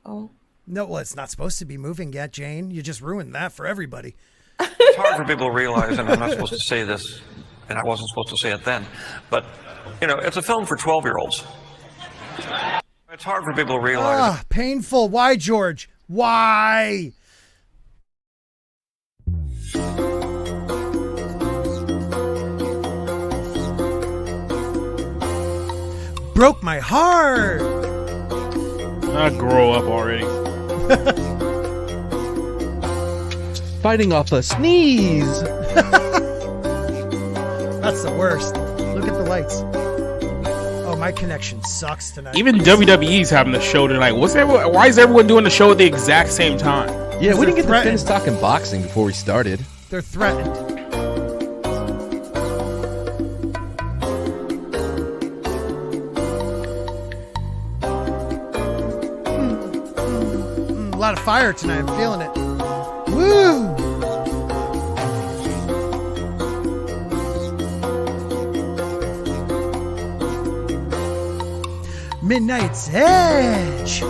Oh. No, well, it's not supposed to be moving yet, Jane. You just ruined that for everybody. It's hard for people to realize, and I'm not supposed to say this, and I wasn't supposed to say it then, but, you know, it's a film for 12-year-olds. It's hard for people to realize. Ah, painful. Why, George? Why? Broke my heart. I grow up already. Fighting off a sneeze. That's the worst. Look at the lights. Oh, my connection sucks tonight. Even WWE's having the show tonight. Why is everyone doing the show at the exact same time? Yeah, we didn't get to threatened. finish talking boxing before we started. They're threatened. A lot of fire tonight. I'm feeling it. Woo! Midnight's Edge.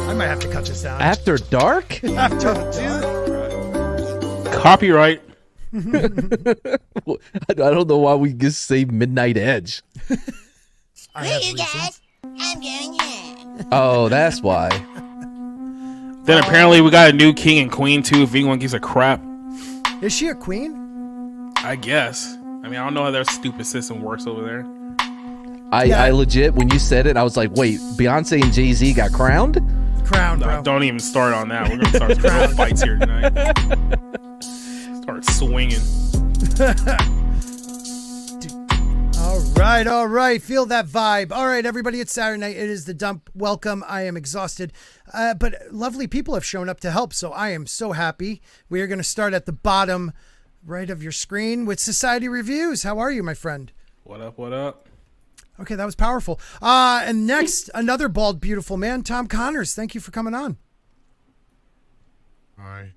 I might have to cut this down. After dark? After Copyright. I don't know why we just say Midnight Edge. Hey, you guys. I'm going here. Oh, that's why. Then apparently we got a new king and queen too, if anyone gives a crap. Is she a queen? I guess. I mean, I don't know how their stupid system works over there. I legit, when you said it, I was like, wait, Beyonce and Jay-Z got crowned? Crown, bro. Don't even start on that. We're going to start some real fights here tonight. Start swinging. All right. Feel that vibe. All right, everybody, it's Saturday night. It is the dump. Welcome. I am exhausted. But lovely people have shown up to help, so I am so happy. We are going to start at the bottom right of your screen with Society Reviews. How are you, my friend? What up, what up? Okay, that was powerful. And next, another bald, beautiful man, Tom Connors. Thank you for coming on. Hi.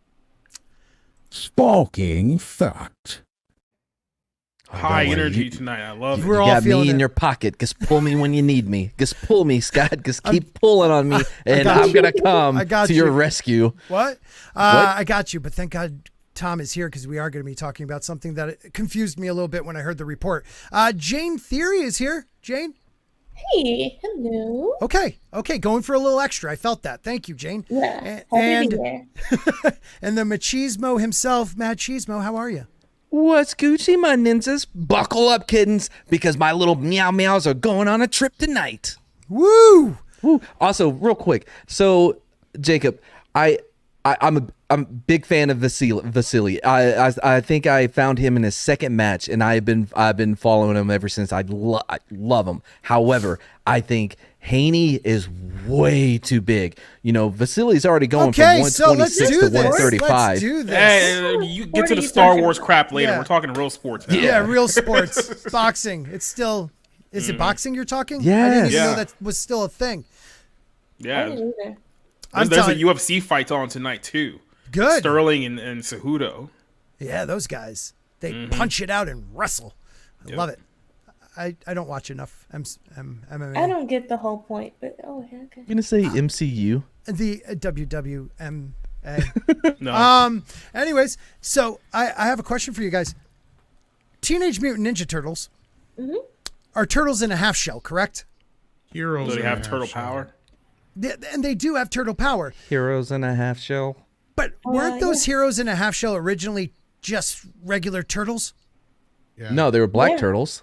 Sporking fact. High energy tonight. I love it. We're You all got feeling me in it. your pocket. Just pull me when you need me. Just pull me, Scott. Just keep pulling on me, and got I'm you. going to come I got to you. your rescue. What? I got you, but thank God Tom is here because we are going to be talking about something that confused me a little bit when I heard the report. Jane Theory is here. Jane? Hey, hello. Okay, going for a little extra. I felt that. Thank you, Jane. Yeah, And happy to be here. and the machismo himself, Machismo, how are you? What's Gucci, my ninjas? Buckle up, kittens, because my little meow meows are going on a trip tonight. Woo! Woo. Also, real quick, so Jacob, I'm a big fan of Vasily. I think I found him in his second match, and I've been following him ever since. I love him. However, I think Haney is way too big. You know, Vasily's already going from Okay, so let's 126 do to this. 135. Let's do this. Hey, you get to the 40 Star seconds. Wars crap later. Yeah. We're talking real sports now. Yeah, real sports. Boxing. It's still... Is it boxing you're talking? I Yes. didn't even Yeah. know that was still a thing. Yeah. I didn't either. I'm There's a telling UFC fight on tonight too. Good. Sterling and Cejudo. Yeah, those guys. They punch it out and wrestle. I love it. I don't watch enough MMA. I don't get the whole point, but oh, yeah, okay. I'm gonna say MCU. The WWMA. No. Anyways, so I have a question for you guys. Teenage Mutant Ninja Turtles are turtles in a half shell, correct? Heroes. Do they in have a turtle half shell. power? And they do have turtle power. Heroes in a half shell. But weren't those heroes in a half shell originally just regular turtles? Yeah. No, they were black Yeah. turtles.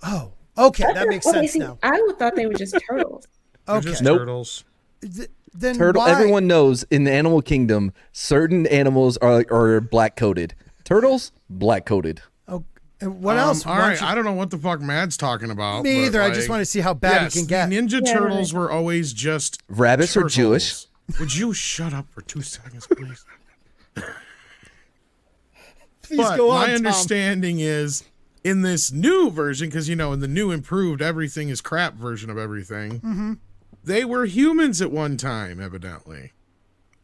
Oh, okay. That makes sense See, now. I thought they were just turtles. They're Okay. just Nope. turtles. Then Turtle. why? Everyone knows in the animal kingdom, certain animals are black coated. Turtles, black coated. Oh, and what else? All Why don't right, you- I don't know what the fuck Mad's talking about. Me but, either. I like, just want to see how bad yes, it can get. the Ninja Yeah, Turtles were always just Rabbits are turtles. Jewish. Would you shut up for 2 seconds, please? Please But go on, my Tom. understanding is in this new version, because in the new improved everything is crap version of everything, they were humans at one time, evidently.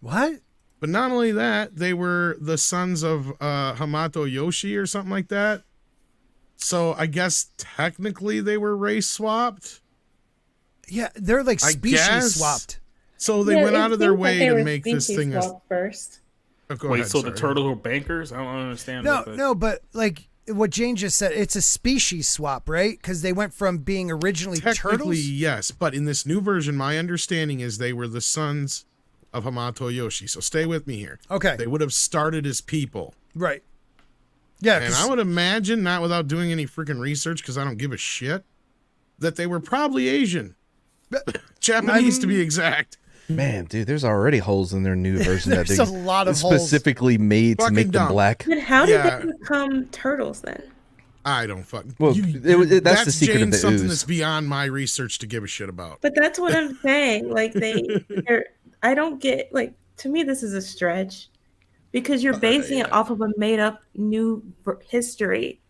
What? But not only that, they were the sons of Hamato Yoshi or something like that. So I guess technically they were race swapped. Yeah, they're like I species guess. swapped. So they went it out of their seems like way they to were make this species thing as. swapped first. Oh, go Wait, ahead, so the sorry. turtles were bankers? I don't understand. No, what the- no, but like what Jane just said, it's a species swap, right? Because they went from being originally Technically, turtles. yes, but in this new version, my understanding is they were the sons of Hamato Yoshi. So stay with me here. Okay, They would have started as people. right. Yeah, And 'cause- I would imagine, not without doing any freaking research, because I don't give a shit, that they were probably Asian. Japanese, to be exact. Man, dude, there's already holes in their new version that There's they a lot of holes. specifically made to Fucking make them dumb. black. But how did Yeah. they become turtles then? I don't fucking. Well, that's the secret of Jane, the something ooze. that's beyond my research to give a shit about. But that's what I'm saying. Like I don't get like to me this is a stretch because you're basing it off of a made up new history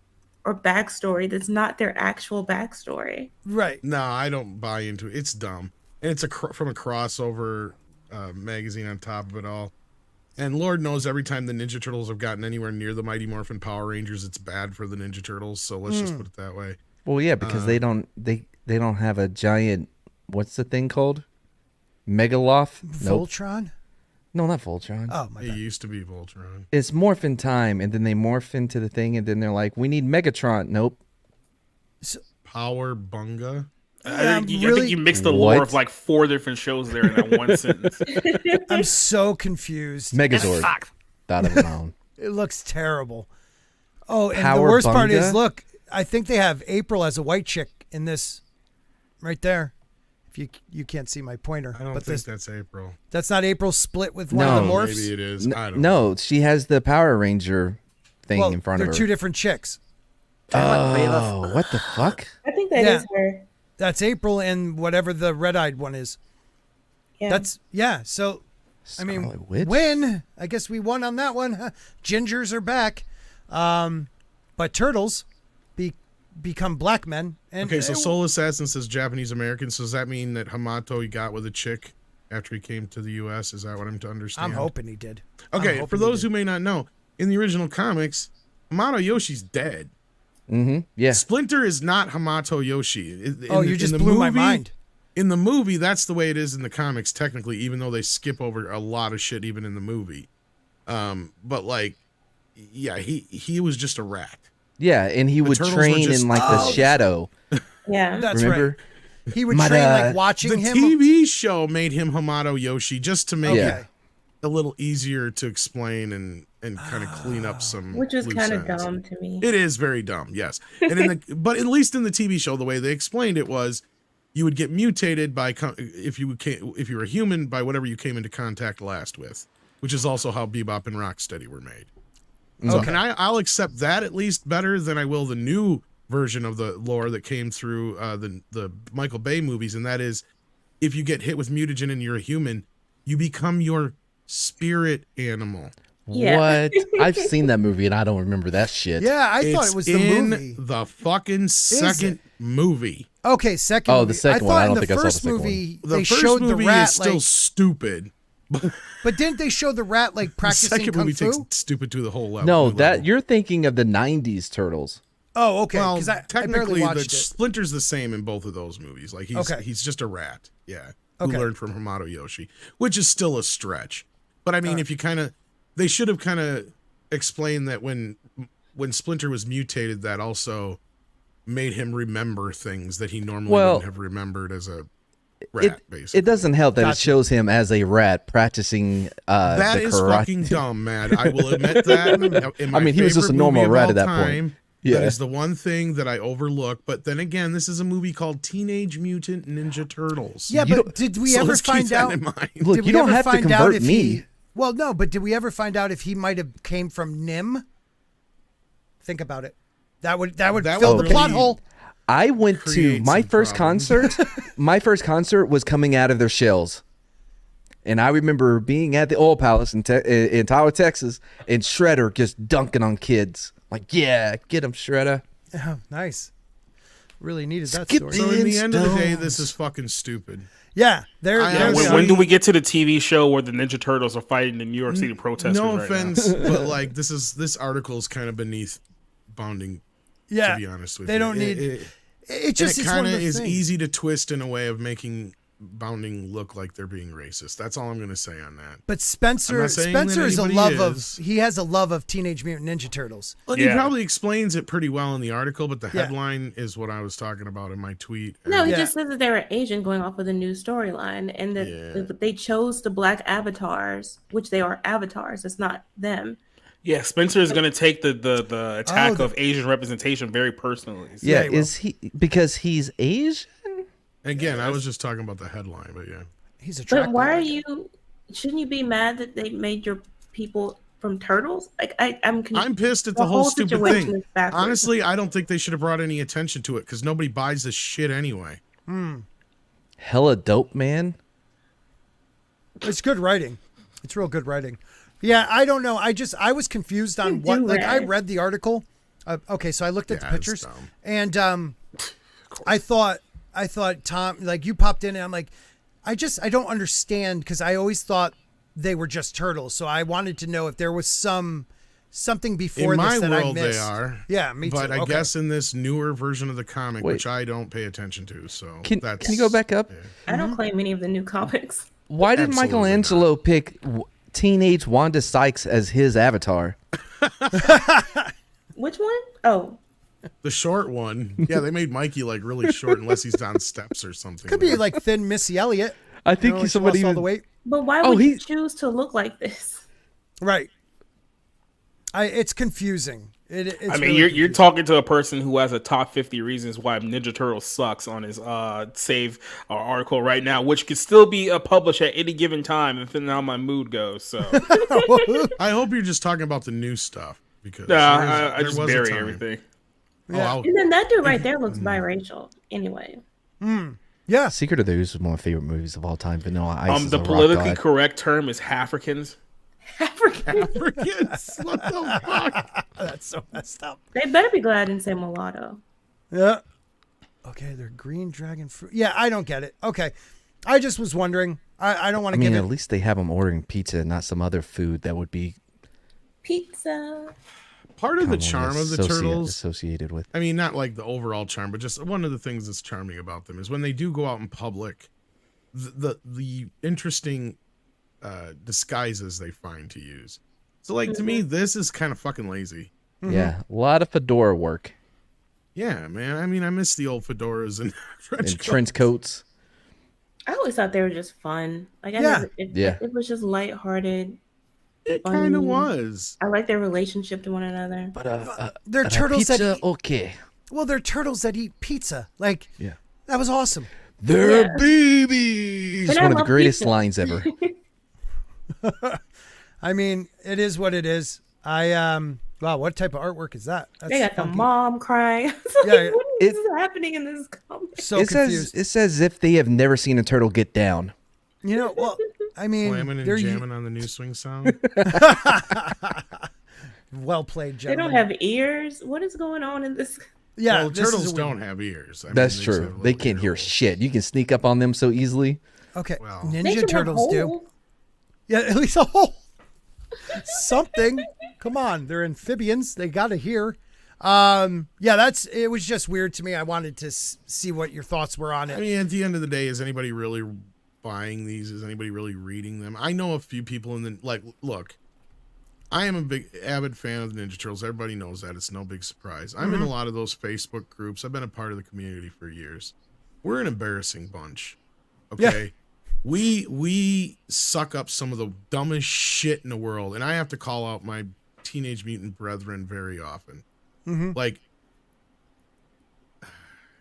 or backstory that's not their actual backstory. right. No, I don't buy into it. It's dumb, and it's from a crossover magazine on top of it all. And Lord knows, every time the Ninja Turtles have gotten anywhere near the Mighty Morphin Power Rangers, it's bad for the Ninja Turtles. So let's just put it that way. Well, yeah, because they don't have a giant. What's the thing called? Megaloth? Nope. Voltron. No, not Voltron. Oh my It god. used to be Voltron. It's Morphin Time, and then they morph into the thing, and then they're like, "We need Megatron." Nope. Power Bunga. I think really- you mixed the lore What? of like 4 different shows there in that one sentence. I'm so confused. Megazord. Thought of it on. It looks terrible. Oh, and the Power worst part is, Bunga? look, I think they have April as a white chick in this, right there. If you can't see my pointer, I don't but think that's April. that's not April split with one of the No. morphs. Maybe it is. I don't know. No, she has the Power Ranger thing Well, in front they're of her. two different chicks. Oh, what the fuck? I think that is Yeah. her. That's April and whatever the red-eyed one is. Yeah. That's So I mean, Scarlet Witch? win. I guess we won on that one. Gingers are back, but turtles become black men. And Okay, so Soul Assassin says Japanese American. So does that mean that Hamato he got with a chick after he came to the U.S.? Is that what I'm to understand? I'm hoping he did. Okay, for those who may not know, in the original comics, Hamato Yoshi's dead. Mm-hmm. Yeah. Splinter is not Hamato Yoshi. You just blew my mind. In the movie, that's the way it is in the comics, technically, even though they skip over a lot of shit even in the movie. But like, yeah, he was just a rat. Yeah, and he would turtles were train just- in like the shadow. Yeah. That's Remember? right. He would But, train like watching The him. TV show made him Hamato Yoshi just to make Yeah. it a little easier to explain and kind of clean up some Which was loose kind of ends. dumb to me. It is very dumb, yes. And but at least in the TV show, the way they explained it was, you would get mutated by if you were a human by whatever you came into contact last with, which is also how Bebop and Rocksteady were made. So, Okay. and I'll accept that at least better than I will the new version of the lore that came through the Michael Bay movies, and that is, if you get hit with mutagen and you're a human, you become your spirit animal. Yeah. What? I've seen that movie and I don't remember that shit. Yeah, I thought It's it was the in movie. the fucking second movie. Okay, second. Oh, movie. the second I one. I thought don't in think the I saw the first second one. movie The they first showed the movie rat is still like, stupid. but didn't they show the rat like The practicing second kung movie fu? takes stupid to the whole level. No, new that level. you're thinking of the '90s Turtles. Oh, okay. Well, Because I barely technically, the watched it. Splinter's the same in both of those movies. Like he's just a rat. Yeah, who Okay. learned from Hamato Yoshi, which is still a stretch. But I mean, if you they should have kind of explained that when Splinter was mutated, that also made him remember things that he normally wouldn't have remembered as a rat. basically, It doesn't help that it Gotcha. shows him as a rat practicing that the is karate. fucking dumb, man. I will admit that. In my I mean, he was just a favorite normal movie of rat all at that point. time, Yeah. That is the one thing that I overlook. But then again, this is a movie called Teenage Mutant Ninja Turtles. Yeah, You but did we So ever let's keep find that out? in mind. Look, did you we don't ever have to find out convert if me. He, well, no, but did we ever find out if he might have came from Nim? Think about it. That would That fill would the plot really- hole. I went to Create my some first problems. concert. My first concert was coming out of their shells, and I remember being at the Oil Palace in Tyler, Texas, and Shredder just dunking on kids. Like, yeah, get him, Shredder. Oh, nice. Really needed that Skip story. So in the end of the day, Stones. this is fucking stupid. Yeah, there. I there's honestly- When do we get to the TV show where the Ninja Turtles are fighting the New York City protesters? No right offense, but like this article is kind of beneath bounding Yeah, to be honest with they you. don't need. It just it is kind one of of those is things. easy to twist in a way of making Bounding look like they're being racist. That's all I'm going to say on that. But I'm Spencer not saying that is a anybody love is. of. He has a love of Teenage Mutant Ninja Turtles. Well, Yeah. he probably explains it pretty well in the article, but the Yeah. headline is what I was talking about in my tweet. No, he Yeah. just says that they were Asian going off of the new storyline and that Yeah. they chose the black avatars, which they are avatars. It's not them. Yeah, Spencer is going to take the attack the- of Asian representation very personally. So- Yeah, he will. is he because he's Asian? Again, I was just talking about the headline, but yeah. He's attractive. But why are like it. you? Shouldn't you be mad that they made your people from turtles? Like I'm pissed at the the whole whole stupid situation thing. is backwards. Honestly, I don't think they should have brought any attention to it because nobody buys this shit anyway. Hella dope, man. It's good writing. It's real good writing. Yeah, I don't know. I was confused on You what. do Like I read. read the article. Okay, so I looked at the Yeah, it's pictures, dumb. and I thought Tom, like you popped in, and I'm like, I don't understand because I always thought they were just turtles. So I wanted to know if there was something before In my this that I world, missed. they are. Yeah, me too. But I Okay. guess in this newer version of the comic, Wait. which I don't pay attention to, so Can that's, you go back up? I don't claim any of the new comics. Why did Absolutely Michelangelo pick teenage Wanda Sykes as his avatar? Which one? Oh, The short one. Yeah, they made Mikey like really short unless he's on steps or something. Could be like thin Missy Elliott. I think When she somebody lost all the weight. but why Oh, would you he- choose to look like this? Right. It's confusing. It's I mean, really you're confusing. talking to a person who has a top 50 reasons why Ninja Turtle sucks on his save article right now, which could still be published at any given time, depending on how my mood goes. So, I hope you're just talking about the new stuff because I there just was a bury time. everything. Oh, I'll- And then that dude right there looks biracial. Anyway, Yeah. Secret of the Ooze is one of my favorite movies of all time. Vanilla Ice is The a rock politically god. correct term is Africans. African. Africans? What the fuck? That's so messed up. They better be glad I didn't say mulatto. Yeah. Okay, they're green dragon fruit. Yeah, I don't get it. Okay. I just was wondering. I don't want I to mean, give at it. least they have them ordering pizza and not some other food that would be Pizza. Part of the commonly charm of the turtles, associated with. I mean, not like the overall charm, but just one of the things that's charming about them is when they do go out in public, the interesting disguises they find to use. So, like, to me, this is kind of fucking lazy. Yeah, a lot of fedora work Yeah, man. I mean, I miss the old fedoras and and trench coats. I always thought they were just fun. Like, Yeah. it was just lighthearted. It kind of funny. was. I like their relationship to one another. But They're turtles pizza, that eat, okay. well, they're turtles that eat pizza. Like, Yeah. that was awesome. They're Yeah. babies. And I One of the love greatest pizza. lines ever. I mean, it is what it is. Wow, what type of artwork is that? That's They got the funky. mom crying. I was like, Yeah, what is happening in this comic? So It says confused. it's as if they have never seen a turtle get down. You know, well, I mean, Slamming and they're jamming on the new swing sound. well played, They gentlemen. don't have ears. What is going on in this? Yeah, Well, this is turtles a weird don't one. have ears. I mean, That's they just have true. a They little can't ear hear hole. shit. You can sneak up on them so easily. Okay, Well. They Ninja can have Turtles do. holes. Yeah, at least a hole. Something. Come on, they're amphibians. They got to hear. Yeah, it was just weird to me. I wanted to see what your thoughts were on I it. mean, at the end of the day, is anybody really buying these? Is anybody really reading them? I know a few people in the look. I am a big avid fan of the Ninja Turtles. Everybody knows that. It's no big surprise. I'm in a lot of those Facebook groups. I've been a part of the community for years. We're an embarrassing bunch. Okay. We suck up some of the dumbest shit in the world, and I have to call out my Teenage Mutant brethren very often. Like,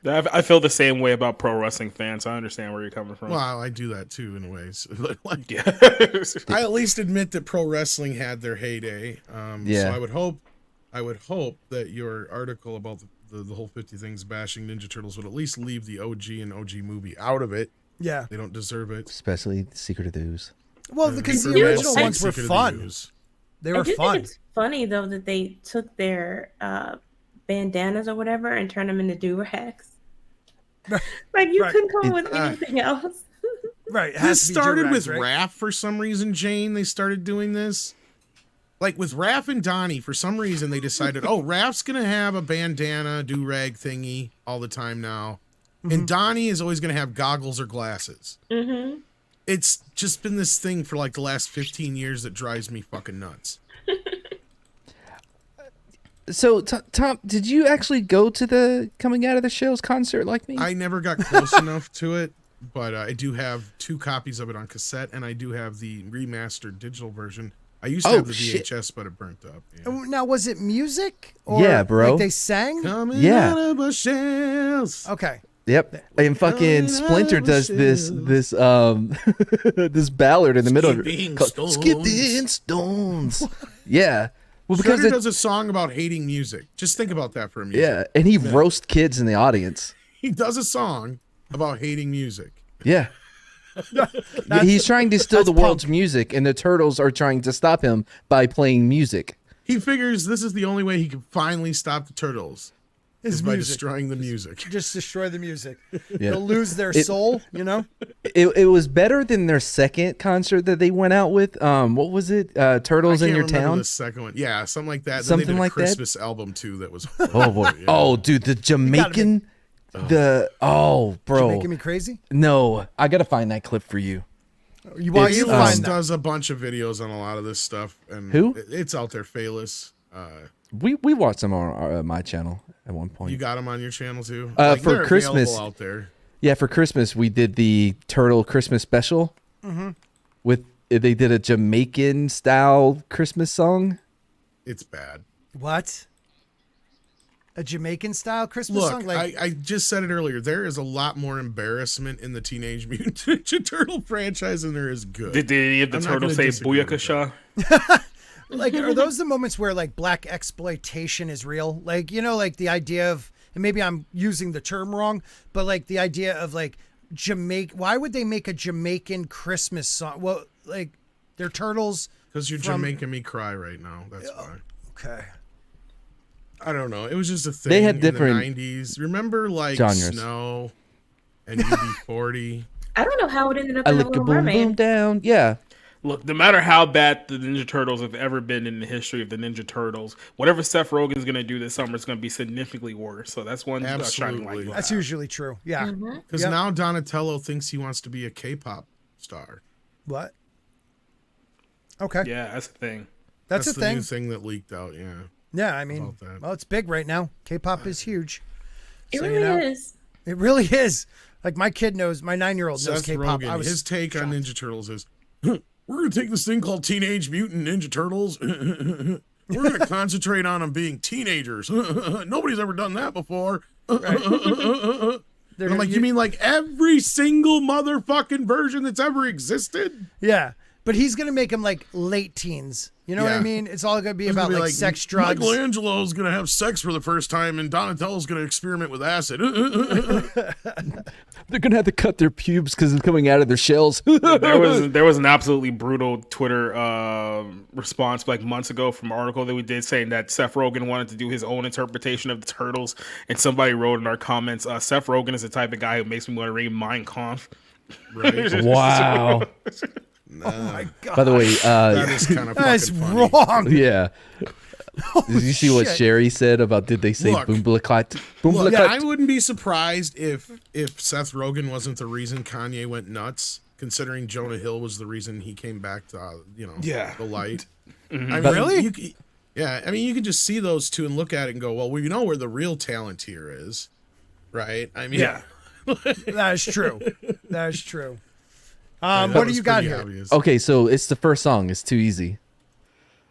I feel the same way about pro wrestling fans. I understand where you're coming from. well, I do that too in a way. So, like, Yeah. I at least admit that pro wrestling had their heyday. Yeah. So I would hope that your article about the whole 50 things bashing Ninja Turtles would at least leave the OG and OG movie out of it. Yeah. They don't deserve it. Especially Secret of the Ooze. Well, because the Superman, original ones were Secret of the fun. Ooze. They I were do fun. think it's funny though that they took their bandanas or whatever and turned them into do-rags. Like you Right. couldn't come up with anything else. Right. It has This to be started do-rags, with right? Raph for some reason, Jane. They started doing this. like with Raph and Donnie, for some reason they decided, oh, Raph's gonna have a bandana do-rag thingy all the time now, and Donnie is always gonna have goggles or glasses. It's just been this thing for like the last 15 years that drives me fucking nuts. So, Tom, did you actually go to the Coming Out of the Shells concert like me? I never got close enough to it, but I do have 2 copies of it on cassette, and I do have the remastered digital version. I used to have the VHS, but it burnt up. Yeah. Now, was it music? Or, yeah, bro. Like they sang? Coming out of the shells. Okay. Yep, and fucking Splinter does this this ballad in the middle of it called Skipping Stones. Yeah, well, because Splinter does a song about hating music. Just think about that for a minute. Yeah, and he roasts kids in the audience. He does a song about hating music. Yeah. He's trying to steal the world's music, and the Turtles are trying to stop him by playing music. He figures this is the only way he can finally stop the Turtles. Is by music. destroying the music. Just destroy the music. Yeah. They'll lose their soul, you know? It was better than their second concert that they went out with. What was it? Turtles in Your Town? The second one. Yeah, something like that. Something then they did like a Christmas album too that was Oh boy. Yeah. Oh dude, the Jamaican bro. You're making me crazy? No, I got to find that clip for you. You Phaelus does a bunch of videos on a lot of this stuff, and who? It's out there. Phaelus. We watched them on my channel at one point. You got them on your channel too. For Christmas out there. Yeah, for Christmas we did the Turtle Christmas special. With they did a Jamaican style Christmas song. It's bad. What? A Jamaican style Christmas song? Like, I just said it earlier. There is a lot more embarrassment in the Teenage Mutant Ninja Turtle franchise than there is good. Did any of the turtles say Booyakasha? Like, are those the moments where like black exploitation is real? Like, you know, like the idea of, and maybe I'm using the term wrong, but like the idea of like Jamaica. Why would they make a Jamaican Christmas song? Well, like they're turtles. Because you're making me cry right now. That's why. Okay. I don't know. It was just a thing. They had different in the 90s. Remember like genres. Snow and UB40? I don't know how it ended up I in the lick a Little boom boom Mermaid. down. Yeah. Look, no matter how bad the Ninja Turtles have ever been in the history of the Ninja Turtles, whatever Seth Rogen's going to do this summer is going to be significantly worse. So that's one shining light. That's usually true. Yeah. Because now Donatello thinks he wants to be a K-pop star. What? Okay. Yeah, that's the thing. That's the thing. New thing that leaked out. Yeah. Yeah, I mean, well, it's big right now. K-pop is huge. It really is. It really is. Like my kid knows, my 9-year-old knows Seth K-pop. Rogen, his take on Ninja Turtles is, we're going to take this thing called Teenage Mutant Ninja Turtles. We're going to concentrate on them being teenagers. Nobody's ever done that before. Right. I'm like, you mean like every single motherfucking version that's ever existed? Yeah. But he's going to make them like late teens. You know what I mean? It's all going to be about like sex, drugs. Michelangelo's going to have sex for the first time and Donatello's going to experiment with acid. They're going to have to cut their pubes because it's coming out of their shells. there was an absolutely brutal Twitter response like months ago from an article that we did saying that Seth Rogen wanted to do his own interpretation of the Turtles. And somebody wrote in our comments, Seth Rogen is the type of guy who makes me want to read Mein Kampf. Right. Wow. Oh my God. By the way, that is kind of that's funny. wrong. Yeah. Did you see what Sherry said about did they say boomblacot? Look, I wouldn't be surprised if Seth Rogen wasn't the reason Kanye went nuts, considering Jonah Hill was the reason he came back to the light. Mm-hmm. I mean, really? I mean, you can just see those two and look at it and go, well, we know where the real talent here is, right? I mean, yeah, that is true. That is true. What do you got here? Obvious. Okay, so it's the first song. It's too easy.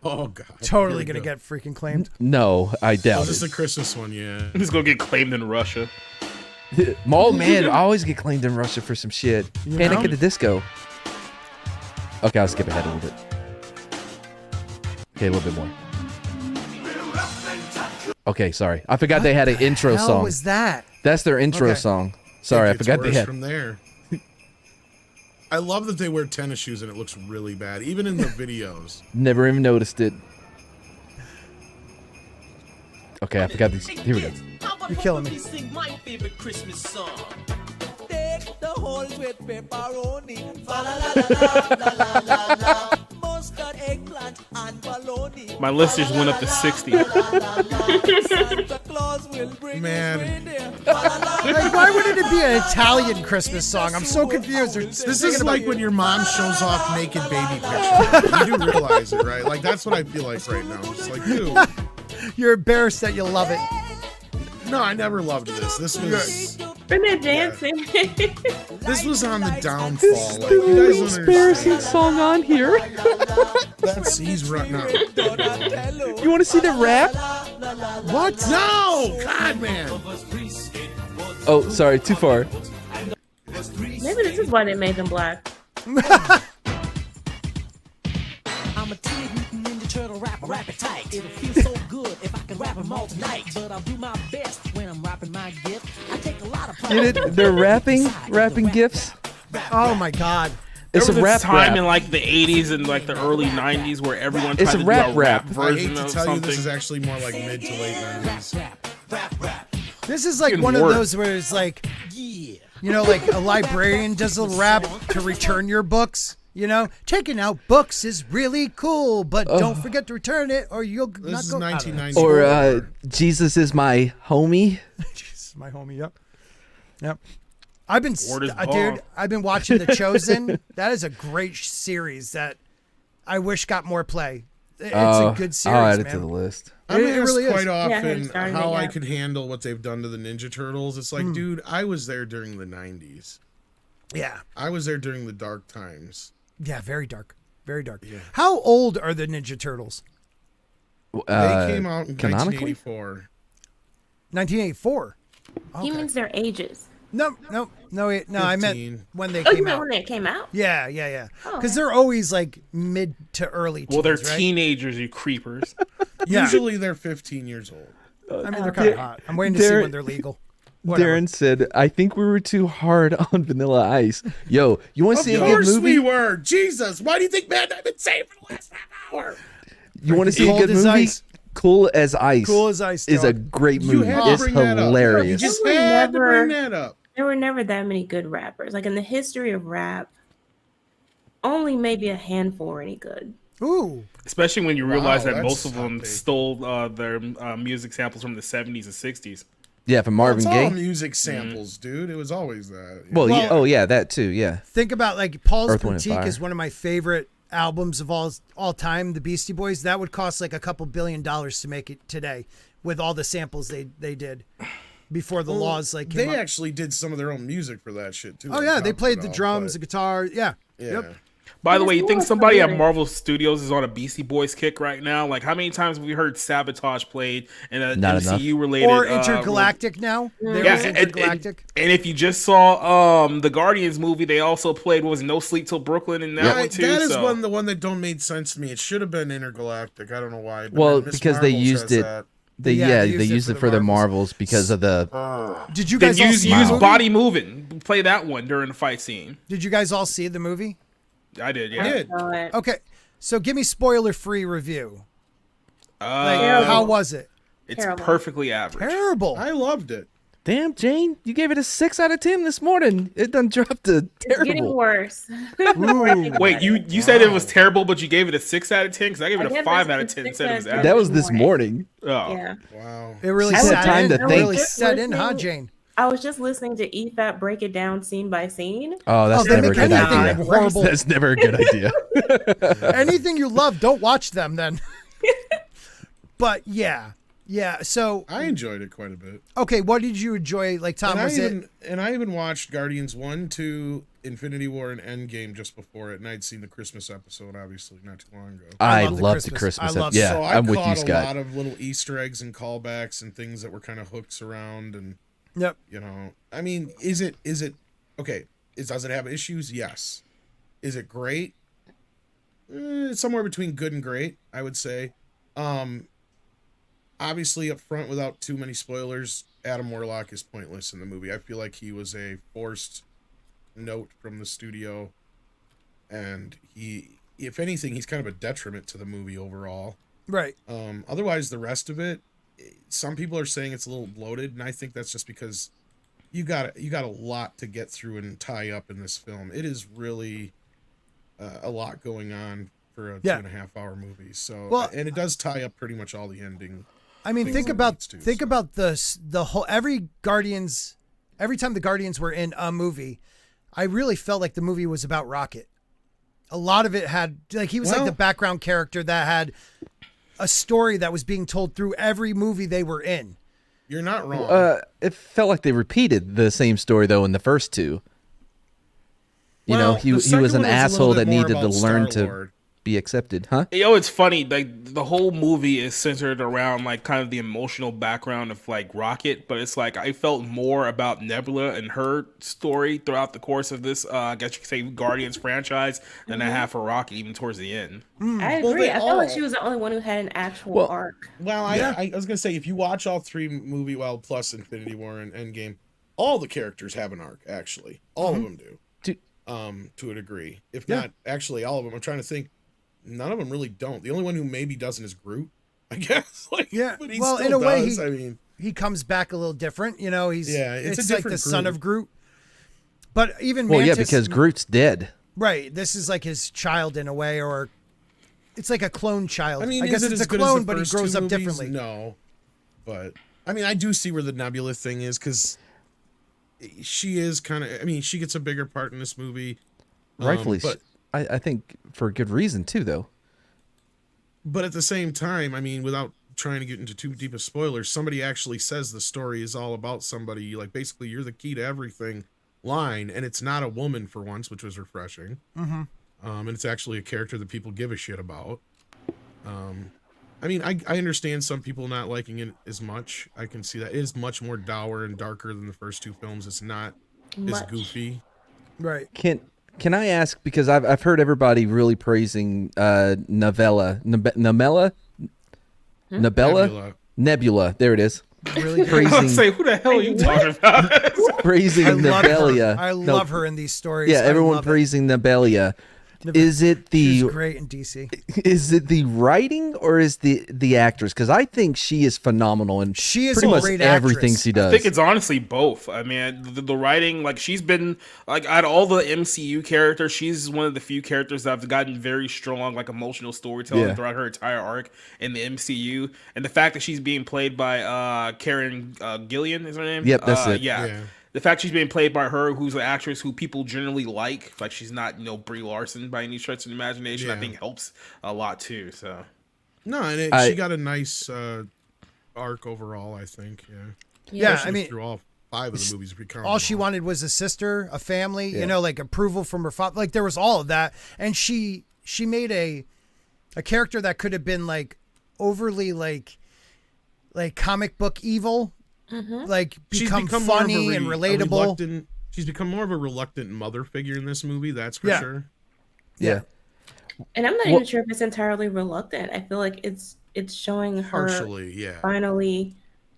Oh God! Totally gonna get freaking claimed. No, I doubt this is it. the Christmas one, yeah. He's gonna get claimed in Russia. Oh man, I always get claimed in Russia for some shit. Panic at the Disco. Okay, I'll skip ahead a little bit. Okay, a little bit more. Okay, sorry. I forgot they had an intro song. What was that? That's their intro song. Sorry, I forgot they had. From there. I love that they wear tennis shoes and it looks really bad, even in the videos. Never even noticed it. Okay, I forgot these. Here we go. You're killing me. Sing my favorite Christmas song. Take the whole with pepperoni. Fa la la la la la la la. Mustard, eggplant, and bologna. My listeners went up to 60. Man, Like, why wouldn't it be an Italian Christmas song? I'm so confused. this is like when your mom shows off naked baby pictures. You do realize it, right? Like, that's what I feel like right now. It's like, dude. You're embarrassed that you love it. No, I never loved this. This was When they're dancing. this was on the downfall. Like, you guys don't understand. song on here. That's he's running out. You want to see the rap? What? No, God, man. Oh, sorry, too far. Maybe this is why they made them black. I'm a Teenage Mutant Ninja Turtle rapper, rap it tight. It'll feel so good if I can rap them all tonight. But I'll do my best when I'm rapping my gift. I take a lot of pride. Get it? They're rapping gifts. Oh my God. It's There a was rap this time rap. in like the 80s and like the early 90s where everyone It's tried a to rap do a rap. rap I hate version to of tell you, something. this is actually more like mid to late 90s. This is like Even one of worse. those where it's like, you know, like a librarian does a rap to return your books. You know, taking out books is really cool, but don't forget to return it or you'll This not is go. 1990. Or Jesus is my homie. Jesus, my homie. Yep. Yep. I've been, Word is dude, bond. I've been watching The Chosen. That is a great series that I wish got more play. It's a good series, I'll add it man. to the list. I'm It asked really is. quite Yeah, I often haven't started how it I yet. could handle what they've done to the Ninja Turtles. It's like, dude, I was there during the 90s. Yeah. I was there during the dark times. Yeah, very dark. Very dark. How old are the Ninja Turtles? They came out in canonically? 1984. 1984. He means their ages. No, I meant 15. when they Oh, you came meant out. when they came out? Yeah. Because Oh, okay. they're always like mid to early teens, Well, they're right? teenagers, you creepers. Yeah. Usually they're 15 years old. I mean, they're kind of hot. I'm waiting to see when they're legal. Whatever. Darren said, "I think we were too hard on Vanilla Ice." Yo, you want to see a Of good course movie? we were. Jesus, why do you think Mad I've been saying for the last half hour? You want to see a Cold good as movie? Ice. Cool as Ice. Cool as Ice, is a dog. great You movie. had to It's bring that up. You hilarious. just There were had to never- bring that up. There were never that many good rappers. Like in the history of rap, only maybe a handful were any good. Ooh. Especially when you realize that that's most of them hot take. stole their music samples from the 70s and 60s. Yeah, from Marvin It's all Gaye. music samples, dude. It was always that. Well, yeah, that too. Yeah. Think about like Paul's Earth, Wind, and Boutique Fire. is one of my favorite albums of all time. The Beastie Boys. That would cost like a couple $1 billion to make it today with all the samples they did before the laws like came they up. actually did some of their own music for that shit too. Oh on yeah, top they of played it the all, drums, the but- guitar. Yeah. Yeah. Yep. By the But way, you it's think more somebody at familiar. Marvel Studios is on a Beastie Boys kick right now? Like, how many times have we heard Sabotage played in a Not MCU related? Or Intergalactic now. There Yeah, was and Intergalactic. if you just saw the Guardians movie, they also played what was it, No Sleep Till Brooklyn in that Yeah, one too. that is so. the one that don't make sense to me. It should have been Intergalactic. I don't know why. But Well, Miss because they Marvel used says it. that. They used it for the Marvels because of the. Did you Then guys all use see the movie? body moving. Play that one during the fight scene. Did you guys all see the movie? I did, yeah. I did. So it- Okay, so give me spoiler-free review. Like, Uh, how was it? it's Terrible. perfectly average. Terrible. I loved it. Damn, Jane, you gave it a 6 out of 10 this morning. It done dropped to It's getting terrible. worse. Wait, you said it was terrible, but you gave it a 6 out of 10? Because I gave it I a gave 5 it out a of 10 6 said it out was of 10. average. That was this morning. Oh. Yeah. Wow. It really I had set time in. to It think. really set in, huh, Listening- Jane? I was just listening to EFAP break it down scene by scene. Oh, that's they never a make good anything idea. horrible. That's never a good idea. Anything you love, don't watch them then. But yeah. So I enjoyed it quite a bit. okay, what did you enjoy? Like Tom, And was I even watched Guardians 1, 2, Infinity War, and Endgame just before it, and I'd seen the Christmas episode, obviously, not too long ago. I love the love the Christmas. Christmas. I love- Yeah, So I I'm with you, caught a Scott. lot of little Easter eggs and callbacks and things that were kind of hooks around, and Yep. you know, I mean, is it okay? Does it have issues? Yes. Is it great? Somewhere between good and great, I would say. Obviously, up front, without too many spoilers, Adam Warlock is pointless in the movie. I feel like he was a forced note from the studio, and he, if anything, he's kind of a detriment to the movie overall. Right. Otherwise, the rest of it, some people are saying it's a little bloated, and I think that's just because you got a lot to get through and tie up in this film. It is really a lot going on for a Yeah. 2.5 hour movie. So, Well, and it does tie up pretty much all the ending. I mean, things think it about needs to, think so. about the whole every time the Guardians were in a movie, I really felt like the movie was about Rocket. A lot of it had like he was like the background character that had a story that was being told through every movie they were in. You're not wrong. It felt like they repeated the same story though in the first two. You know, he the was second an one was a asshole little that bit more needed to about learn to Star-Lord. be accepted, huh? Yo, it's funny. Like the whole movie is centered around like kind of the emotional background of like Rocket, but it's like I felt more about Nebula and her story throughout the course of this. I guess you could say Guardians franchise than I have for Rocket, even towards the end. I agree. I felt like she was the only one who had an actual arc. Well, I was gonna say if you watch all three plus Infinity War and Endgame, all the characters have an arc. Actually, all of them do. To a degree, if not actually all of them. I'm trying to think. None of them really don't. The only one who maybe doesn't is Groot, I guess. Like, but he well, still in a way, does. he comes back a little different. You know, it's a like the different son Groot. of Groot. But even Well, Mantis, yeah, because Groot's dead. right, this is like his child in a way, or it's like a clone child. I mean, I guess is it it's as a good as clone, the but he first grows two up movies? differently. No, but I mean, I do see where the Nebula thing is because she is kind of. I mean, she gets a bigger part in this movie, Rightfully, but I think for a good reason too, though. But at the same time, I mean, without trying to get into too deep of spoilers, somebody actually says the story is all about somebody, like basically you're the key to everything line, and it's not a woman for once, which was refreshing. Mm-hmm. And it's actually a character that people give a shit about. I mean, I understand some people not liking it as much. I can see that. It is much more dour and darker than the first two films. It's not as goofy. Right. Can I ask, because I've heard everybody really praising Nebula. There it is. Really I was gonna say, who the hell are you talking about? Praising Nebula. I love her in these stories. Yeah, everyone praising Nebula. Is it She's the great in DC? Is it the writing or is the actress? Because I think she is phenomenal and she is pretty a much great everything actress. she does. I think it's honestly both. I mean, the writing, like she's been like out of all the MCU characters, she's one of the few characters that have gotten very strong, like emotional storytelling throughout her entire arc in the MCU. And the fact that she's being played by Karen Gillian is her name. Yep, that's it. Yeah. The fact she's being played by her, who's an actress who people generally like she's not, Brie Larson by any stretch of the imagination, I think helps a lot too. So no, and she got a nice arc overall, I think. Yeah, I mean, through all 5 of the movies, all she wanted was a sister, a family, like approval from her father. Like there was all of that, and she made a character that could have been like overly like comic book evil. Like become funny and relatable. She's become more of a reluctant mother figure in this movie. That's for sure. Yeah. And I'm not even sure if it's entirely reluctant. I feel like it's showing her partially, finally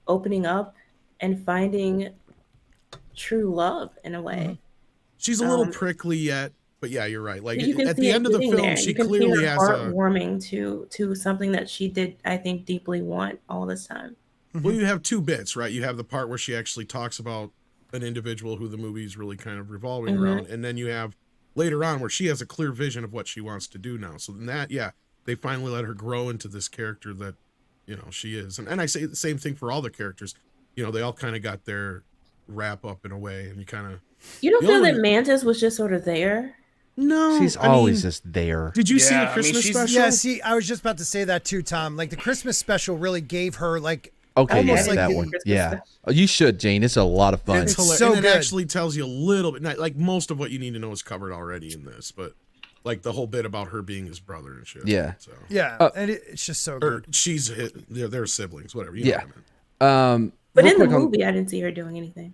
opening up and finding true love in a way. She's a little prickly yet, but yeah, you're right. Like you can at see the it end of the getting film, there. she You can clearly see her has heartwarming to something that she did, I think, deeply want all this time. Well, you have 2 bits, right? You have the part where she actually talks about an individual who the movie's really kind of revolving around, and then you have later on where she has a clear vision of what she wants to do now. So then that, they finally let her grow into this character that, she is. And I say the same thing for all the characters. They all kind of got their wrap up in a way, and you kind of... You don't feel that Mantis was just sort of there? No. She's always just there. Did you see the Christmas special? Yeah, see, I was just about to say that too, Tom. Like the Christmas special really gave her like... Okay, almost yeah, like that one. Yeah. Oh, you should, Jane. It's a lot of fun. It's hilarious. so and good. It actually tells you a little bit, like most of what you need to know is covered already in this, but like the whole bit about her being his brother and shit. Yeah. So. Yeah, and it's just so good. They're siblings, whatever. You know what I mean. But in the movie, I didn't see her doing anything.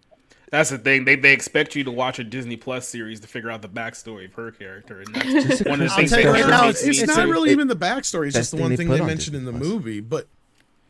That's the thing. They expect you to watch a Disney Plus series to figure out the backstory of her character, and that's one of the things. tell you right now, it's not really even the backstory. It's just the one thing they on mentioned in the movie. But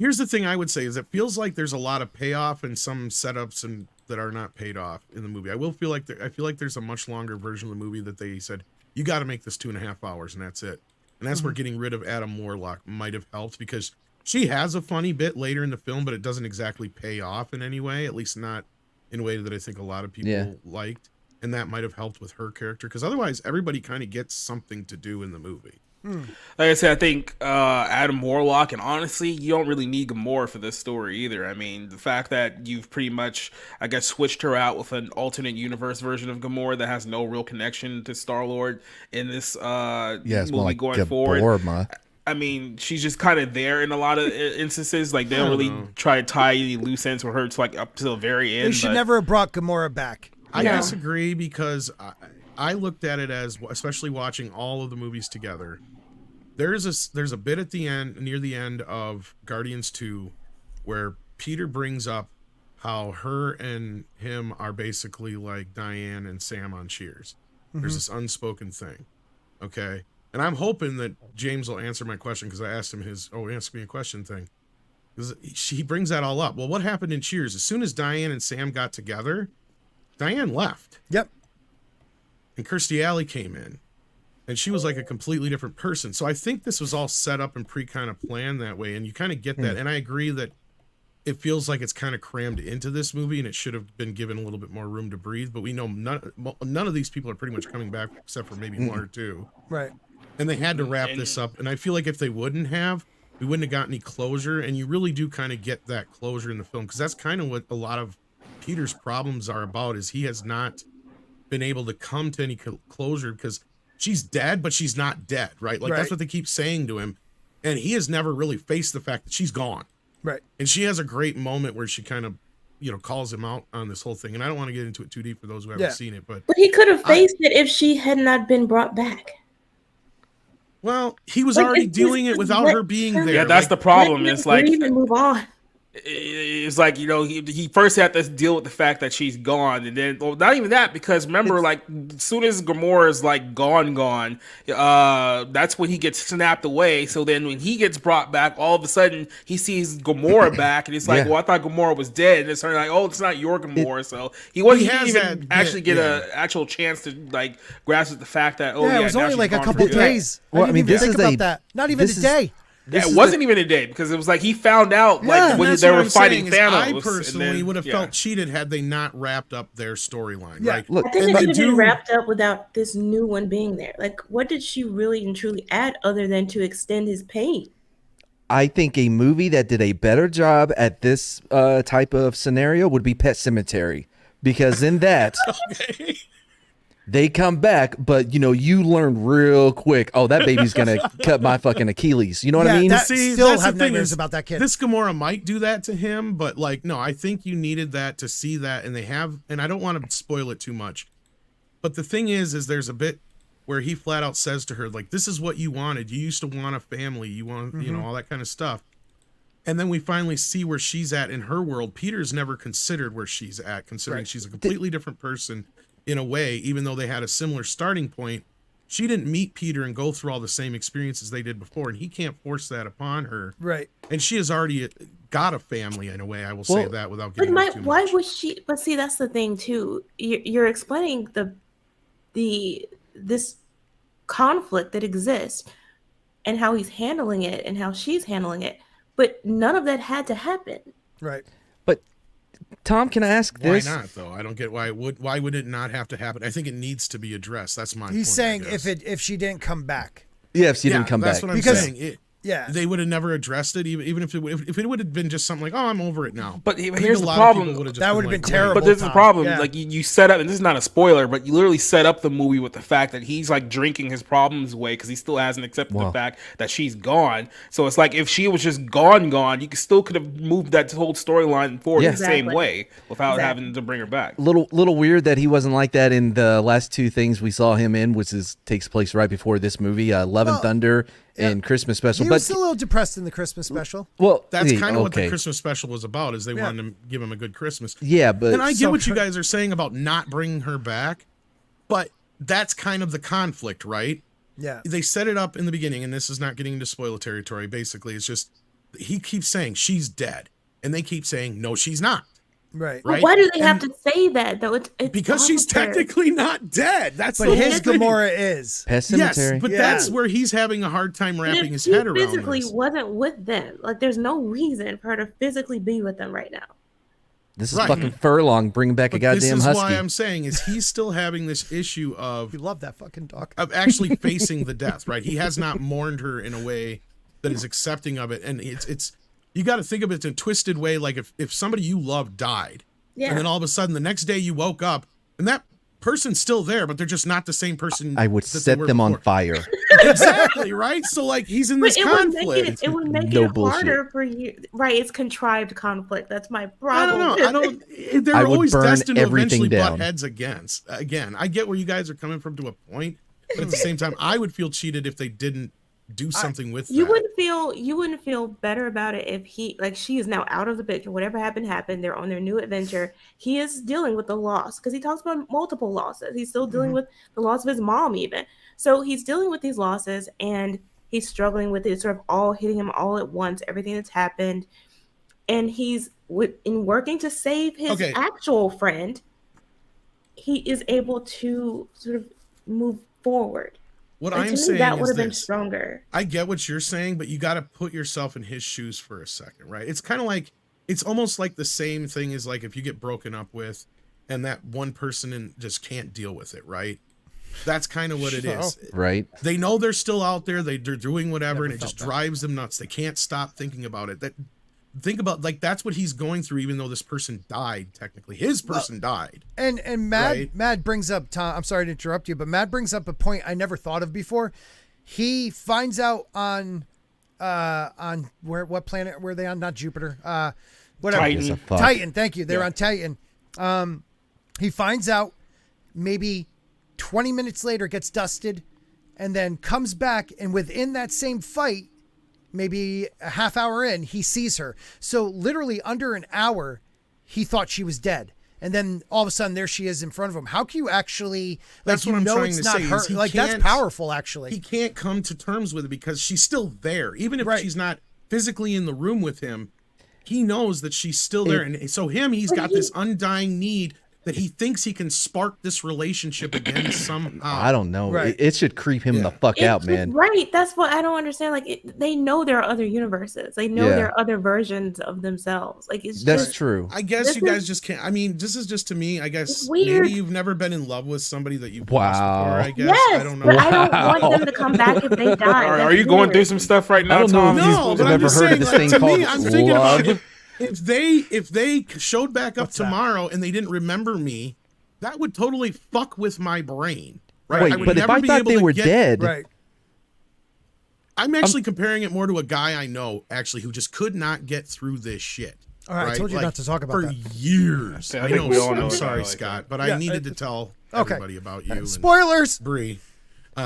here's the thing I would say is it feels like there's a lot of payoff and some setups and that are not paid off in the movie. I feel like there's a much longer version of the movie that they said you got to make this 2.5 hours and that's it. And that's where getting rid of Adam Warlock might have helped because she has a funny bit later in the film, but it doesn't exactly pay off in any way, at least not in a way that I think a lot of people liked. And that might have helped with her character because otherwise everybody kind of gets something to do in the movie. Like I said, I think Adam Warlock, and honestly, you don't really need Gamora for this story either. I mean, the fact that you've pretty much, I guess, switched her out with an alternate universe version of Gamora that has no real connection to Star-Lord in this it's more movie like going forward. Gaborma. I mean, she's just kind of there in a lot of instances. Like, they don't really try to tie any loose ends with her. It's like up to the very end. They should never have brought Gamora back. I disagree because I looked at it as, especially watching all of the movies together, there's a bit at the end, near the end of Guardians 2, where Peter brings up how her and him are basically like Diane and Sam on Cheers. There's this unspoken thing, okay? And I'm hoping that James will answer my question, because I asked him his ask me a question thing. Because he brings that all up. Well, what happened in Cheers? As soon as Diane and Sam got together, Diane left. Yep. And Kirstie Alley came in. And she was like a completely different person. So I think this was all set up and kind of planned that way. And you kind of get that. And I agree that it feels like it's kind of crammed into this movie, and it should have been given a little bit more room to breathe. But we know none of these people are pretty much coming back except for maybe one or two. Right. And they had to wrap this up. And I feel like if they wouldn't have, we wouldn't have got any closure. And you really do kind of get that closure in the film, because that's kind of what a lot of Peter's problems are about, is he has not been able to come to any closure, because she's dead, but she's not dead, right? Like, that's what they keep saying to him. And he has never really faced the fact that she's gone. Right. And she has a great moment where she kind of, calls him out on this whole thing. And I don't want to get into it too deep for those who haven't seen it, but he could have faced it if she had not been brought back. Well, he was already doing it without her being there. Yeah, that's the problem. It's like, even move on. It's like, he first had to deal with the fact that she's gone, and then, well, not even that, because remember, like, as soon as Gamora is like gone, that's when he gets snapped away. So then when he gets brought back, all of a sudden he sees Gamora back, and it's like, well, I thought Gamora was dead, and it's like, oh, it's not your Gamora. So he didn't even actually get an actual chance to like grasp at the fact that it was only like a couple days. Well, I mean, this is about that. Not even a day. It wasn't even a day, because it was like he found out like when they were fighting Thanos. I personally would have felt cheated had they not wrapped up their storyline. Right? Look, I think it should have been wrapped up without this new one being there. Like, what did she really and truly add other than to extend his pain? I think a movie that did a better job at this type of scenario would be Pet Sematary, because in that they come back, but you learn real quick. Oh, that baby's gonna cut my fucking Achilles. You know what I mean? Still have nightmares about that kid. This Gamora might do that to him, but like, no, I think you needed that to see that, and they have. And I don't want to spoil it too much, but the thing is there's a bit where he flat out says to her, like, "This is what you wanted. You used to want a family. You want, all that kind of stuff." And then we finally see where she's at in her world. Peter's never considered where she's at, considering she's a completely different person. In a way, even though they had a similar starting point, she didn't meet Peter and go through all the same experiences they did before, and he can't force that upon her. Right. And she has already got a family in a way. I will say that without getting too much. Why was she? But see, that's the thing too. You're explaining this conflict that exists and how he's handling it and how she's handling it, but none of that had to happen. Right. Tom, can I ask this? Why not, though? I don't get why would it not have to happen? I think it needs to be addressed. That's my point. He's saying if she didn't come back. Yeah, if she didn't come back. That's what I'm saying. They would have never addressed it, even if it would have been just something like, "Oh, I'm over it now." But here's the problem. That would have been terrible. But there's the problem. Yeah. Like you set up, and this is not a spoiler, but you literally set up the movie with the fact that he's like drinking his problems away because he still hasn't accepted the fact that she's gone. So it's like if she was just gone, you could have moved that whole storyline forward the same way without having to bring her back. Little weird that he wasn't like that in the last two things we saw him in, which takes place right before this movie, Love and Thunder. And Christmas special, he was a little depressed in the Christmas special. Well, that's kind of what the Christmas special was about. Is they wanted to give him a good Christmas. Yeah, but and I get what you guys are saying about not bringing her back, but that's kind of the conflict, right? Yeah, they set it up in the beginning, and this is not getting into spoiler territory. Basically, it's just he keeps saying she's dead, and they keep saying no, she's not. Right. Well, why do they have to say that though? It's because she's technically not dead. That's but his Gamora is. Pet Sematary. Yes, but that's where he's having a hard time wrapping his head around. She physically wasn't with them. Like, there's no reason for her to physically be with them right now. This is Right. fucking Furlong bringing back a But goddamn this is husky. why I'm saying is he's still having this issue of You love that fucking dog. actually facing the death, right? He has not mourned her in a way that is accepting of it, and it's you got to think of it in a twisted way, like if somebody you love died, Yeah. and then all of a sudden the next day you woke up and that person's still there, but they're just not the same person. I would that they set were them on before. fire. Exactly, right? So like he's in this But it would conflict. make it would make No it bullshit. harder for you. Right, it's contrived conflict. That's my I problem. don't know. I don't. They're I would always burn destined to everything eventually butt down. heads against. Again, I get where you guys are coming from to a point, but at the same time, I would feel cheated if they didn't do something with You that. wouldn't feel better about it if she is now out of the picture. Whatever happened. They're on their new adventure. He is dealing with the loss because he talks about multiple losses. He's still dealing with the loss of his mom, even. So he's dealing with these losses and he's struggling with it, sort of all hitting him all at once. Everything that's happened, and he's in working to save his actual friend. He is able to sort of move forward. What Like, I'm to me, saying that would is have been this. stronger. I get what you're saying, but you got to put yourself in his shoes for a second, right? It's kind of like, it's almost like the same thing as like if you get broken up with and that one person just can't deal with it, right? That's kind of what it is. Right. They know they're still out there. They're doing whatever, and it just drives them nuts. They can't stop thinking about it. Think about, like, that's what he's going through, even though this person died, technically. His person died. And Mad brings up, Tom, I'm sorry to interrupt you, but Mad brings up a point I never thought of before. He finds out on what planet were they on? Not Jupiter. Whatever. Titan. Titan, thank you. They're on Titan. He finds out maybe 20 minutes later, gets dusted, and then comes back, and within that same fight, maybe a half hour in, he sees her. So literally under an hour, he thought she was dead. And then all of a sudden, there she is in front of him. How can you actually, That's what I'm trying it's to not say, her? is he Like, that's can't- powerful, actually. He can't come to terms with it because she's still there. Even if she's not physically in the room with him, he knows that she's still there. And so he's got this undying need that he thinks he can spark this relationship again somehow. I don't know. Right. It should creep him the fuck out, man. Right. That's what I don't understand. Like, they know there are other universes. They know there are other versions of themselves. Like, That's true. I guess you guys just can't. I mean, this is just, to me, I guess weird. maybe you've never been in love with somebody that you've lost before, I guess. Yes, I don't know. but I don't want them to come back if they die. Are you going through some stuff right now, I don't know Tom? if No, but I've I'm never just heard saying, of this like, thing to me, called I'm thinking about love. if they showed back up tomorrow and they didn't remember me, that would totally fuck with my brain. Right? Wait, I would but if never I be thought able they to were get- dead, Right. I'm actually comparing it more to a guy I know, actually, who just could not get through this shit. All right, I told you not to talk about for that. years. I I think know. we all know I'm a guy sorry, like Scott, but Yeah, I needed to tell okay. everybody about you. And Spoilers. Bree.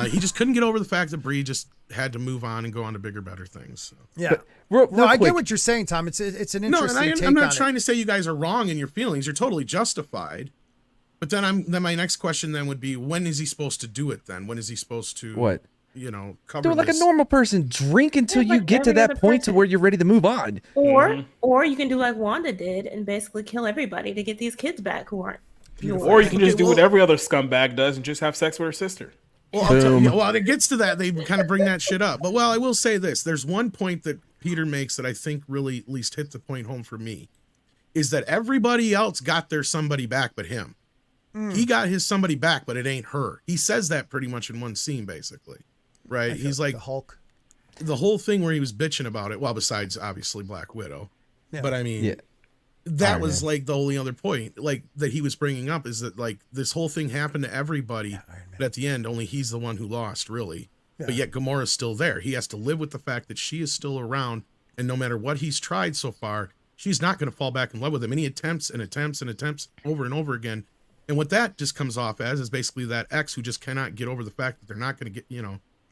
He just couldn't get over the fact that Bree just had to move on and go on to bigger, better things. So. Yeah. Real No, I quick, get what you're saying, Tom. It's an interesting No, and take I'm on not it. trying to say you guys are wrong in your feelings. You're totally justified. But then my next question then would be, when is he supposed to do it then? When is he supposed to What? Cover do it like a this? normal person. Drink until Yeah, you like get to every that other point to person. where you're ready to move on. Or you can do like Wanda did and basically kill everybody to get these kids back who aren't yours. Or you can just Okay, do what well- every other scumbag does and just have sex with her sister. Well, I'll tell you, well, it gets to that. They kind of bring that shit up. But, I will say this. There's one point that Peter makes that I think really at least hit the point home for me, is that everybody else got their somebody back but him. He got his somebody back, but it ain't her. He says that pretty much in one scene, basically. Right? He's like, the Hulk. the whole thing where he was bitching about it, well, besides obviously Black Widow. Yeah. But I mean, Yeah. that Iron was Man. like the only other point, like, that he was bringing up, is that like this whole thing happened to everybody, but at the end, only he's the one who lost, really. But yet Gamora's still there. He has to live with the fact that she is still around, and no matter what he's tried so far, she's not going to fall back in love with him. And he attempts and attempts and attempts over and over again. And what that just comes off as is basically that ex who just cannot get over the fact that they're not going to get,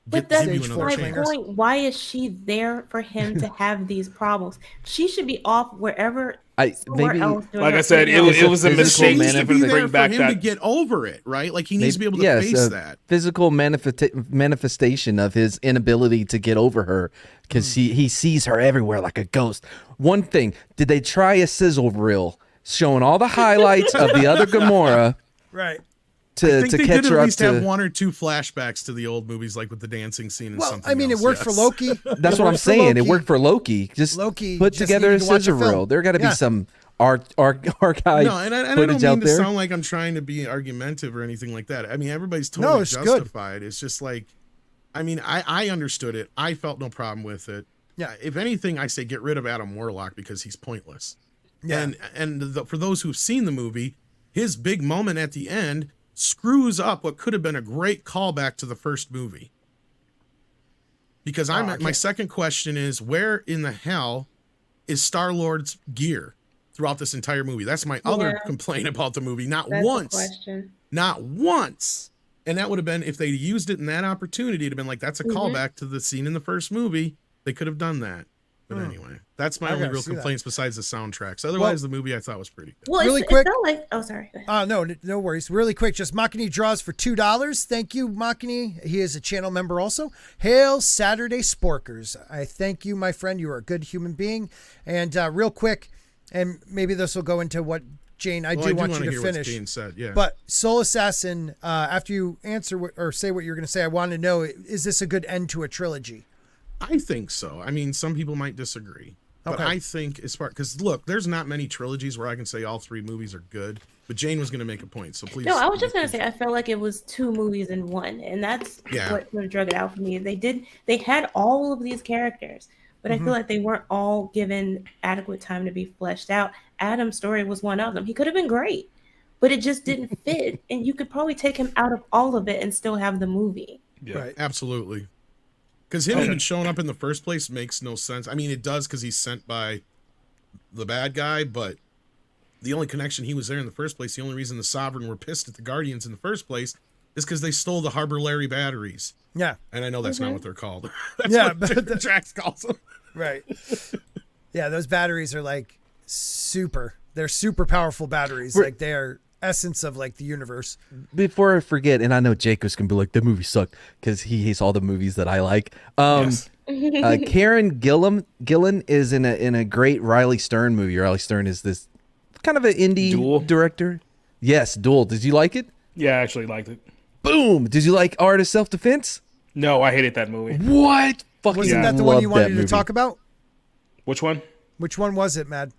But give that's you another my chance. point. Why is she there for him to have these problems? She should be off wherever. Somewhere maybe- else doing Like I her said, thing it else. was a Physical mistake Needs to to be there bring for back him to that. get over it, right? Like he needs to be able to Yes, face a that. physical manifestation of his inability to get over her because he sees her everywhere like a ghost. One thing, did they try a sizzle reel showing all the highlights of the other Gamora Right. I to think they catch did her at up least have to? one or two flashbacks to the old movies, like with the dancing scene and Well, something I mean, else, it worked for yes. Loki. That's what I'm saying. It worked for Loki. Just Loki put just together a needed to watch a scissor film. reel. There got to Yeah. be some archive No, and I don't footage out mean to there. sound like I'm trying to be argumentative or anything like that. I mean, everybody's No, totally it's good. justified. It's just like, I mean, I understood it. I felt no problem with it. Yeah, if anything, I say get rid of Adam Warlock because he's pointless. Yeah. And for those who've seen the movie, his big moment at the end screws up what could have been a great callback to the first movie. Because my second question is, where in the hell is Star-Lord's gear throughout this entire movie? That's my other complaint about the movie. Not once. And that would have been, if they used it in that opportunity, it'd have been like, that's a callback to the scene in the first movie. They could have done that. But anyway, that's my only real complaints besides the soundtracks. Otherwise, the movie I thought was pretty good. Well, Really quick. It felt like, oh, sorry. Go ahead. No worries. Really quick, just Makini draws for $2. Thank you, Makini. He is a channel member also. Hail Saturday Sporkers. I thank you, my friend. You are a good human being. And real quick, and maybe this will go into what Jane, I do want you to finish. Jane said, yeah. But Soul Assassin, after you answer or say what you're going to say, I want to know, is this a good end to a trilogy? I think so. I mean, some people might disagree. But I think as far, because look, there's not many trilogies where I can say all three movies are good. But Jane was going to make a point, so please. No, I was just going to say I felt like it was two movies in one, and that's what sort of drug it out for me. They had all of these characters, but I feel like they weren't all given adequate time to be fleshed out. Adam's story was one of them. He could have been great, but it just didn't fit, and you could probably take him out of all of it and still have the movie. Yeah, right. Absolutely. Because him even showing up in the first place makes no sense. I mean, it does because he's sent by the bad guy, but the only connection he was there in the first place, the only reason the Sovereign were pissed at the Guardians in the first place is because they stole the Harbor Larry batteries. Yeah. And I know that's not what they're called. That's what Drax calls them. Right. Yeah, those batteries are like they're super powerful batteries. Like they're essence of like the universe. Before I forget, and I know Jacob's gonna be like, the movie sucked because he hates all the movies that I like. Karen Gillan is in a great Riley Stern movie. Riley Stern is this kind of an indie director. Yes, Duel. Did you like it? Yeah, I actually liked it. Boom. Did you like Art of Self-Defense? No, I hated that movie. What? Wasn't that the one you wanted to talk about? Which one? Which one was it, Mad?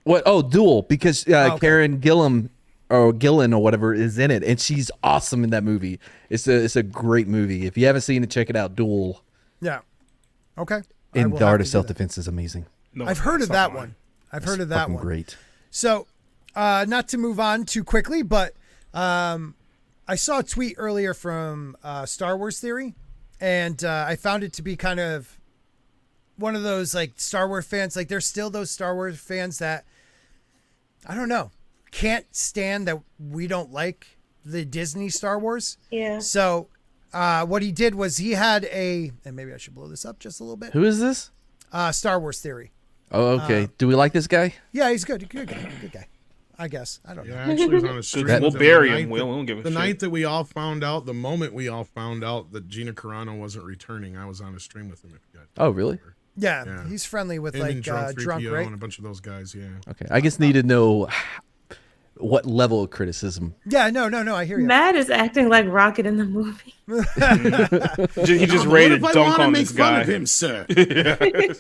What? Oh, Duel, because Karen Gillan or whatever is in it, and she's awesome in that movie. It's a great movie. If you haven't seen it, check it out. Duel. Yeah. Okay. And The Art of Self-Defense is amazing. No, I've heard of that one. I've heard of that one. Great. So, not to move on too quickly, but I saw a tweet earlier from Star Wars Theory, and I found it to be kind of one of those like Star Wars fans. Like there's still those Star Wars fans that, I don't know, can't stand that we don't like the Disney Star Wars. Yeah. So what he did was he had and maybe I should blow this up just a little bit. Who is this? Star Wars Theory. Oh, okay. Do we like this guy? Yeah, he's good. Good guy. I guess. I don't know. Yeah, actually, was on a stream. We'll bury him. We don't give a shit. The night that we all found out, the moment we all found out that Gina Carano wasn't returning, I was on a stream with him. Oh, really? Yeah, he's friendly with like Drunk, right? And a bunch of those guys. Yeah. Okay, I just need to know what level of criticism. Yeah, no, I hear you. Matt is acting like Rocket in the movie. He just ready to dunk on this guy. What if I want to make fun of him, sir? Yeah.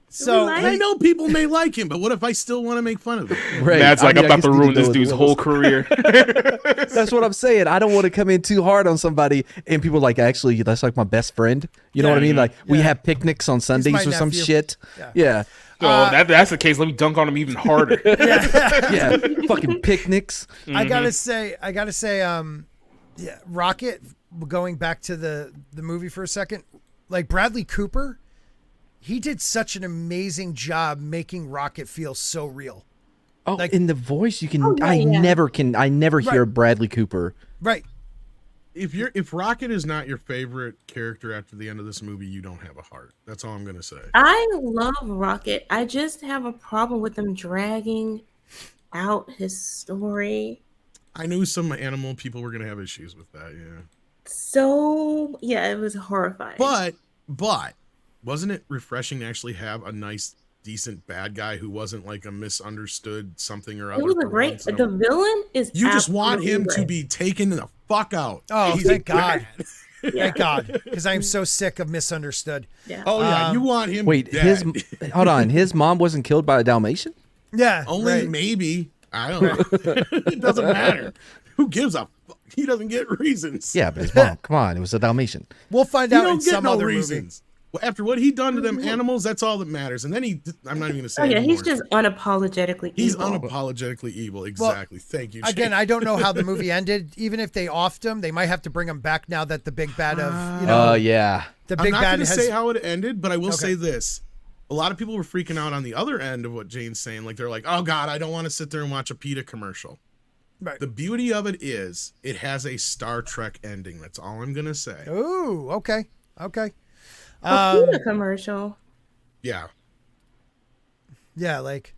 So I know people may like him, but what if I still want to make fun of him? Right. Matt's like, I'm about to ruin this dude's whole career. That's what I'm saying. I don't want to come in too hard on somebody, and people are like, actually, that's like my best friend. You know what I mean? Like we have picnics on Sundays or some shit. Yeah. So that's the case. Let me dunk on him even harder. Yeah. Fucking picnics. I gotta say, Rocket. Going back to the movie for a second, like Bradley Cooper. He did such an amazing job making Rocket feel so real. Oh, like in the voice, you can. I never hear Bradley Cooper. Right. If Rocket is not your favorite character after the end of this movie, you don't have a heart. That's all I'm gonna say. I love Rocket. I just have a problem with them dragging out his story. I knew some animal people were gonna have issues with that. Yeah. So yeah, it was horrifying. But wasn't it refreshing to actually have a nice, decent bad guy who wasn't like a misunderstood something or other? It was a great. The villain is. You just want him to be taken the fuck out. Oh, thank God! Thank God, because I am so sick of misunderstood. Yeah. Oh yeah, you want him. Wait, dead. hold on. His mom wasn't killed by a Dalmatian? Yeah. Only right. maybe. I don't know. It doesn't matter. Who gives a fuck? He doesn't get reasons. Yeah, but his mom, come on, it was a Dalmatian. We'll find He out in don't get some no other reasons. Well, after what he done to them animals, that's all that matters. And then I'm not even gonna say. Oh yeah, anymore. he's just unapologetically He's evil. unapologetically evil. Exactly. Thank you. Again, Jake. I don't know how the movie ended. Even if they offed him, they might have to bring him back now that the big bad of Oh yeah. the I'm big not bad gonna has. say how it ended, but I will Okay. say this. A lot of people were freaking out on the other end of what Jane's saying. Like they're like, "Oh God, I don't want to sit there and watch a PETA commercial." Right. The beauty of it is it has a Star Trek ending. That's all I'm gonna say. Ooh, okay, okay. A PETA commercial. Yeah. Yeah, like.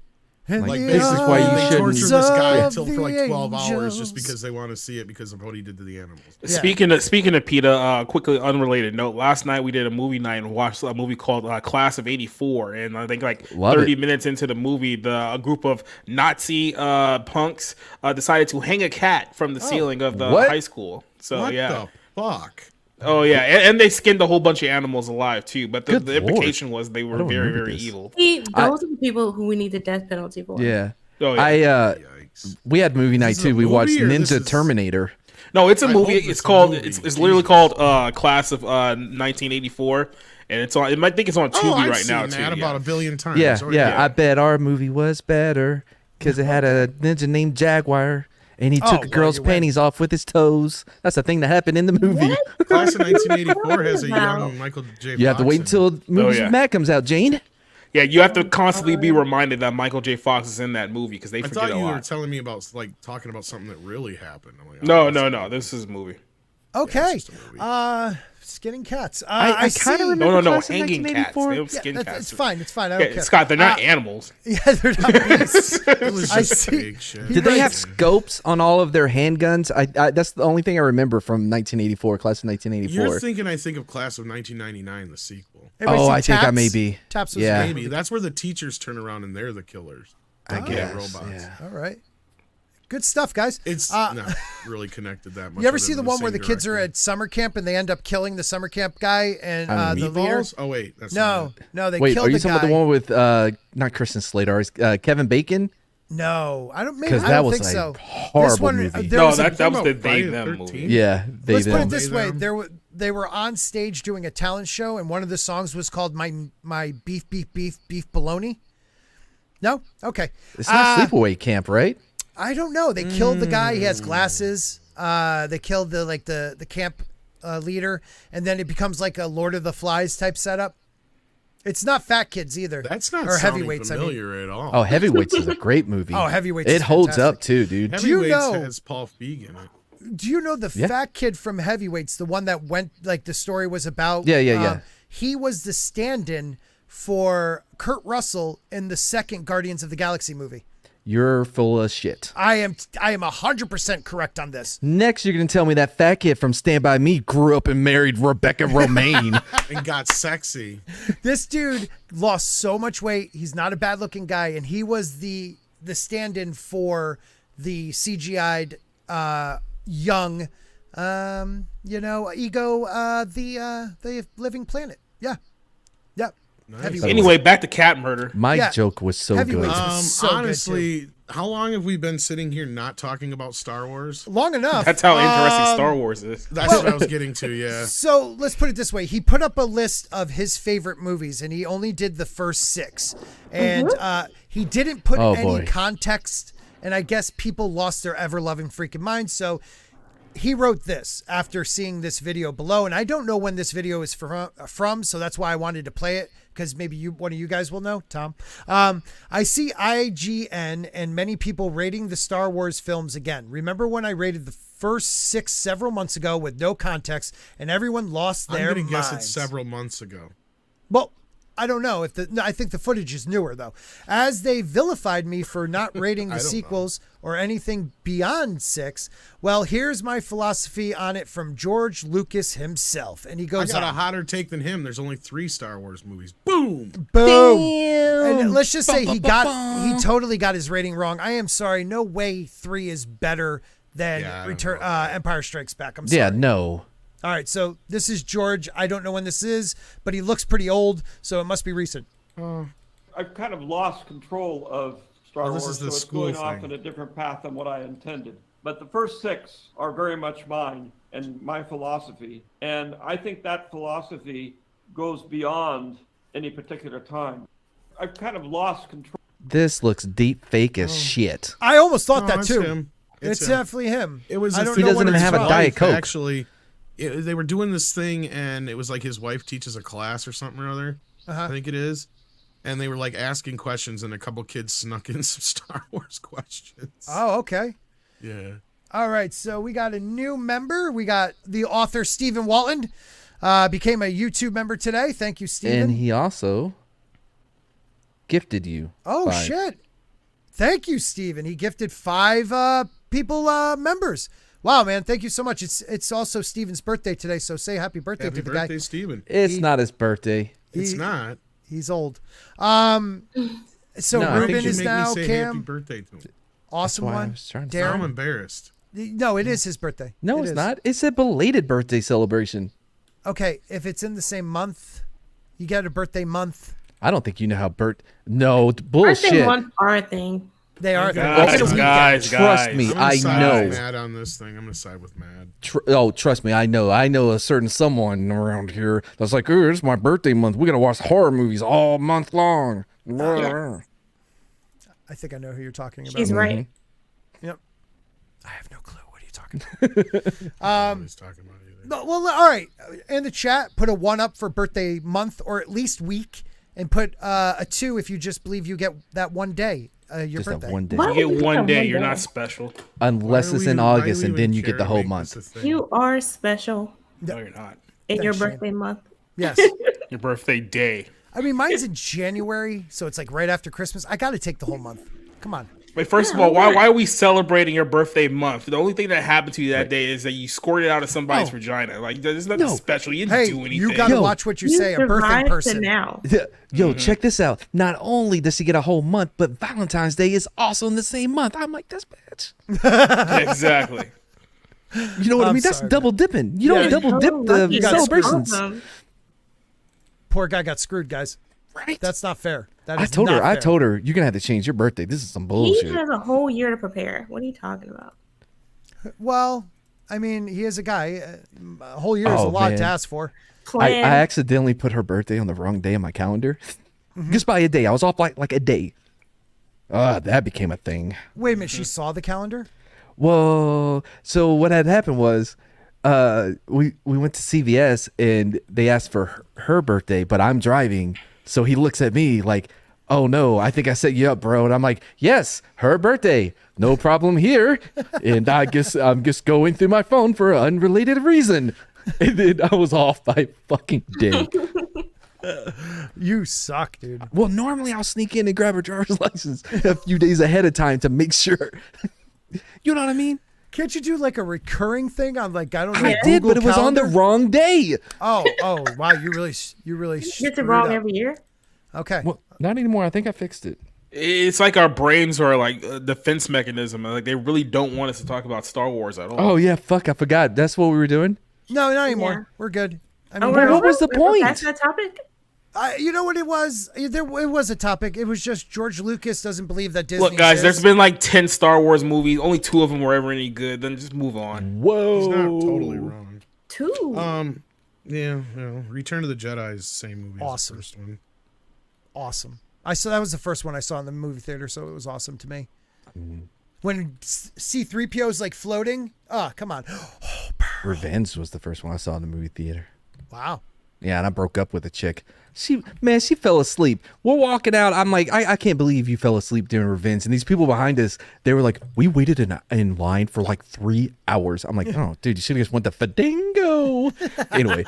Like This is why you they shouldn't- torture this guy Of until for like 12 hours angels. just because they want to see it because of what he did to the animals. Yeah. Speaking of PETA, quickly unrelated note. Last night we did a movie night and watched a movie called Class of '84, and I think like Love 30 it. minutes into the movie, a group of Nazi punks decided to hang a cat from the ceiling of the What? high school. So What yeah. the fuck? Oh yeah, and they skinned a whole bunch of animals alive too. But the Good implication was they were don't very, remember very this. evil. See, those are the people who we need the death penalty for. Yeah. Oh, yeah. Yikes. We had movie night this a too. We watched movie or this Ninja is- Terminator. No, it's a I movie. hope It's it's a called. movie. It's literally called Class of 1984, and it's on. I think it's on Tubi I've right now seen too. that yeah. about a billion times. Yeah, Oh, yeah. I bet our movie was better because it had a ninja named Jaguar, and he took a well, girl's you win. panties off with his toes. That's the thing that happened in the movie. Class of 1984 has a Wow. young Michael J. You have to Fox wait in it. until movies yeah. with Matt comes out, Jane. Yeah, you have to constantly be reminded that Michael J. Fox is in that movie because they I forget thought a you were lot. telling me about like talking about something that really happened. I'm like, No, oh, no, that's- no. This is a movie. Okay. it's just a movie. Skinning cats. I kind see- of remember. No, Class of hanging cats. 1984. They don't Yeah, skin cats. it's fine. It's fine. I Yeah, don't care. Scott, they're not animals. Yeah, they're not beasts. It was I just see. fake shit. Did they have scopes on all of their handguns? I that's the only thing I remember from 1984, Class of 1984. You're thinking, I think of Class of 1999, the sequel. Everybody Oh, see I think I Taps? may be. Taps was Yeah. great. Maybe that's where the teachers turn around and they're the killers. I They're guess. robots. Yeah. All right. Good stuff, guys. It's not really connected that much. You ever other see the than one where the same kids are director. at summer camp and they end up killing the summer camp guy and the leader? Meatballs? Oh wait, that's not No, they Wait, killed are you the talking guy. about the one with not Kristen Slater, Kevin Bacon? No, I don't. Maybe Because I that don't was think a so. horrible This one, movie. there No, was a- that was the about Friday They the Them 13th? movie. Yeah, they Let's put them. it this They way: them. they were on stage doing a talent show, and one of the songs was called "My Beef Bologna." No, okay. It's not Sleepaway Camp, right? I don't know. They killed the guy. He has glasses. They killed the camp leader, and then it becomes like a Lord of the Flies type setup. It's not Fat Kids either. That's not or sounding Heavyweights. familiar at all. Oh, Heavyweights is a great movie. Oh, Heavyweights It is holds fantastic. up too, dude. Do you Heavyweights know- has Paul Feig in it. Do you know the Yeah. fat kid from Heavyweights, the one that went like the story was about? Yeah. He was the stand-in for Kurt Russell in the second Guardians of the Galaxy movie. You're full of shit. I am 100% correct on this. Next, you're gonna tell me that fat kid from Stand By Me grew up and married Rebecca Romaine. And got sexy. This dude lost so much weight. He's not a bad-looking guy, and he was the stand-in for the CGI'd young, Ego, the Living Planet. Yeah. Heavyweights. Anyway, back to cat murder. My Yeah. joke was so Heavyweights. good. was so good, Honestly, how long have we been sitting here not talking about Star Wars? long enough. That's how interesting Star Wars is. That's what I was getting to, yeah. So let's put it this way. He put up a list of his favorite movies, and he only did the first 6. And he didn't put Oh, any boy. context, and I guess people lost their ever-loving freaking minds. So he wrote this after seeing this video below, and I don't know when this video is from, so that's why I wanted to play it, because maybe one of you guys will know, Tom. I see IGN and many people rating the Star Wars films again. Remember when I rated the first 6 several months ago with no context, and everyone lost their I'm going to guess minds? it's several months ago. Well, I don't know I think the footage is newer though, as they vilified me for not rating the I don't sequels or anything beyond 6. Well, here's my philosophy on it from George Lucas himself, and he I goes got a on. hotter take than him. There's only 3 Star Wars movies. Boom! Boom. And let's just say he totally got his rating wrong. I am sorry. No way 3 is better than Yeah, I don't Return know about Empire Strikes Back. I'm sorry. Yeah, no. All right, so this is George. I don't know when this is, but he looks pretty old, so it must be recent. I've kind of lost control of Star Oh, this Wars, is the so it's school going off thing. in a different path than what I intended. But the first 6 are very much mine and my philosophy. And I think that philosophy goes beyond any particular time. I've kind of lost control. This looks deep fake as shit. I almost thought No, that it's too. him. It's him. definitely him. It was. I don't He know doesn't what even his have a wife- Diet Coke. Actually, they were doing this thing, and it was like his wife teaches a class or something or other. I think it is. And they were like asking questions, and a couple kids snuck in some Star Wars questions. Oh, okay. Yeah. All right, so we got a new member. We got the author Stephen Walton. Became a YouTube member today. Thank you, Stephen. And he also gifted you. Oh 5. shit! Thank you, Stephen. He gifted 5 people members. Wow, man! Thank you so much. It's also Stephen's birthday today, so say happy birthday Happy to the birthday, guy. Steven. It's not his birthday. It's not. He's old. So No, I Ruben think You is make now me say happy Cam. birthday to him. Awesome why I one. was trying to Now I'm Darren. embarrassed. No, it is his birthday. No, It it's is. not. It's a belated birthday celebration. Okay, if it's in the same month, you get a birthday month. I don't think you know how No, Birthday bullshit. months are a thing. They are. Guys, Trust me, I'm gonna I side know. with Mad on this thing. I'm gonna side with Mad. Trust me, I know. I know a certain someone around here that's like, oh, it's my birthday month. We're gonna watch horror movies all month long. Yeah. I think I know who you're talking about. She's right. Yep. I have no clue. What are you talking about? He's talking about either. No, well, all right. In the chat, put a 1 up for birthday month or at least week, and put a 2 if you just believe you get that one day, your Just birthday. that one day. Why You would get one day. one You're day? not special. Unless Why it's do in we- why do August, we and then even you get care the to whole make month. this a thing? You are special No, you're not. in your Thanks, Shane. birthday month. Yes. Your birthday day. I mean, mine's in January, so it's like right after Christmas. I got to take the whole month. Come on. Wait, first of all, why are we celebrating your birthday month? The only thing that happened to you that day is that you squirted out of somebody's vagina. Like, there's nothing special. You didn't Hey, do anything. you got to Yo. watch what you You say. A birthing survived to person. now. Yo, check this out. Not only does he get a whole month, but Valentine's Day is also in the same month. I'm like, this bitch. Exactly. You know what I I'm mean? That's sorry, double dipping. You don't Yeah. double dip Oh, the lucky got celebrations. awesome. Poor guy got screwed, guys. Right? That's not fair. That I is told not her. I fair. told her you're gonna have to change your birthday. This is some He bullshit. has a whole year to prepare. What are you talking about? Well, I mean, he is a guy. A whole year is a Oh, lot man. to ask for. I Plan. accidentally put her birthday on the wrong day on my calendar. Mm-hmm. Just by a day. I was off like a day. That became a thing. Wait a minute. She saw the calendar? Whoa. So what had happened was we went to CVS and they asked for her birthday, but I'm driving. So he looks at me like, oh no, I think I set you up, bro. And I'm like, yes, her birthday. No problem here. And I guess I'm just going through my phone for an unrelated reason. And then I was off by a fucking day. You suck, dude. Well, normally I'll sneak in and grab her driver's license a few days ahead of time to make sure. You know what I mean? Can't you do like a recurring thing on like, I don't know, I did, Google but it was on the Calendar? wrong day. Oh, wow. You really Gets screwed it wrong up. every year. Okay. Well, not anymore. I think I fixed it. It's like our brains are like a defense mechanism. Like, they really don't want us to talk about Star Wars at all. Oh yeah, fuck! I forgot. That's what we were doing. No, not anymore. Yeah. We're good. I Oh, mean, we're what was the over? We're point? past that topic? you know what it was? It was a topic. It was just George Lucas doesn't believe that Disney. Look, guys, exists. there's been like 10 Star Wars movies. Only 2 of them were ever any good. Then just move on. Whoa! He's not totally wrong. 2. Yeah, Return of the Jedi is the same movie Awesome. as the first one. awesome. I saw that was the first one I saw in the movie theater, so it was awesome to me. When C-3PO is like floating, come on, Revenge was the first one I saw in the movie theater. wow. Yeah, and I broke up with a chick. She fell asleep. We're walking out. I'm like, I can't believe you fell asleep during Revenge. And these people behind us, they were like, we waited in line for like 3 hours. I'm like, oh, dude, you should have just went to Fandango. Anyway,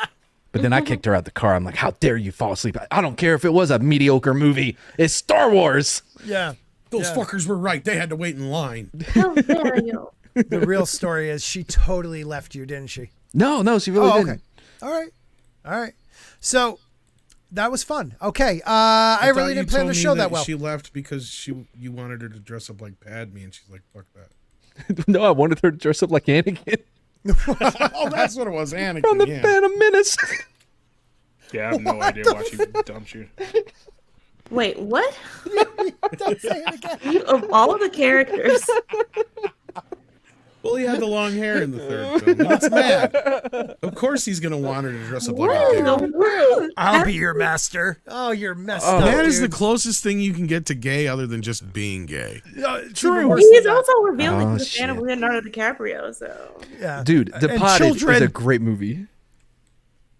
but then I kicked her out the car. I'm like, how dare you fall asleep? I don't care if it was a mediocre movie. It's Star Wars. Yeah. Those fuckers were right. They had to wait in line. How dare you? The real story is she totally left you, didn't she? No, she really Oh, didn't. okay. All right. So that was fun. Okay. I thought really you didn't plan told the me show that well. She left because you wanted her to dress up like Padme, and she's like, "Fuck that." No, I wanted her to dress up like Anakin Oh, that's what it was, Anakin. from the yeah. Phantom Menace. Yeah, I have no idea why she dumped you. Wait, what? Don't say it again. Of all of the characters, Well, he had the long hair in the third film. And it's Mad. Of course he's going to want her to dress up like what a in gay. the world? I'll be your master. Oh, you're messed up. Mad is the dude. closest thing you can get to gay other than just being gay. It's even worse He's than that. also revealing Oh, he's a fan of shit. Leonardo DiCaprio, so Yeah. Dude, And Departed is children. a great movie.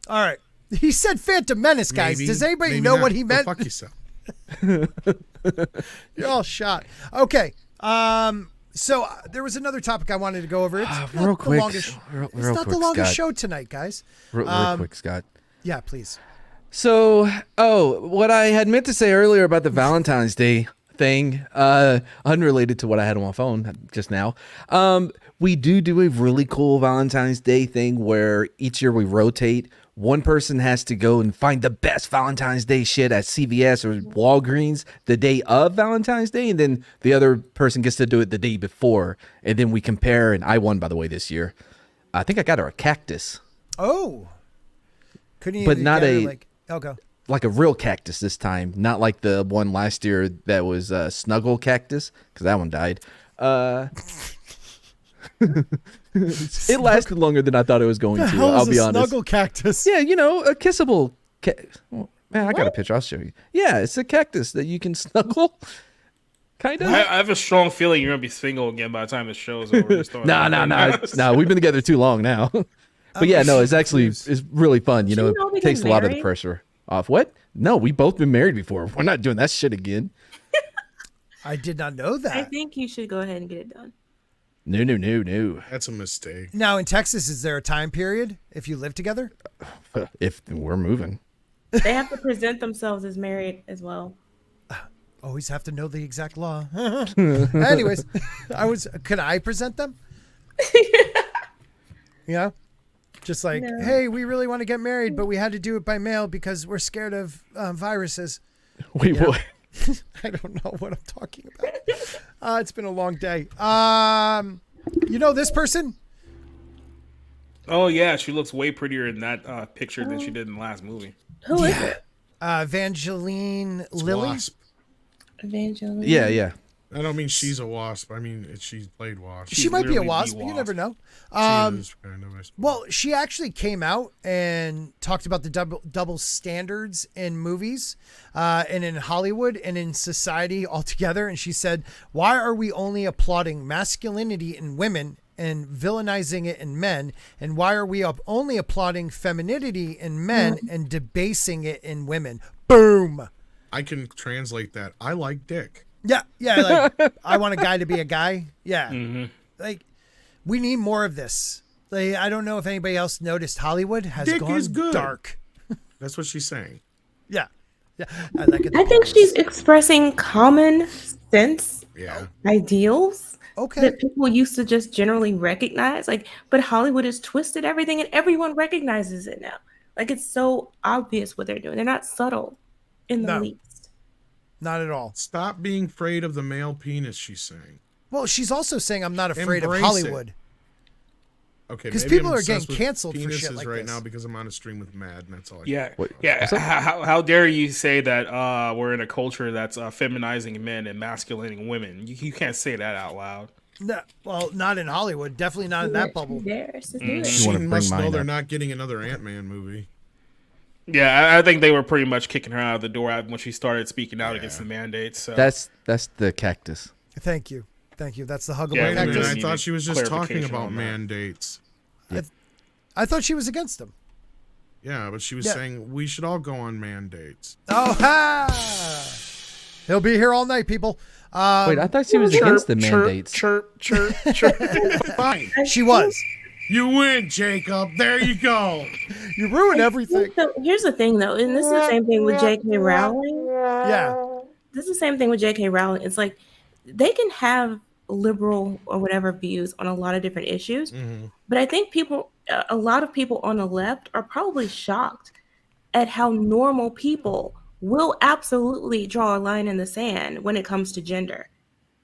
All right. He said Phantom Menace, guys. Maybe, Does anybody maybe know not. what he Go meant? fuck yourself. You're all shot. Okay. So there was another topic I wanted to go over. It's not Real the quick, longest. real It's not quick, the longest Scott. show tonight, guys. Real quick, Scott. Yeah, please. So, what I had meant to say earlier about the Valentine's Day thing, unrelated to what I had on my phone just now. We do a really cool Valentine's Day thing where each year we rotate. One person has to go and find the best Valentine's Day shit at CVS or Walgreens the day of Valentine's Day, and then the other person gets to do it the day before, and then we compare. And I won, by the way, this year. I think I got her a cactus. Oh. Couldn't you But not get her, a- like, go. Like a real cactus this time, not like the one last year that was Snuggle cactus, because that one died. It lasted longer than I thought it was going to. Hell I'll is be a honest. snuggle cactus. Yeah, you know, a kissable. Man, I got a picture. I'll show you. Yeah, it's a cactus that you can snuggle. Kind of. I have a strong feeling you're gonna be single again by the time the show's over. Just throwing Nah. that out. We've been together too long now. But yeah, no, it's actually it's really fun. You Do know, you know they it takes get a lot of the married? pressure off. What? No, we both been married before. We're not doing that shit again. I did not know I that. think you should go ahead and get it done. No. That's a mistake. Now in Texas, is there a time period if you live together? If we're moving. They have to present themselves as married as well. Always have to know the exact law. Anyways, could I present them? Yeah. Just like, No. hey, we really want to get married, but we had to do it by mail because we're scared of viruses. Wait, Yeah. what? I don't know what I'm talking about. It's been a long day. You know this person? Oh yeah, she looks way prettier in that picture than she did in the last movie. Who is it? Evangeline It's Lilly. Wasp. Evangeline. Yeah. I don't mean she's a wasp. I mean she played wasp. She might be a literally the wasp. You wasp. never know. She is kind of, I suppose. Well, she actually came out and talked about the double standards in movies and in Hollywood and in society altogether. And she said, why are we only applauding masculinity in women and villainizing it in men? And why are we only applauding femininity in men and debasing it in women? Boom. I can translate that. I like dick. Yeah. Like, I want a guy to be a guy. Yeah. Like, we need more of this. Like, I don't know if anybody else noticed Hollywood has Dick gone is good. dark. That's what she's saying. Yeah. I like it. I think she's expressing common sense Yeah. ideals okay. that people used to just generally recognize. Like, but Hollywood has twisted everything and everyone recognizes it now. Like, it's so obvious what they're doing. They're not subtle in the No. least. Not at all. Stop being afraid of the male penis, she's saying. Well, she's also saying I'm not afraid Embrace of Hollywood. Okay, 'Cause maybe people I'm are getting obsessed with canceled for penises shit like right this. now because I'm on a stream with Mad, and that's all I Yeah, Wait, yeah. what's up? How dare you say that we're in a culture that's feminizing men and masculinating women? You can't say that out loud. No, well, not in Hollywood. Definitely not in that bubble. There's to do You it. She wanna bring must know mine they're up. not getting another Ant-Man movie. Yeah, I think they were pretty much kicking her out of the door when she started speaking out against the mandates. So. That's the cactus. Thank you. That's the huggable Yeah, Wait a minute, cactus. just I thought needed she was just talking clarification about on that. mandates. I thought she was against them. Yeah, but she was Yeah. saying we should all go on mandates. Oh, ha! He'll be here all night, people. Wait, I thought she was against the mandates. Chirp. Fine. She was. You win, Jacob. There you go. You ruined everything. So here's the thing, though, and this is the same thing with J.K. Rowling. Yeah. This is the same thing with J.K. Rowling. It's like they can have liberal or whatever views on a lot of different issues, but I think a lot of people on the left are probably shocked at how normal people will absolutely draw a line in the sand when it comes to gender.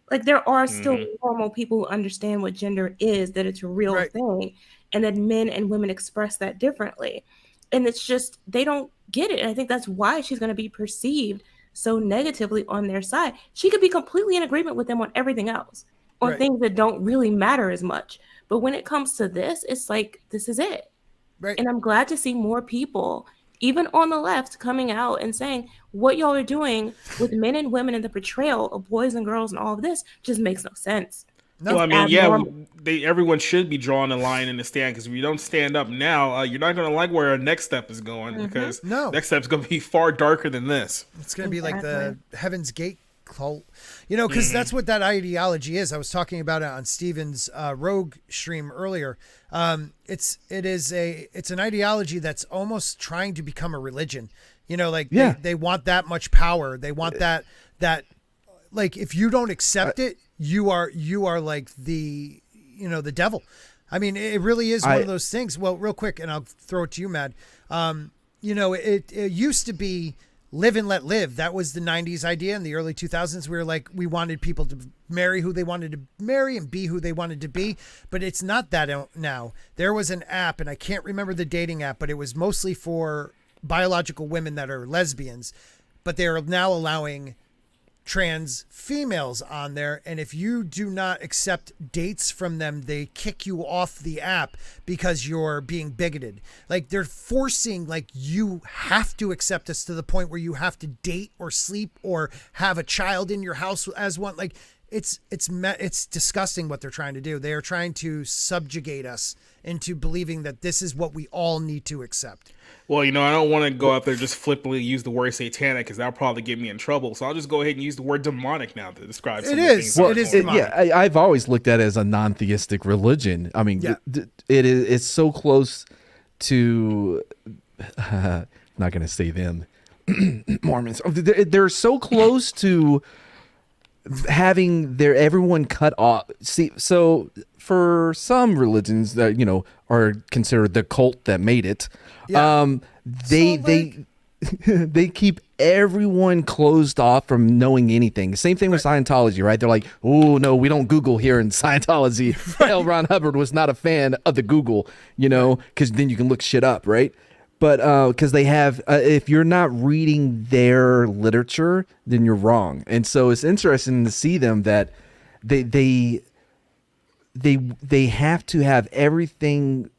Like, there are still normal people who understand what gender is, that it's a real Right. thing, and that men and women express that differently. And it's just, they don't get it. And I think that's why she's going to be perceived so negatively on their side. She could be completely in agreement with them on everything else, on Right. things that don't really matter as much. But when it comes to this, it's like, this is it. Right. And I'm glad to see more people, even on the left, coming out and saying what y'all are doing with men and women and the portrayal of boys and girls and all of this just makes no sense. No. Well, I It's mean, yeah, abnormal. everyone should be drawing a line in the stand, because if you don't stand up now, you're not going to like where our next step is going, because No. next step's going to be far darker than this. It's going to be like the Exactly. Heaven's Gate cult, because that's what that ideology is. I was talking about it on Steven's Rogue stream earlier. It's an ideology that's almost trying to become a religion. Like they want that much power. They want that like, if you don't accept it, you are like the devil. I mean, it really is one of those things. Well, real quick, and I'll throw it to you, Mad. It used to be live and let live. That was the 90s idea. In the early 2000s, we wanted people to marry who they wanted to marry and be who they wanted to be. But it's not that now. There was an app, and I can't remember the dating app, but it was mostly for biological women that are lesbians. But they are now allowing trans females on there, and if you do not accept dates from them, they kick you off the app because you're being bigoted. Like, they're forcing, like, you have to accept us to the point where you have to date or sleep or have a child in your house as one. Like, it's disgusting what they're trying to do. They are trying to subjugate us into believing that this is what we all need to accept. Well, I don't want to go out there and just flippantly use the word satanic, because that'll probably get me in trouble. So I'll just go ahead and use the word demonic now to describe some of the things. It is demonic. I've always looked at it as a non-theistic religion. I mean, it's so close to not going to say them Mormons. They're so close to having everyone cut off. See, so for some religions that are considered the cult that made it, they they keep everyone closed off from knowing anything. Same thing with Scientology, right? They're like, oh no, we don't Google here in Scientology. L. Ron Hubbard was not a fan of the Google, because then you can look shit up, right? But because they have, if you're not reading their literature, then you're wrong. And so it's interesting to see them that they have to have everything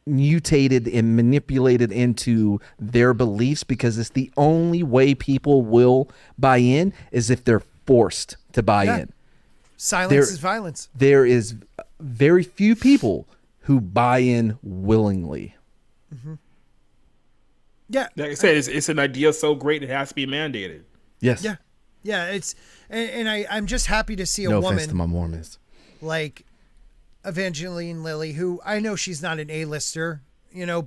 mutated and manipulated into their beliefs, because it's the only way people will buy in is if they're forced to buy in. Silence is violence. There is very few people who buy in willingly. Mm-hmm. Yeah, like I said, it's an idea so great it has to be mandated. Yes. Yeah. It's and I'm just happy to see a no woman offense to my Mormons, like Evangeline Lilly, who I know she's not an A-lister,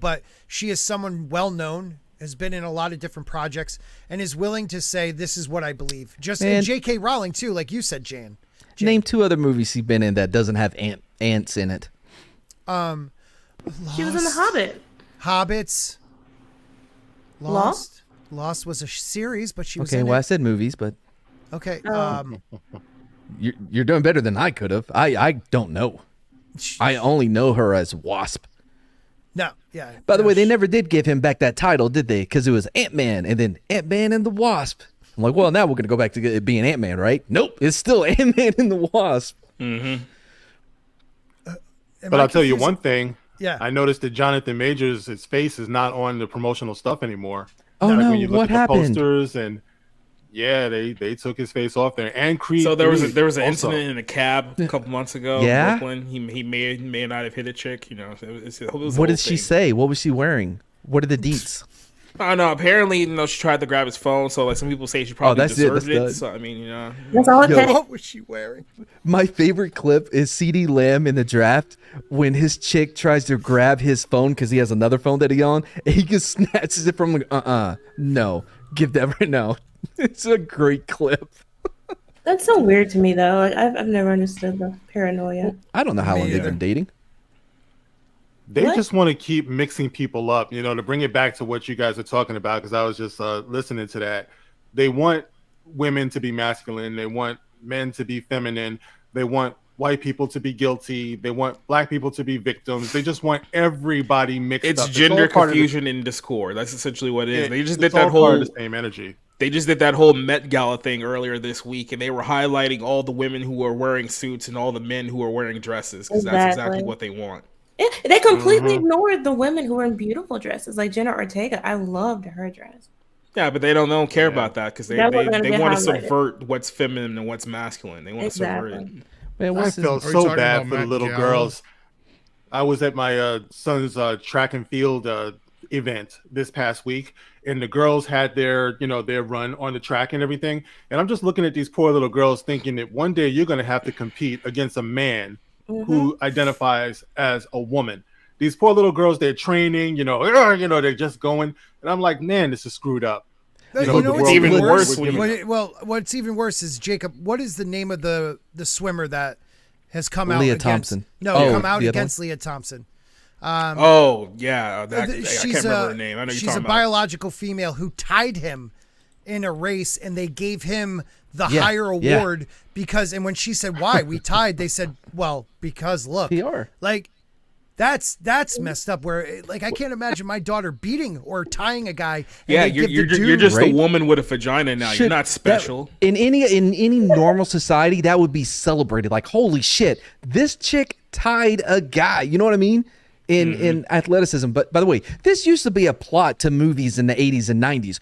but she is someone well known, has been in a lot of different projects, and is willing to say, this is what I believe. And J.K. Rowling too, like you said, Jan. Name 2 other movies she's been in that doesn't have ants in it. She was in The Hobbit. Hobbits. Lost was a series, but she was okay. in Well, it. I said movies, but okay. You're doing better than I could have. I don't know. I only know her as Wasp. No, yeah. By the way, they never did give him back that title, did they? Because it was Ant-Man and then Ant-Man and the Wasp. I'm like, well, now we're going to go back to it being Ant-Man, right? Nope, it's still Ant-Man and the Wasp. Mm-hmm. But I'll tell you one thing. Yeah. I noticed that Jonathan Majors, his face is not on the promotional stuff anymore. Oh, like no, when you look what at the happened? posters and they took his face off there. And Creed. So there was an also. incident in a cab a couple months ago Yeah? in Brooklyn. He may not have hit a chick. It was a What whole did she thing. say? What was she wearing? What are the deets? I don't know. Apparently, she tried to grab his phone. So, like, some people say she probably that's it, deserved that's it. good. So, I mean, That's all it takes. What was she wearing? My favorite clip is CD Lamb in the draft when his chick tries to grab his phone because he has another phone that he on, and he just snatches it from like, no, give that right now. It's a great clip. That's so weird to me, though. Like, I've never understood the paranoia. I don't know how long they've either. been dating. They What? just want to keep mixing people up, to bring it back to what you guys are talking about, because I was just listening to that. They want women to be masculine. They want men to be feminine. They want white people to be guilty. They want black people to be victims. They just want everybody mixed it's up. gender all part of confusion and discord. That's essentially what it is. They just did it's all that whole. part of the same energy. They just did that whole Met Gala thing earlier this week, and they were highlighting all the women who are wearing suits and all the men who are wearing dresses, because that's exactly what they want. They completely ignored the women who were in beautiful dresses, like Jenna Ortega. I loved her dress. Yeah, but they don't care about that because they That wasn't gonna want get to highlighted. subvert what's feminine and what's masculine. They want to subvert it. Man, I felt Are you so talking bad about for the Met little Gala? girls. I was at my son's track and field event this past week, and the girls had their run on the track and everything. And I'm just looking at these poor little girls, thinking that one day you're going to have to compete against a man who identifies as a woman. These poor little girls, they're training, they're just going, and I'm like, man, this is screwed up. What's even even worse worse? What's even worse is, Jacob, what is the name of the swimmer that has come out Leah against Thompson. come out the other against Leah Thompson? I can't remember her name. I know you're she's talking a about. biological female who tied him in a race, and they gave him the higher award because. And when she said why we tied, they said, well, because look, PR. like. That's messed up. Where like I can't imagine my daughter beating or tying a guy. And You're just a woman with a vagina now. You're not special. In any normal society, that would be celebrated. Like, holy shit, this chick tied a guy. You know what I mean? In athleticism. But by the way, this used to be a plot to movies in the 80s and 90s.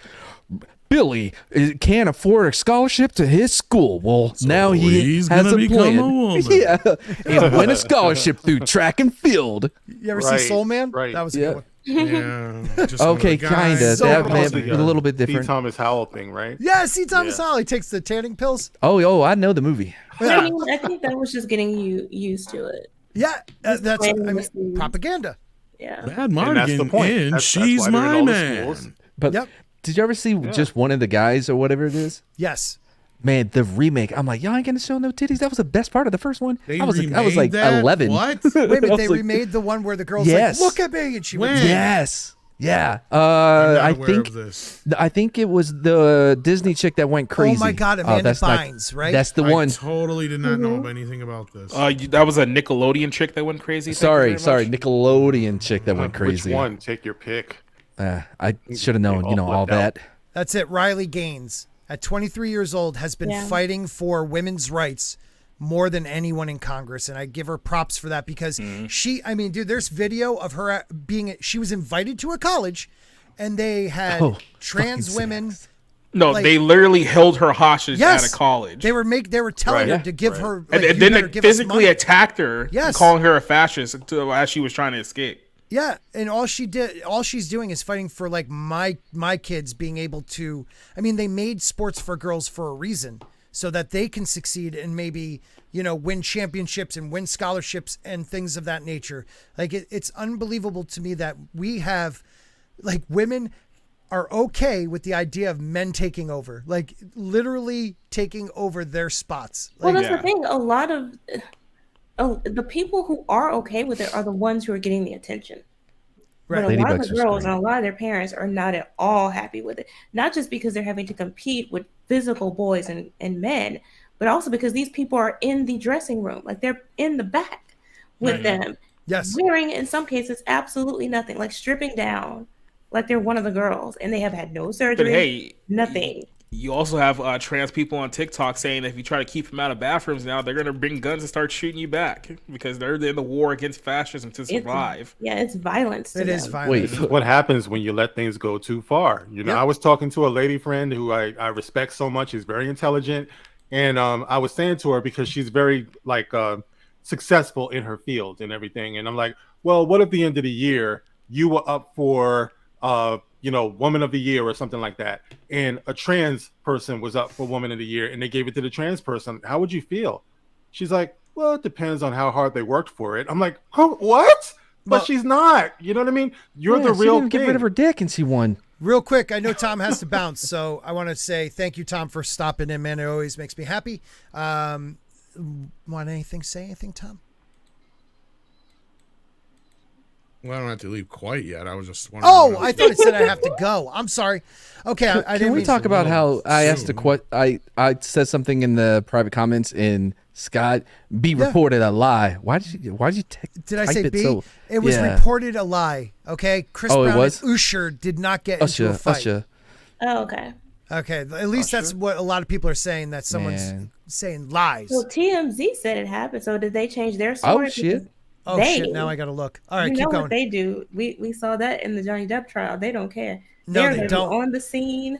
Billy can't afford a scholarship to his school. Well, now he's has gonna a become plan. a woman. Yeah, and win a scholarship through track and field. You ever see Soul Man? Right. That was a good one. Yeah. Just one of Okay, the guys. kind of. So That close. man a little bit C. different. Thomas Howell thing, right? Yeah, see Thomas Howell. He takes the tanning pills. Oh, I know the movie. I mean, I think that was just getting you used to it. Yeah, that's playing with the- propaganda. Yeah. Bad And that's the Mardigan, point. and That's she's why they're in my all the man. schools. But Yep. did you ever see just one of the guys or whatever it is? Yes. Man, the remake. I'm like, y'all ain't gonna show no titties. That was the best part of the first one. They I was remade like that? 11. What? Wait a minute, I they was like- remade the one where the girl's Yes. like, "Look at me," and she When? went, Yes. Yeah. I'm not I aware think of this. I think it was the Disney chick that went crazy. "Oh my God, Amanda that's not- Bynes," right? That's the I one. totally did not know anything about this. That was a Nickelodeon chick that went crazy. Thank you Sorry, very much. Nickelodeon chick that went crazy. Which one? Take your pick. I should have known, all all flipped out. that. That's it. Riley Gaines, at 23 years old, has been fighting for women's rights more than anyone in Congress. And I give her props for that because there's video of her she was invited to a college and they had trans fucking women. sex. No, like- they literally held her hostage Yes. at a college. They were telling her to give her, like, and you then better they give us physically money. attacked her, Yes. calling her a fascist as she was trying to escape. Yeah, and all she's doing is fighting for like my kids being able to. I mean, they made sports for girls for a reason, so that they can succeed and maybe win championships and win scholarships and things of that nature. Like it's unbelievable to me that we have, like, women are okay with the idea of men taking over, like literally taking over their spots. Well, Like, that's the thing. A lot of the people who are okay with it are the ones who are getting the attention. Right. But a lot of Ladybugs the are girls screaming. and a lot of their parents are not at all happy with it. Not just because they're having to compete with physical boys and men, but also because these people are in the dressing room. Like they're in the back with them. Yes. Wearing, in some cases, absolutely nothing. Like stripping down like they're one of the girls. And they have had no surgery. But hey, nothing. You also have trans people on TikTok saying that if you try to keep them out of bathrooms now, they're going to bring guns and start shooting you back because they're in the war against fascism to survive. It's violence. It is violence. Wait, This is what happens when you let things go too far. Yep. I was talking to a lady friend who I respect so much. She's very intelligent. And I was saying to her, because she's very successful in her field and everything. And I'm like, well, what if at the end of the year you were up for Woman of the Year or something like that, and a trans person was up for Woman of the Year and they gave it to the trans person? How would you feel? She's like, well, it depends on how hard they worked for it. I'm like, oh, what? But she's not. You know what I mean? You're the she real didn't thing. get rid of her dick and she won. Real quick, I know Tom has to bounce, so I want to say thank you, Tom, for stopping in, man. It always makes me happy. Want anything? Say anything, Tom? Well, I don't have to leave quite yet. I was just wondering. Oh, I thought it said I have to go. I'm sorry. Okay, I didn't Can we mean talk to- about how I asked soon. I said something in the private comments in Scott B reported a lie. Why did you Did I type say it B? so- It was Yeah. reported a lie. Okay, Chris Oh, it Brown was? and Usher did not get into a fight. Usher. Oh, okay. Okay, at least that's what a lot of people are saying, that someone's saying lies. Well, TMZ said it happened. So did they change their Oh story? shit. Oh shit! Now I gotta look. All right, You keep know going. what they do? We saw that in the Johnny Depp trial. They don't care. No, They're they gonna don't. be on the scene.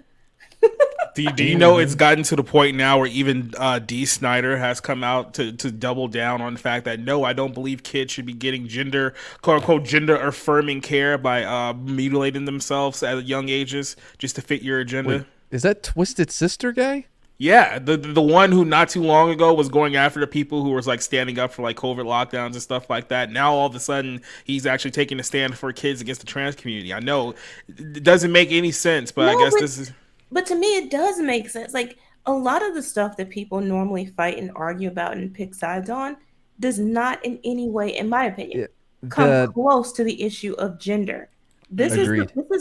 Do you know it's gotten to the point now where even D. Snyder has come out to double down on the fact that no, I don't believe kids should be getting quote unquote gender affirming care by mutilating themselves at young ages just to fit your agenda. Wait, is that Twisted Sister guy? Yeah, the one who not too long ago was going after the people who was like standing up for like COVID lockdowns and stuff like that. Now all of a sudden he's actually taking a stand for kids against the trans community. I know it doesn't make any sense, but I guess this is. But to me, it does make sense. Like a lot of the stuff that people normally fight and argue about and pick sides on does not in any way, in my opinion, come close to the issue of gender. This is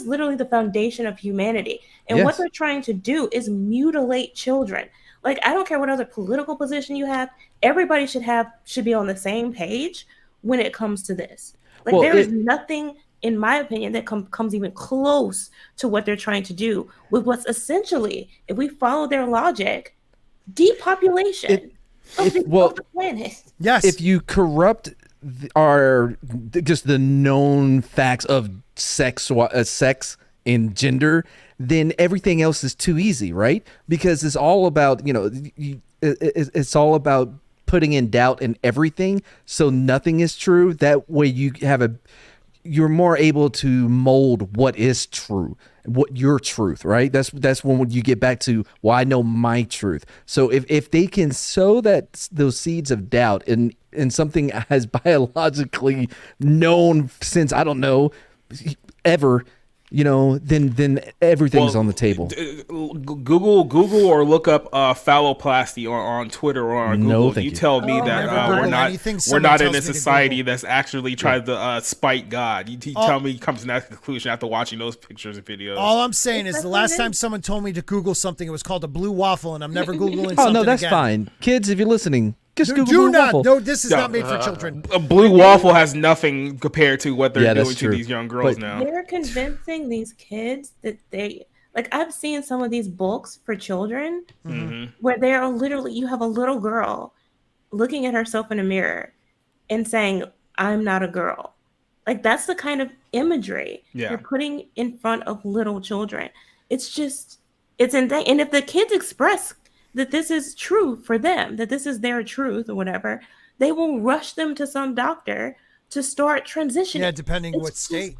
literally the foundation of humanity. And what they're trying to do is mutilate children. Like, I don't care what other political position you have, everybody should be on the same page when it comes to this. Like, there is nothing, in my opinion, that comes even close to what they're trying to do with what's essentially, if we follow their logic, depopulation of the planet. Yes. If you corrupt just the known facts of sex and gender, then everything else is too easy, right? Because it's all about, it's all about putting in doubt in everything, so nothing is true. That way you're more able to mold what is true, what your truth, right? That's when you get back to, well, I know my truth. So if they can sow those seeds of doubt in something as biologically known since, I don't know, ever, then everything's on the table. Google or look up phalloplasty on Twitter or on Google. Thank you tell me that we're not in a society that's actually trying to spite God. You tell me he comes to that conclusion after watching those pictures and videos. All I'm saying is the last time someone told me to Google something, it was called a blue waffle, and I'm never Googling something. Oh no, that's again. Fine. Kids, if you're listening, just Google do blue not. waffle. No, this is not made for children. A blue waffle has nothing compared to what they're doing to these young girls now. They're convincing these kids that I've seen some of these books for children where they are literally, you have a little girl looking at herself in a mirror and saying, I'm not a girl. Like, that's the kind of imagery you're putting in front of little children. It's insane. And if the kids express that this is true for them, that this is their truth or whatever, they will rush them to some doctor to start transitioning. Yeah, depending what state.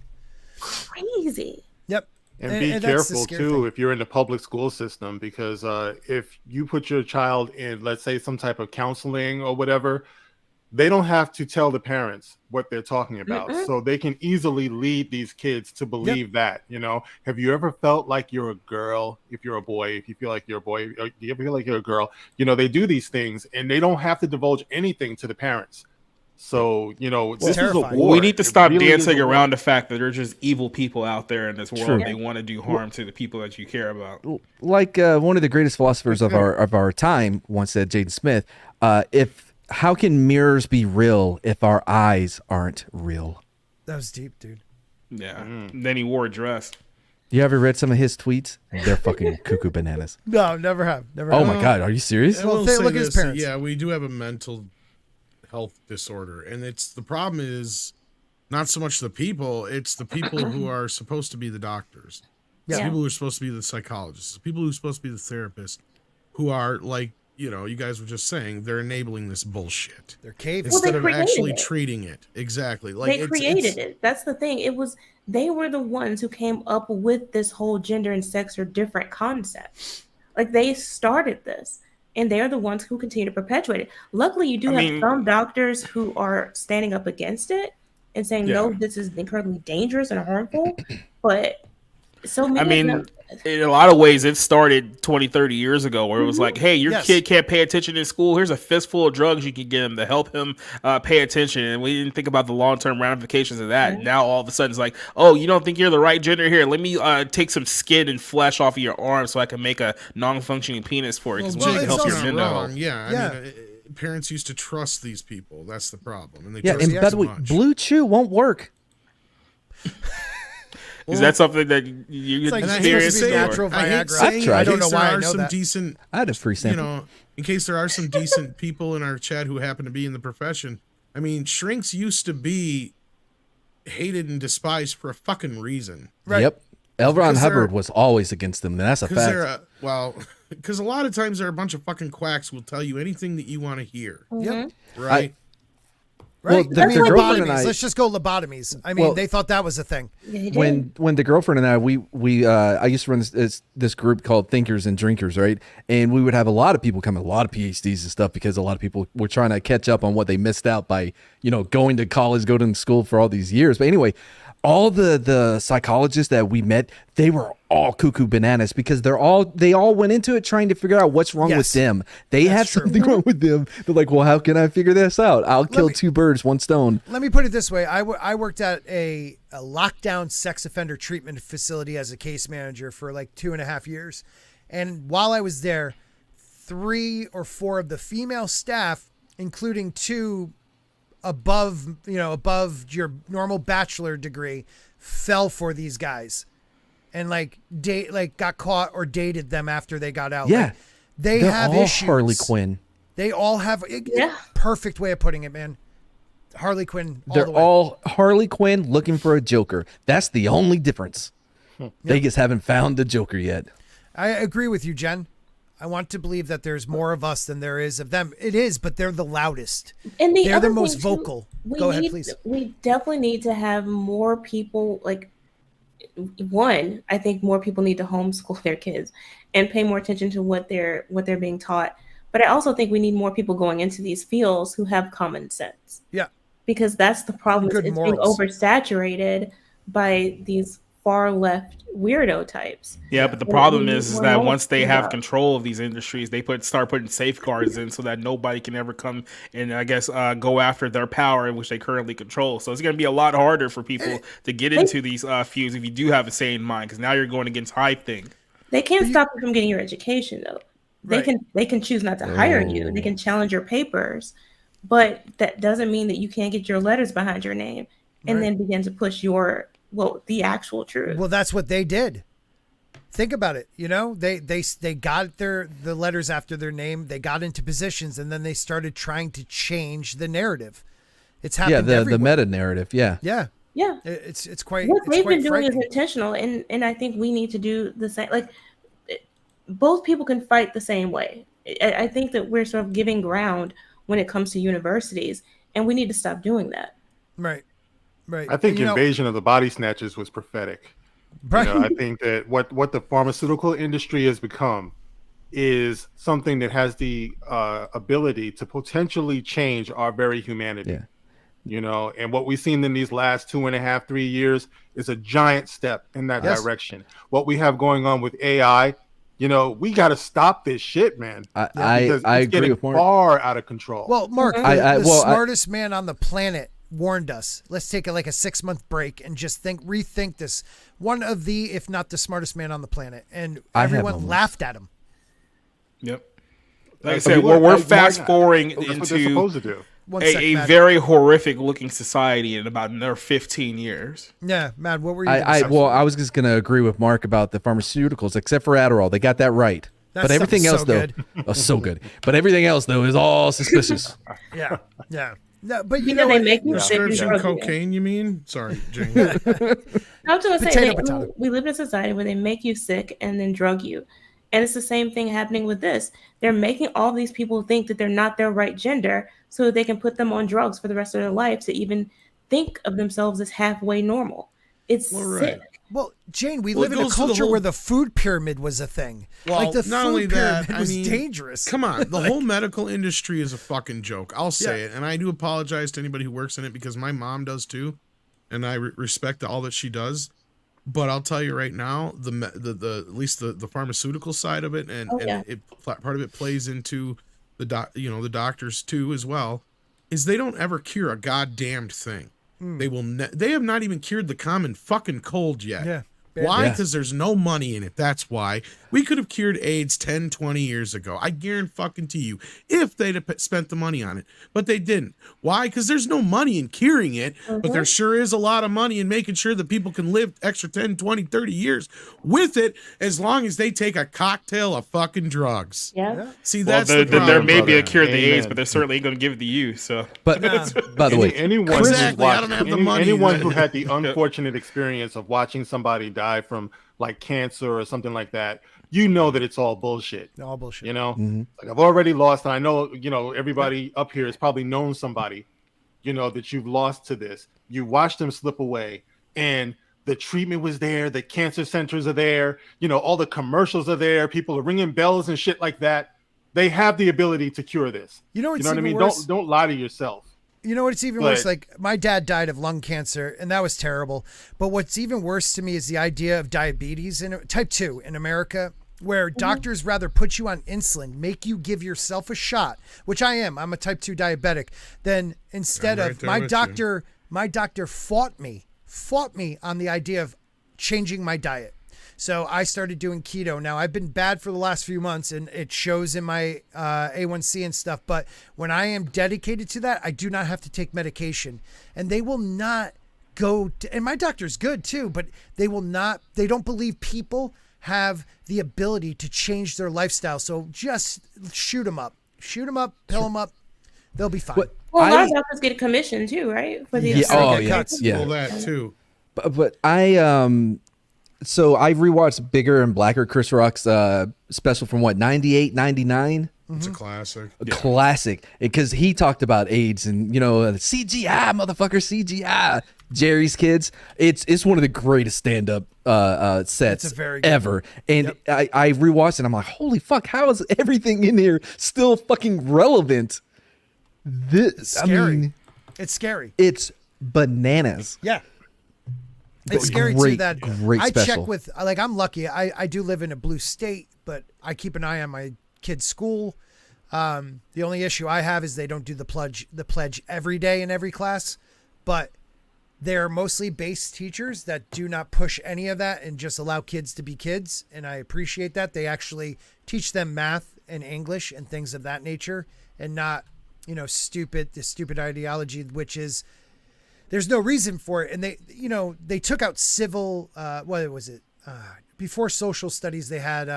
Crazy. Yep. And be careful too if you're in the public school system, because if you put your child in, let's say, some type of counseling or whatever, they don't have to tell the parents what they're talking about. So they can easily lead these kids to believe that, Have you ever felt like you're a girl? If you're a boy, if you feel like you're a boy, do you ever feel like you're a girl? They do these things and they don't have to divulge anything to the parents. So, this is a war. We need to stop dancing around the fact that there's just evil people out there in this world. True. They want to do harm to the people that you care about. Like one of the greatest philosophers of our time once said, Jaden Smith, how can mirrors be real if our eyes aren't real? That was deep, dude. Yeah. Then he wore a dress. You ever read some of his tweets? They're fucking cuckoo bananas. No, never have. Oh my God, are you serious? Well, look at his parents. Yeah, we do have a mental health disorder, and the problem is not so much the people, it's the people who are supposed to be the doctors. It's people who are supposed to be the psychologists, the people who are supposed to be the therapists, who are like, you guys were just saying, they're enabling this bullshit. They're caving. Instead of actually treating it. Exactly. Like they created it. That's the thing. They were the ones who came up with this whole gender and sex are different concept. Like, they started this, and they're the ones who continue to perpetuate it. Luckily, you do have some doctors who are standing up against it and saying, no, this is incredibly dangerous and harmful. But so many of them, in a lot of ways, it started 20, 30 years ago where it was like, hey, your kid can't pay attention in school. Here's a fistful of drugs you can get him to help him pay attention. And we didn't think about the long-term ramifications of that. Now, all of a sudden, it's like, oh, you don't think you're the right gender? Here, let me take some skin and flesh off of your arm so I can make a non-functioning penis for you because we can help your gender health. Yeah, I mean, parents used to trust these people. That's the problem. And and by the way, Blue Chew won't work. Is that something that you It's like experienced? supposed to be or- natural I hate Viagra. saying I've tried I it. don't in know case there why I are know some that. decent, I had a free you sample. know, in case there are some decent people in our chat who happen to be in the profession. I mean, shrinks used to be hated and despised for a fucking reason. Right. Yep. L. Ron Because Hubbard they're- was always against them. And that's a Because fact. they're because a lot of times there are a bunch of fucking quacks who will tell you anything that you want to hear, Yep. right? Well, Right. the I mean, girlfriend and lobotomies. I- Let's just go lobotomies. I mean, Well- they thought that was a thing. Yeah, he did. when the girlfriend and I used to run this group called Thinkers and Drinkers, right? And we would have a lot of people come, a lot of PhDs and stuff, because a lot of people were trying to catch up on what they missed out by, going to college, going to school for all these years. But anyway, all the psychologists that we met, they were all cuckoo bananas because they all went into it trying to figure out what's wrong with Yes. them. They That's have true. something wrong with them. They're like, well, how can I figure this out? I'll kill me- two birds, one stone. Let me put it this way. I worked at a lockdown sex offender treatment facility as a case manager for like 2.5 years. And while I was there, 3 or 4 of the female staff, including 2 above your normal bachelor degree, fell for these guys and got caught or dated them after they got out. Yeah. Like, they They're have all issues. Harley Quinn. They all have Yeah. perfect way of putting it, man. Harley Quinn. They're the way. all Harley Quinn looking for a Joker. That's the only difference. They just haven't found the Joker yet. I agree with you, Jen. I want to believe that there's more of us than there is of them. It is, but they're the loudest. And They're other the most thing, too, vocal. we Go ahead, need- please. We definitely need to have more people. Like, one, I think more people need to homeschool their kids and pay more attention to what they're being taught. But I also think we need more people going into these fields who have common sense. Yeah. Because that's the problem. Good It's morals. being oversaturated by these far left weirdo types. Yeah, but the Well, problem we is need that more once they help. have control of these industries, they start putting safeguards in so that nobody can ever come and go after their power, which they currently control. So it's going to be a lot harder for people to get into these fields if you do have a sane mind, because now you're going against hype thing. They can't stop you from getting your education, though. Right. They can choose not to hire you. They can challenge your papers, but that doesn't mean that you can't get your letters behind your name and Right. then begin to push the actual truth. Well, that's what they did. Think about it. They got the letters after their name. They got into positions, and then they started trying to change the narrative. It's Yeah, happened. the everywhere. meta narrative. Yeah. Yeah, Yeah. it's quite. What it's they've quite been doing is frightening. intentional, and I think we need to do the same. Like, both people can fight the same way. I think that we're sort of giving ground when it comes to universities, and we need to stop doing that. Right. Right. I think And, Invasion of the Body Snatchers was prophetic. Right. I think that what the pharmaceutical industry has become is something that has the ability to potentially change our very humanity. Yeah. And what we've seen in these last 2.5, 3 years is a giant step in that Yes. direction. What we have going on with AI, we got to stop this shit, man. Because I it's agree getting with Mark. far out of control. Well, Mark, Mhm. the smartest man on the planet warned us. Let's take a 6-month break and just rethink this. One of the, if not the smartest man on the planet, and I have everyone moments. laughed at him. Yep. Like I But said, look, we're like, fast forwarding that's what they're into supposed to do. One sec, a Matt. very horrific looking society in about another 15 years. Yeah, Matt, what were you? gonna I say? I was just gonna agree with Mark about the pharmaceuticals, except for Adderall. They got that right. That But stuff everything is else, so though, good. so good. But everything else, though, is all suspicious. Yeah, yeah. No, but you Because know they what? make you sick and Prescription drug you. cocaine, you mean? Sorry, Jane. I was going to say, Potato. we live in a society where they make you sick and then drug you. And it's the same thing happening with this. They're making all these people think that they're not their right gender so that they can put them on drugs for the rest of their life to even think of themselves as halfway normal. It's Well, sick. right. Well, Jane, we Well, live it in a goes to the culture whole- where the food pyramid was a thing. Well, like the not food only that, pyramid was dangerous. Come on, the whole medical industry is a fucking joke. I'll say Yeah. it, and I do apologize to anybody who works in it because my mom does too, and I respect all that she does. But I'll tell you right now, the at least the pharmaceutical side of it, and, Oh, yeah. and part of it plays into the doctors too as well, is they don't ever cure a goddamned thing. They will. They have not even cured the common fucking cold yet. Yeah. Why? Yeah. Because there's no money in it. That's why. We could have cured AIDS 10, 20 years ago. I guarantee fucking to you, if they'd have spent the money on it. But they didn't. Why? Because there's no money in curing it, but there sure is a lot of money in making sure that people can live extra 10, 20, 30 years with it, as long as they take a cocktail of fucking drugs. Yeah. See, Well, that's the there problem, may be a brother. cure to the AIDS, Amen. but they're certainly going to give it to you. So, But by the way, anyone Exactly, who's I don't have the money. anyone who had the unfortunate experience of watching somebody die from like cancer or something like that, you know that it's all bullshit. All bullshit. You know, Mm-hmm. like I've already lost, and I know, you know, everybody up here has probably known somebody, you know, that you've lost to this. You watched them slip away, and the treatment was there. The cancer centers are there. You know, all the commercials are there. People are ringing bells and shit like that. They have the ability to cure this. You know what's what I even mean? worse? Don't lie to yourself. You know what's even worse? Like, my dad died of lung cancer, and that was terrible. But what's even worse to me is the idea of diabetes in type 2 in America, where doctors rather put you on insulin, make you give yourself a shot, which I am. I'm a type 2 diabetic. Then instead I'm right of there my doctor fought me on the idea of changing my diet. So I started doing keto. Now, I've been bad for the last few months, and it shows in my A1C and stuff. But when I am dedicated to that, I do not have to take medication. And they will not go to, and my doctor's good too, but they don't believe people have the ability to change their lifestyle. So just shoot them up, pill them up. They'll be fine. Well, a lot of doctors get a commission too, right? For the Cuts. Yeah. Well, that too. But so I rewatched Bigger and Blacker, Chris Rock's special from 98, 99. It's a classic. A classic, because he talked about AIDS and, you know, CGI, motherfucker, CGI. Jerry's Kids. It's one of the greatest stand-up sets ever. And I rewatched it and I'm like, holy fuck, how is everything in here still fucking relevant? It's scary. It's scary. It's bananas. Yeah. It's scary too that I check with, like, I'm lucky. I do live in a blue state, but I keep an eye on my kids' school. The only issue I have is they don't do the pledge every day in every class, but they're mostly base teachers that do not push any of that and just allow kids to be kids. And I appreciate that. They actually teach them math and English and things of that nature, and not, you know, the stupid ideology, which is, there's no reason for it. And they took out civil, what was it? Before social studies, they had,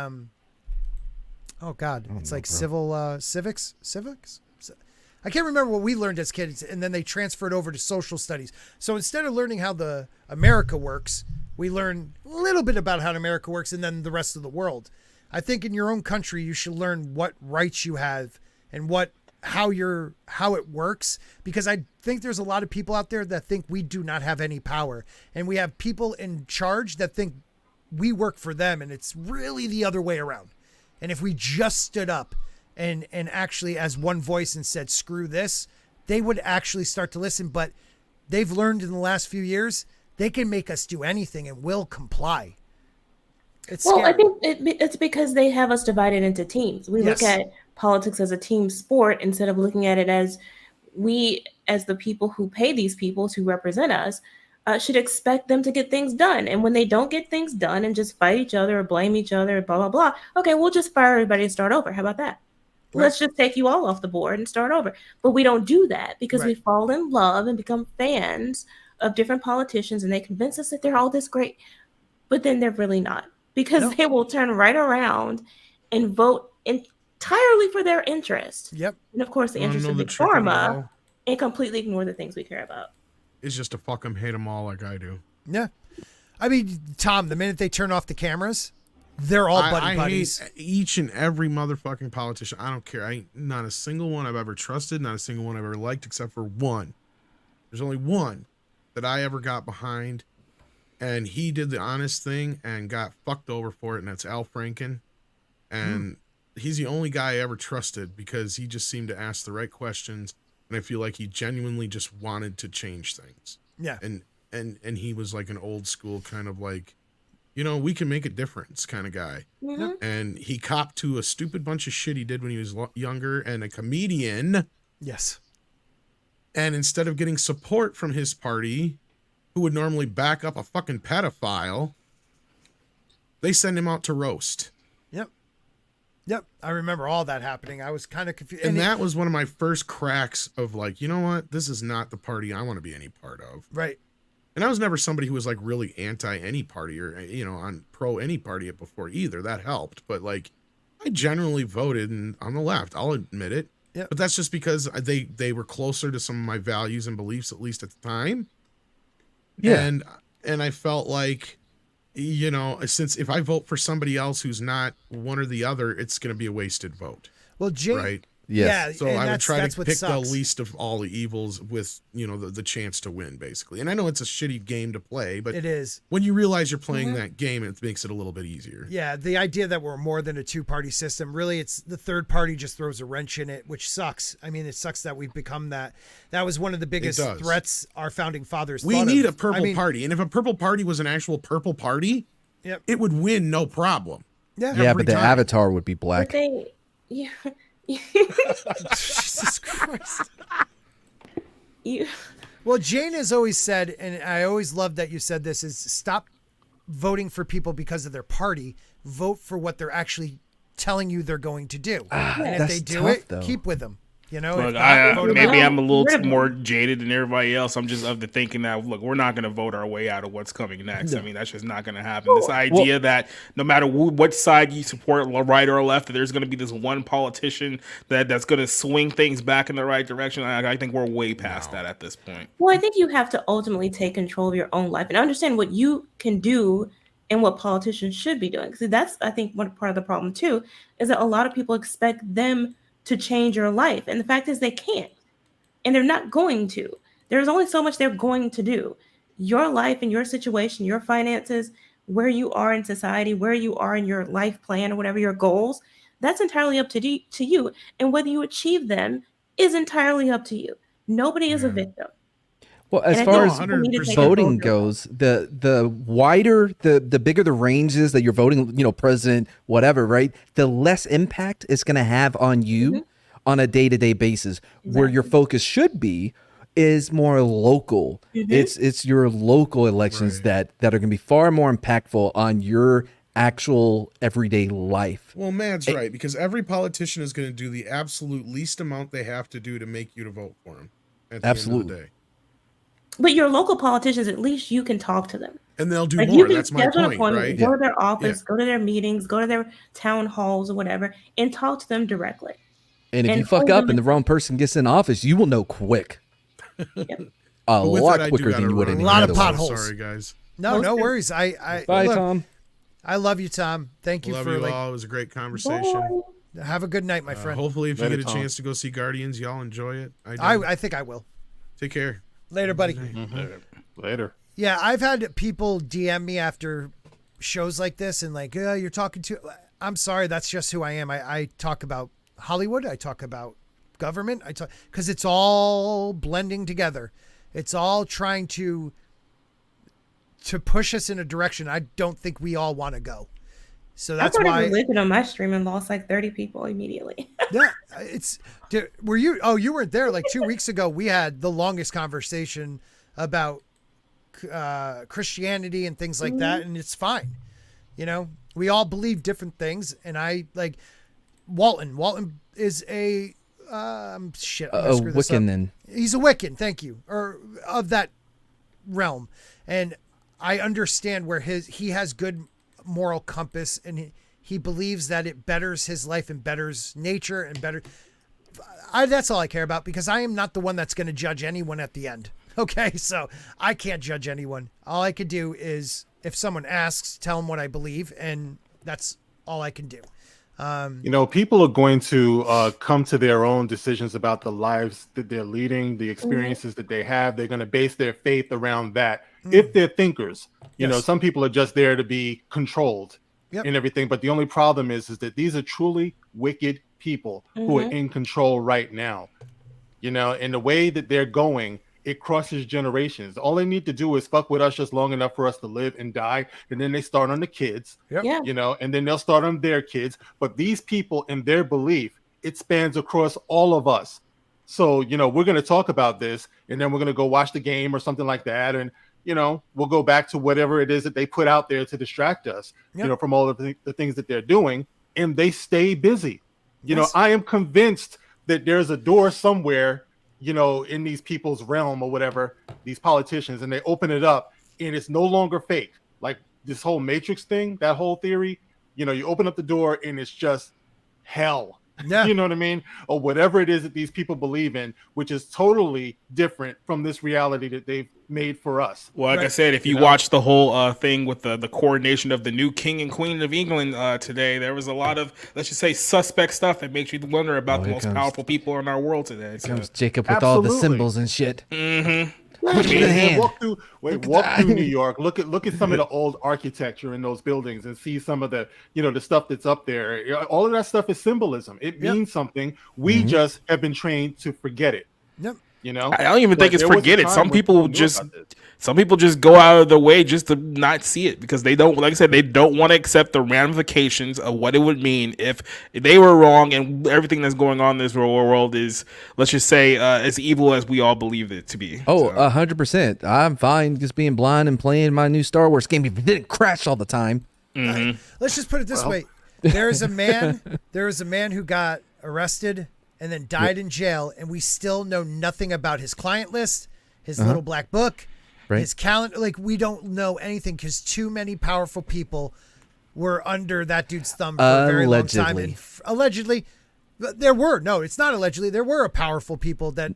civics. I can't remember what we learned as kids. And then they transferred over to social studies. So instead of learning how the America works, we learn a little bit about how America works and then the rest of the world. I think in your own country, you should learn what rights you have and how it works, because I think there's a lot of people out there that think we do not have any power, and we have people in charge that think we work for them, and it's really the other way around. And if we just stood up and actually as one voice and said, screw this, they would actually start to listen. But they've learned in the last few years, they can make us do anything and we'll comply. It's scary. I think it's because they have us divided into teams. We look at politics as a team sport instead of looking at it as we, as the people who pay these people to represent us, should expect them to get things done. And when they don't get things done and just fight each other or blame each other, blah, blah, blah, okay, we'll just fire everybody and start over. How about that? Right. Let's just take you all off the board and start over. But we don't do that because we fall in love and become fans of different politicians, and they convince us that they're all this great, but then they're really not, because they will turn right around and vote entirely for their interest. Yep. And of course, the interest of Big Pharma, and completely ignore the things we care about. It's just to fuck them, hate them all like I do. Yeah. I mean, Tom, the minute they turn off the cameras, they're all buddies. Hate each and every motherfucking politician. I don't care. I ain't not a single one I've ever trusted, not a single one I've ever liked, except for one. There's only one that I ever got behind, and he did the honest thing and got fucked over for it, and that's Al Franken. And he's the only guy I ever trusted because he just seemed to ask the right questions, and I feel like he genuinely just wanted to change things. Yeah. And he was like an old school kind of like, you know, we can make a difference kind of guy. Mm-hmm. And he copped to a stupid bunch of shit he did when he was younger, and a comedian. Yes. And instead of getting support from his party, who would normally back up a fucking pedophile, they send him out to roast. Yep. I remember all that happening. I was kind of confused. And that was one of my first cracks of like, you know what? This is not the party I want to be any part of. Right. And I was never somebody who was like really anti any party or, on pro any party before either. That helped. But like, I generally voted on the left. I'll admit it. Yep. But that's just because they were closer to some of my values and beliefs, at least at the time. Yeah. And I felt like, since if I vote for somebody else who's not one or the other, it's going to be a wasted vote. Well, Jay, right? Yes. So I would try to pick the sucks. least of all the evils with, the chance to win, basically. And I know it's a shitty game to play, but it is. When you realize you're playing that game, it makes it a little bit easier. Yeah, the idea that we're more than a two-party system, really, it's the third party just throws a wrench in it, which sucks. I mean, it sucks that we've become that. That was one of the biggest threats our founding fathers We thought need of. a purple party. And if a purple party was an actual purple party, it would win no problem. Yeah, but the avatar would be black. Yeah. Jesus Christ. Well, Jane has always said, and I always love that you said this, is stop voting for people because of their party. Vote for what they're actually telling you they're going to do. And if they do it, keep with them. Look, maybe I'm a little more jaded than everybody else. I'm just of the thinking that, look, we're not going to vote our way out of what's coming next. I mean, that's just not going to happen. This idea that no matter what side you support, right or left, that there's going to be this one politician that's going to swing things back in the right direction. I think we're way past that at this point. Well, I think you have to ultimately take control of your own life and understand what you can do and what politicians should be doing. So that's, I think, one part of the problem too, is that a lot of people expect them to change your life. And the fact is they can't. And they're not going to. There's only so much they're going to do. Your life and your situation, your finances, where you are in society, where you are in your life plan or whatever your goals, that's entirely up to you. And whether you achieve them is entirely up to you. Nobody is a victim. Well, as far as voting goes, the wider, the bigger the range is that you're voting, president, whatever, right? The less impact it's going to have on you on a day-to-day basis. Where your focus should be is more local. It's your local elections that are going to be far more impactful on your actual everyday life. Well, Matt's right, because every politician is going to do the absolute least amount they have to do to make you to vote for him at the end of the day. But your local politicians, at least you can talk to them. And they'll do more. That's my point, right? Go to their office, go to their meetings, go to their town halls or whatever, and talk to them directly. And if you fuck up and the wrong person gets in office, you will know quick. A lot quicker than you would any other way. Potholes. Sorry, guys. No worries. Bye, Tom. I love you, Tom. Thank you love for you all. It was a great conversation. Have a good night, my friend. Hopefully, if you get a chance to go see Guardians, y'all enjoy it. I think I will. Take care. Later, buddy. Later. Yeah, I've had people DM me after shows like this and like, you're talking to. I'm sorry, that's just who I am. I talk about Hollywood. I talk about government. I talk because it's all blending together. It's all trying to push us in a direction I don't think we all want to go. So that's why religion on my stream and lost like 30 people immediately. Yeah, were you? Oh, you weren't there. Like 2 weeks ago, we had the longest conversation about Christianity and things like that, and it's fine. We all believe different things, and I like Walton. Walton is a Wiccan. Then he's a Wiccan. Thank you, or of that realm, and I understand where he has good moral compass, and he believes that it betters his life and betters nature and that's all I care about, because I am not the one that's going to judge anyone at the end. Okay, so I can't judge anyone. All I could do is, if someone asks, tell them what I believe, and that's all I can do. People are going to come to their own decisions about the lives that they're leading, the experiences that they have. They're going to base their faith around that. If they're thinkers, some people are just there to be controlled and everything. But the only problem is that these are truly wicked people who are in control right now. And the way that they're going, it crosses generations. All they need to do is fuck with us just long enough for us to live and die. And then they start on the kids, and then they'll start on their kids. But these people and their belief, it spans across all of us. So, we're going to talk about this, and then we're going to go watch the game or something like that. And, we'll go back to whatever it is that they put out there to distract us, from all of the things that they're doing, and they stay busy. I am convinced that there's a door somewhere, in these people's realm or whatever, these politicians, and they open it up and it's no longer fake. Like this whole Matrix thing, that whole theory, you open up the door and it's just hell. Yeah. You know what I mean? Or whatever it is that these people believe in, which is totally different from this reality that they've made for us. Well, like I said, if you watch the whole thing with the coronation of the new king and queen of England today, there was a lot of, let's just say, suspect stuff that makes you wonder about the most powerful people in our world today. So. Comes Jacob with all the symbols and shit. Mm-hmm. Walk through New York. Look at some of the old architecture in those buildings and see some of the the stuff that's up there. All of that stuff is symbolism. It means something. We just have been trained to forget it. Yep. I don't even think it's forget it. Some people just go out of their way just to not see it because they don't, like I said, they don't want to accept the ramifications of what it would mean if they were wrong and everything that's going on in this world is, let's just say, as evil as we all believe it to be. Oh, 100%. I'm fine just being blind and playing my new Star Wars game if it didn't crash all the time. Mm-hmm. Let's just put it this way. There is a man who got arrested and then died in jail, and we still know nothing about his client list, his little black book, his calendar. Like, we don't know anything because too many powerful people were under that dude's thumb for a very long time. And allegedly, there were powerful people that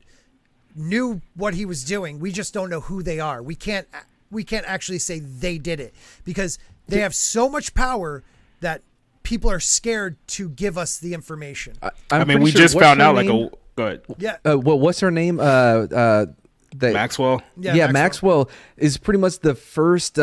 knew what he was doing. We just don't know who they are. We can't actually say they did it because they have so much power that people are scared to give us the information. I mean, we just found out go ahead. Yeah. What's her name? Maxwell. Yeah, Maxwell is pretty much the first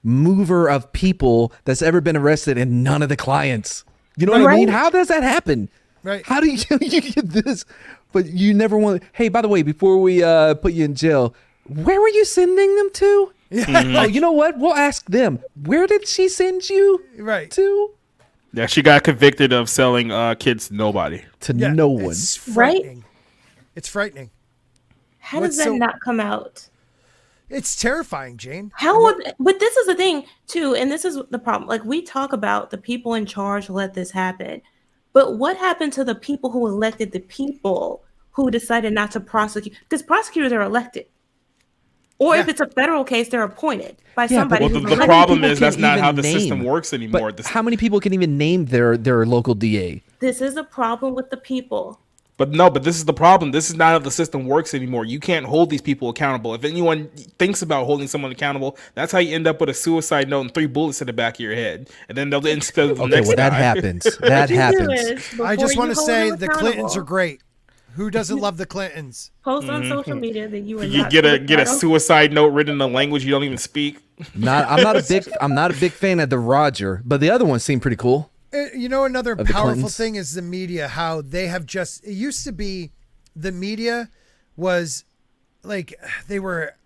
mover of people that's ever been arrested and none of the clients. You know what I mean? How does that happen? Right. How do you get this? But you never want to, hey, by the way, before we put you in jail, where were you sending them to? Oh, you know what? We'll ask them. Where did she send you to? Yeah, she got convicted of selling kids to nobody. To no one. It's frightening. It's frightening. How does that not come out? It's terrifying, Jane. But this is the thing, too, and this is the problem. Like, we talk about the people in charge let this happen. But what happened to the people who elected the people who decided not to prosecute? Because prosecutors are elected. Or if it's a federal case, they're appointed by somebody. Well, the problem is that's not how the system works anymore. How many people can even name their local DA? This is a problem with the people. But this is the problem. This is not how the system works anymore. You can't hold these people accountable. If anyone thinks about holding someone accountable, that's how you end up with a suicide note and 3 bullets in the back of your head. And then they'll instead of the next that guy. happens. That happens. I just want to say the Clintons are great. Who doesn't love the Clintons? Post on social media that you get a suicide note written in a language you don't even speak. I'm not a big fan of the Roger, but the other one seemed pretty cool. Another powerful thing is the media. How they have it used to be, the media was like they were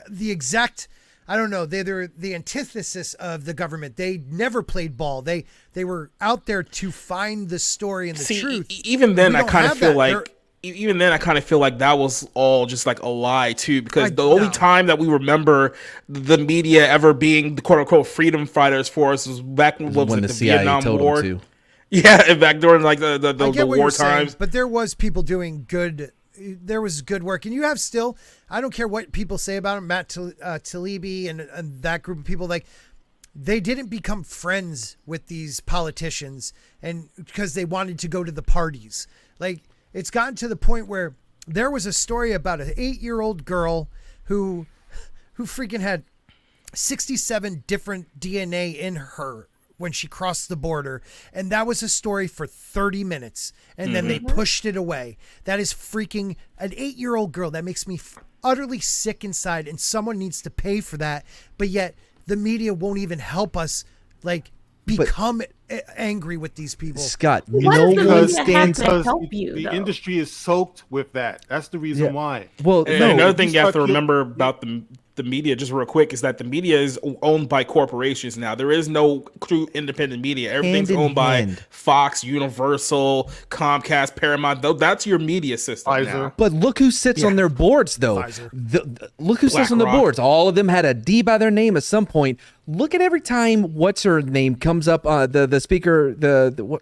the exact. I don't know. They're the antithesis of the government. They never played ball. They were out there to find the story and the truth. Even then, I kind of feel like. Even then, I kind of feel like that was all just like a lie too, because the only time that we remember the media ever being the quote unquote freedom fighters for us was back when the Vietnam War. Yeah, back during like the war times. But there was people doing good. There was good work, and you have still. I don't care what people say about him, Matt Taibbi and that group of people. Like, they didn't become friends with these politicians, and because they wanted to go to the parties, like. It's gotten to the point where there was a story about an 8-year-old girl who freaking had 67 different DNA in her when she crossed the border. And that was a story for 30 minutes. And then they pushed it away. That is freaking an 8-year-old girl. That makes me utterly sick inside. And someone needs to pay for that. But yet the media won't even help us, like, become angry with these people. Scott, Why no does the one media have stands. to Because help you, the though? industry is soaked with that. That's the reason Yeah. why. Well, And no, another thing you have to start remember about the media, just real quick, is that the media is owned by corporations now. There is no true independent media. Everything's Hand in owned by hand. Fox, Universal, Comcast, Paramount. That's your media system Pfizer. now. But look who sits on their boards, though. Pfizer. Look who sits on the BlackRock. boards. All of them had a D by their name at some point. Look at every time what's her name comes up. The speaker.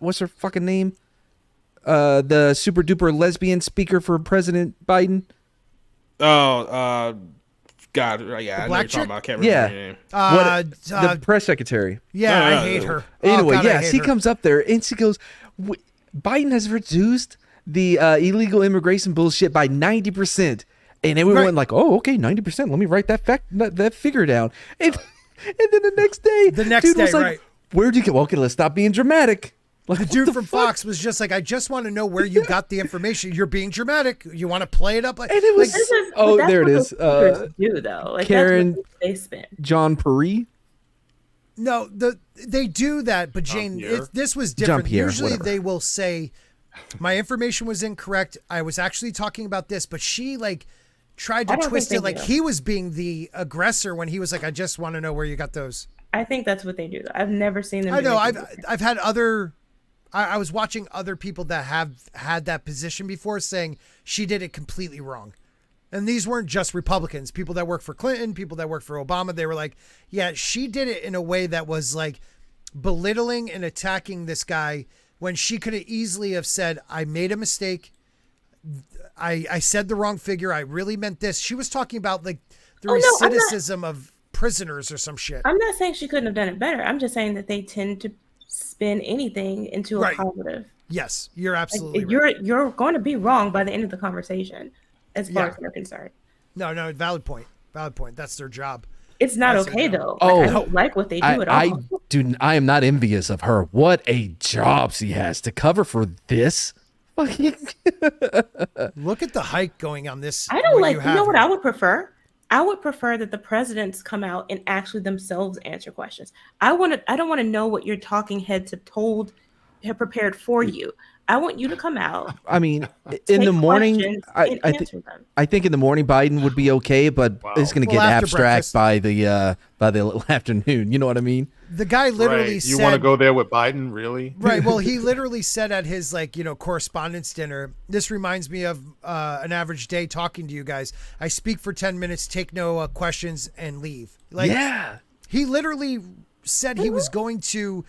What's her fucking name? The super duper lesbian speaker for President Biden. Oh, God, yeah, I know black you're talking chick? about. I can't remember her name. The press secretary. Yeah, No, I hate her. Anyway, God, I yeah, hate she her. comes up there and she goes, Biden has reduced the illegal immigration bullshit by 90%. And everyone Right. like, oh, okay, 90%. Let me write that figure down. And then the next day, dude was day, like, right. where'd you get? Well, okay, let's stop being dramatic. Like, The what dude the from fuck? Fox was just like, I just want to know where you got the information. You're being dramatic. You want to play it up like, And it was, This is- oh, but that's there it what is. those speakers do though. Like, Karen- that's what they spin. John Perry. no, they do that, but Jane, Jean-Pierre. this was different. Jean-Pierre, Usually whatever. they will say, my information was incorrect. I was actually talking about this, but she like tried I to don't twist think it they like do. he was being the aggressor when he was like, I just want to know where you got those. I think that's what they do. I've never seen them. I do know. anything I've had other. I was watching other people that have had that position before saying she did it completely wrong, and these weren't just Republicans. People that work for Clinton, people that work for Obama, they were like, yeah, she did it in a way that was like belittling and attacking this guy when she could have easily have said, I made a mistake. I said the wrong figure. I really meant this. She was talking about like the Oh, no, I'm not- recidivism of prisoners or some shit. I'm not saying she couldn't have done it better. I'm just saying that they tend to spin anything into a Right. positive. Yes, you're Like, absolutely right. you're going to be wrong by the end of the conversation, as far Yeah. as we're concerned. No, valid point. Valid point. That's their job. It's not That's okay it, though. Oh. Like, I don't like what they do at I all. I am not envious of her. What a job she has to cover for this. Fucking Look at the hike going on this. I don't what like. You have know what here. I would prefer? I would prefer that the presidents come out and actually themselves answer questions. I don't want to know what your talking heads have prepared for you. I want you to come out. I mean, in take the morning, questions I, and I, answer them. I think in the morning Biden would be okay, but it's going to Well, get after abstract breakfast. by the afternoon. You know what I mean? The guy literally Right. said, You want to go there with Biden, really? right. Well, he literally said at his correspondence dinner, this reminds me of an average day talking to you guys. I speak for 10 minutes, take no questions, and leave. Like, Yeah. he literally said he was going to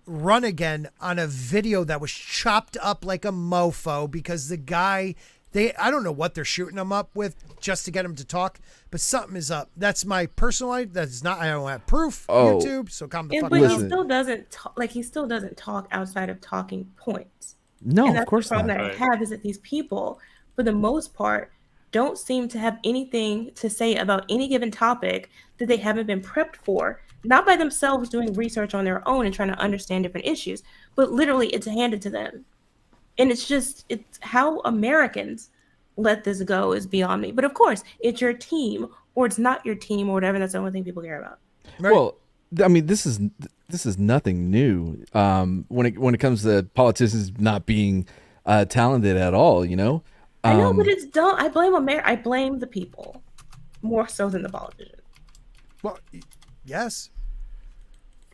run again on a video that was chopped up like a mofo because the guy, I don't know what they're shooting him up with just to get him to talk, but something is up. That's my personal idea. That's not, I don't have proof. Oh. YouTube, so calm the And, fuck but down. he still doesn't talk. Like, he still doesn't talk outside of talking points. No, And of that's course the problem not. that I have is that these people, for the most part, don't seem to have anything to say about any given topic that they haven't been prepped for, not by themselves doing research on their own and trying to understand different issues, but literally it's handed to them. And it's how Americans let this go is beyond me. But of course, it's your team or it's not your team or whatever. That's the only thing people care about. Right. Well, I mean, this is nothing new. When it comes to politicians not being talented at all, you know. I know, but it's dumb. I blame I blame the people more so than the politicians. Well, yes.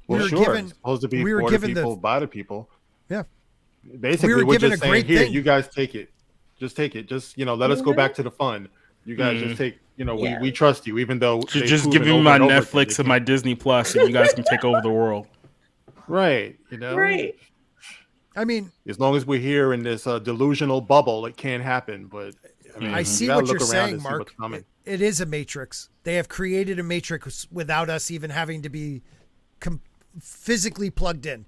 Well, We were sure. given- It's supposed to be we were for the given the- people, by the people. Yeah. Basically, We were we're given just a great saying, here, thing. you guys take it. Just take it. Just, let us go back to the fun. You guys just take, Yeah. we trust you, even though they've Just proven give me over my and over Netflix again and my Disney Plus, and you guys can take over the world. Right. Right. I mean, As long as we're here in this delusional bubble, it can't happen. But I mean, I see you gotta what you're look around saying, and see Mark. what's coming. It is a matrix. They have created a matrix without us even having to be physically plugged in.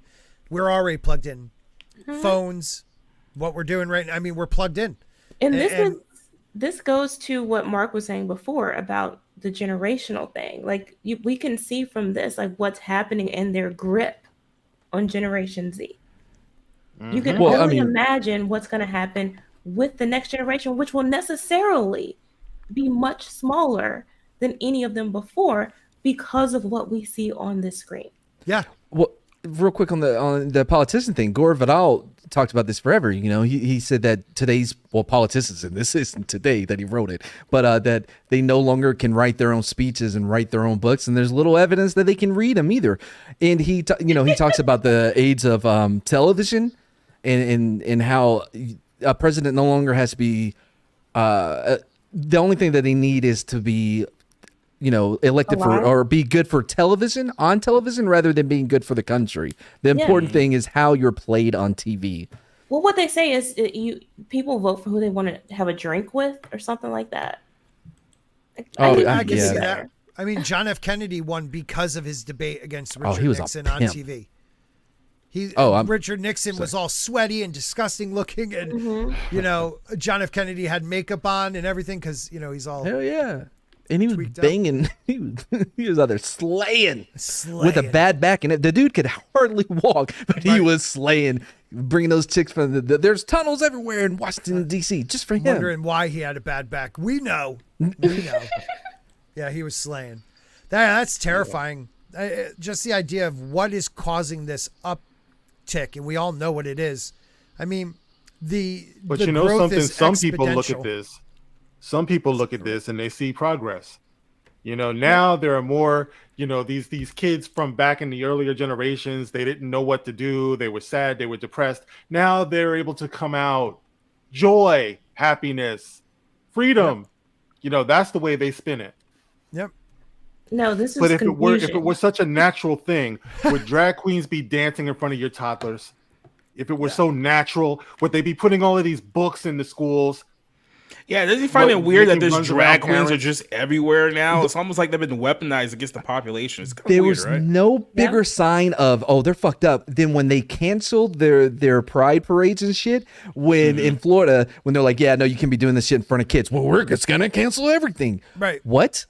We're already plugged in. Phones, what we're doing right now. I mean, we're plugged in. And And- this goes to what Mark was saying before about the generational thing. Like, we can see from this like what's happening in their grip on Generation Z. You can Well, I only mean- imagine what's going to happen with the next generation, which will necessarily be much smaller than any of them before because of what we see on this screen. Yeah. Well, real quick on the politician thing, Gore Vidal talked about this forever. You know, he said that today's politicians, and this isn't today that he wrote it, but that they no longer can write their own speeches and write their own books, and there's little evidence that they can read them either. And he talks about the age of television and how a president no longer has to be the only thing that they need is to be elected for or be good for on television rather than being good for the country. The important thing is how you're played on TV. Well, what they say is people vote for who they want to have a drink with or something like that. I can see that. I mean, John F. Kennedy won because of his debate against Richard Nixon on TV. Richard Nixon was all sweaty and disgusting looking, and John F. Kennedy had makeup on and everything because he's all hell yeah. And he was banging. He was out there slaying with a bad back. And the dude could hardly walk, but he was slaying, bringing those chicks from there's tunnels everywhere in Washington, D.C. just for him. Wondering why he had a bad back. We know. Yeah, he was slaying. That's terrifying. Just the idea of what is causing this uptick, and we all know what it is. I mean, but the growth something. is Some people look exponential. at this. Some people look at this and they see progress. Now there are more, these kids from back in the earlier generations, they didn't know what to do. They were sad. They were depressed. Now they're able to come out. Joy, happiness, freedom. Yep. That's the way they spin it. Yep. No, this is But if confusion. it were such a natural thing, would drag queens be dancing in front of your toddlers? If it were so natural, would they be putting all of these books in the schools? Yeah, does he find it weird that there's drag queens are just everywhere now? It's almost like they've been weaponized against the population. It's kind of there weird, was right? no bigger sign of they're fucked up than when they canceled their pride parades and shit. When in Florida, when they're like, yeah, no, you can't be doing this shit in front of kids. Well, we're just gonna cancel everything. Right? What?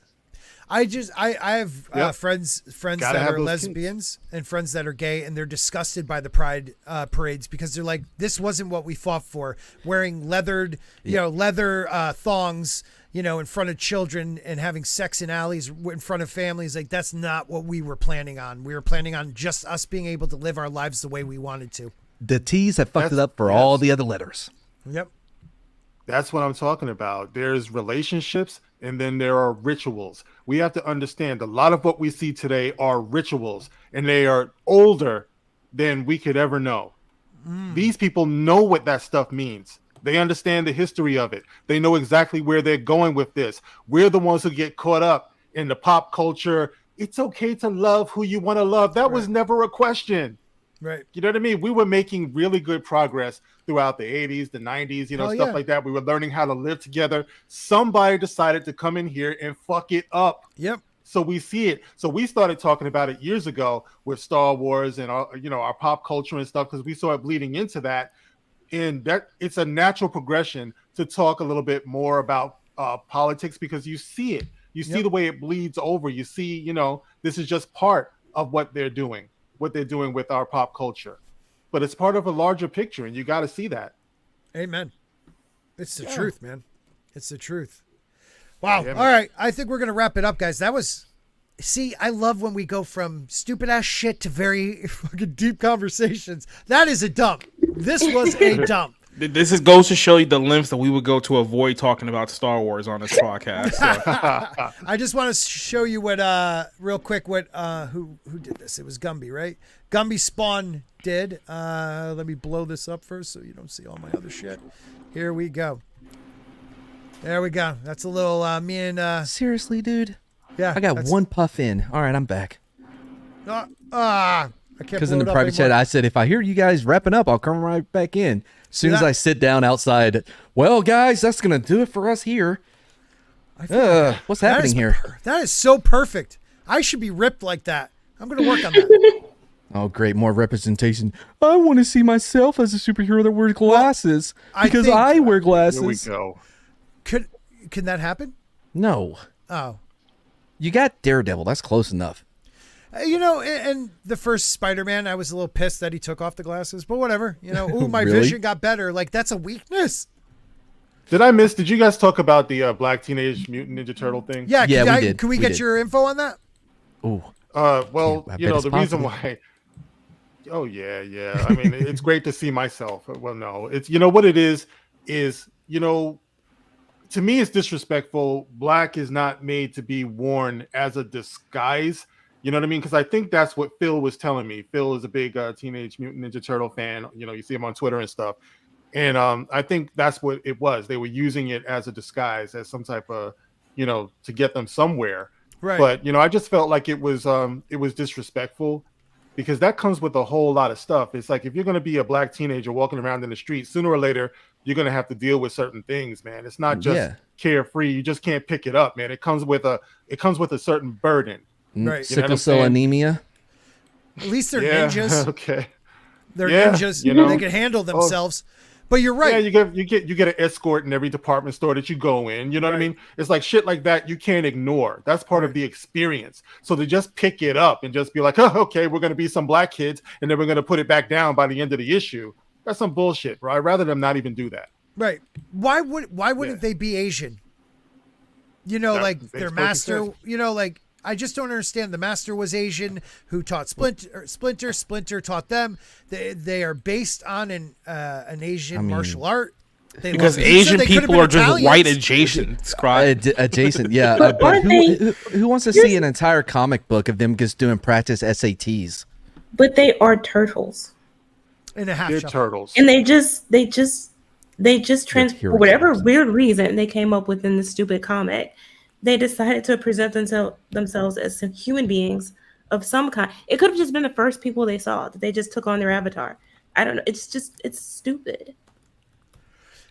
I have friends that are lesbians and friends that are gay, and they're disgusted by the pride parades because they're like, this wasn't what we fought for. Wearing leather thongs, in front of children and having sex in alleys in front of families. Like, that's not what we were planning on. We were planning on just us being able to live our lives the way we wanted to. The T's have fucked it up for all the other letters. Yep. That's what I'm talking about. There's relationships and then there are rituals. We have to understand a lot of what we see today are rituals, and they are older than we could ever know. These people know what that stuff means. They understand the history of it. They know exactly where they're going with this. We're the ones who get caught up in the pop culture. It's okay to love who you want to love. That was never a question. Right. You know what I mean? We were making really good progress throughout the 80s, the 90s, stuff like that. We were learning how to live together. Somebody decided to come in here and fuck it up. Yep. So we see it. So we started talking about it years ago with Star Wars and our pop culture and stuff, because we saw it bleeding into that. And that it's a natural progression to talk a little bit more about politics, because you see it. You see the way it bleeds over. You see, this is just part of what they're doing with our pop culture. But it's part of a larger picture, and you got to see that. Amen. It's the truth, man. It's the truth. Wow. All right. I think we're going to wrap it up, guys. I love when we go from stupid ass shit to very fucking deep conversations. That is a dump. This was a dump. This goes to show you the lengths that we would go to avoid talking about Star Wars on this podcast. So. I just want to show you what, real quick, who did this? It was Gumby, right? Gumby Spawn did. Let me blow this up first so you don't see all my other shit. Here we go. There we go. That's a little me and. Seriously, dude. Yeah, I got one puff in. All right, I'm back. I can't. Because in the private chat, I said, if I hear you guys wrapping up, I'll come right back in. As soon as I sit down outside, well, guys, that's going to do it for us here. What's happening here? That is so perfect. I should be ripped like that. I'm going to work on that. Oh, great. More representation. I want to see myself as a superhero that wears glasses because I wear glasses. Here we go. Can that happen? No. Oh. You got Daredevil. That's close enough. In the first Spider-Man, I was a little pissed that he took off the glasses, but whatever. My Really? vision got better. Like, that's a weakness. Did you guys talk about the Black Teenage Mutant Ninja Turtle thing? Yeah, we did. Can we get your info on that? Oh. Well, I bet it's the reason possible. why Oh yeah. I mean, it's great to see myself. Well, no, it's what it is to me it's disrespectful. Black is not made to be worn as a disguise. You know what I mean? Because I think that's what Phil was telling me. Phil is a big Teenage Mutant Ninja Turtle fan. You see him on Twitter and stuff. And I think that's what it was. They were using it as a disguise, as some type of, to get them somewhere. Right. But I just felt like it was disrespectful, because that comes with a whole lot of stuff. It's like, if you're going to be a black teenager walking around in the street, sooner or later you're going to have to deal with certain things, man. It's not just carefree. You just can't pick it up, man. It comes with a certain burden. Right. Sickle cell anemia. At least they're ninjas. Okay. They're ninjas. They can handle themselves. But you're right. Yeah, you get an escort in every department store that you go in. You know what I mean? It's like shit like that you can't ignore. That's part of the experience. So to just pick it up and just be like, oh, okay, we're going to be some black kids, and then we're going to put it back down by the end of the issue. That's some bullshit, bro. I'd rather them not even do that. Right. Why wouldn't they be Asian? Like their master, I just don't understand. The master was Asian, who taught Splinter taught them. They are based on an Asian martial art. Because Asian people are just white adjacent. Adjacent, yeah. But who wants to see an entire comic book of them just doing practice SATs? But they are turtles. In a half They're shell. turtles. And they just for whatever weird reason they came up with in the stupid comic. They decided to present themselves as some human beings of some kind. It could have just been the first people they saw that they just took on their avatar. I don't know. It's stupid.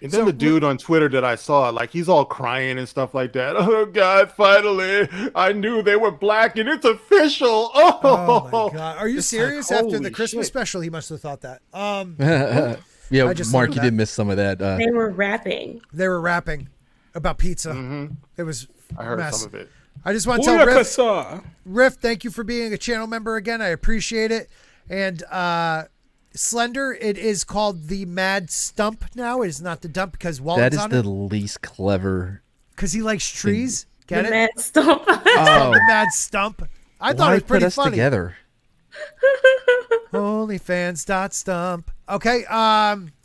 And then the dude on Twitter that I saw, like, he's all crying and stuff like that. Oh God, finally, I knew they were black and it's official. Oh my God. Are you serious? Like, after the Christmas special, he must have thought that. Yeah, Mark, you did miss some of that. They were rapping. About pizza. Mm-hmm. It was I heard mess. some of it. I just want to tell Riff, thank you for being a channel member again. I appreciate it. And Slender, it is called the Mad Stump now. It is not the dump because Walt's on it. That is the least clever. Because he likes trees. Get the it? Mad Stump. The Mad Stump. I thought it was pretty put us funny. Together? OnlyFans.stump. Okay,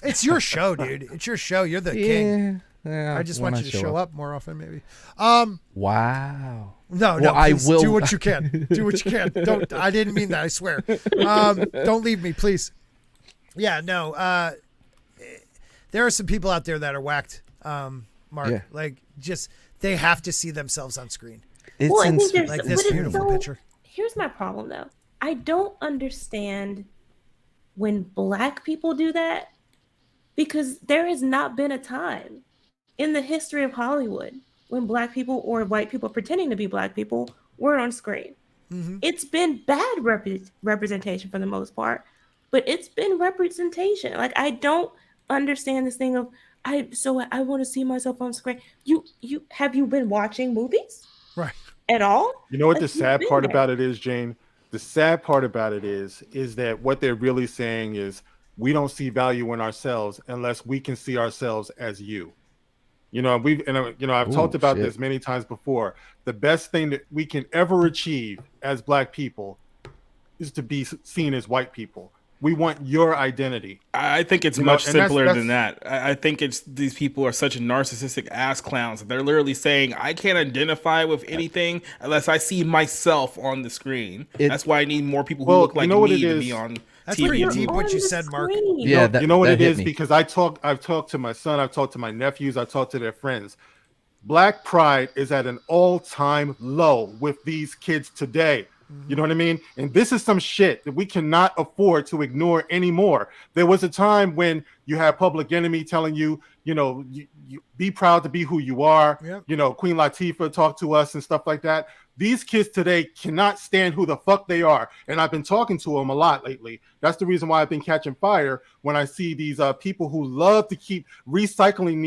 it's your show, dude. It's your show. You're the king. Yeah, I just want you to show up more often, maybe. Wow. No, well, I will do what you can. Don't. I didn't mean that. I swear. Don't leave me, please. Yeah, no. There are some people out there that are whacked, Mark. Yeah. Like, just they have to see themselves on screen. It's like this beautiful picture. Here's my problem, though. I don't understand when black people do that, because there has not been a time in the history of Hollywood when black people or white people pretending to be black people were on screen. Mm-hmm. It's been bad representation for the most part, but it's been representation. Like, I don't understand this thing of I want to see myself on screen. You have you been watching movies? Right. At all? You know what the sad part about it is, Jane? The sad part about it is that what they're really saying is we don't see value in ourselves unless we can see ourselves as you. I've talked about this many times before. The best thing that we can ever achieve as black people is to be seen as white people. We want your identity. I think it's much simpler than that. I think it's these people are such narcissistic ass clowns. They're literally saying, I can't identify with anything unless I see myself on the screen. That's why I need more people who look like me to be on That's TV. pretty deep what you said, Mark. Yeah, you know what it is? Because I've talked to my son, I've talked to my nephews, I've talked to their friends. Black pride is at an all-time low with these kids today. You know what I mean? And this is some shit that we cannot afford to ignore anymore. There was a time when you had Public Enemy telling you, you be proud to be who you are. Yep. Queen Latifah talked to us and stuff like that. These kids today cannot stand who the fuck they are. And I've been talking to them a lot lately. That's the reason why I've been catching fire when I see these people who love to keep recycling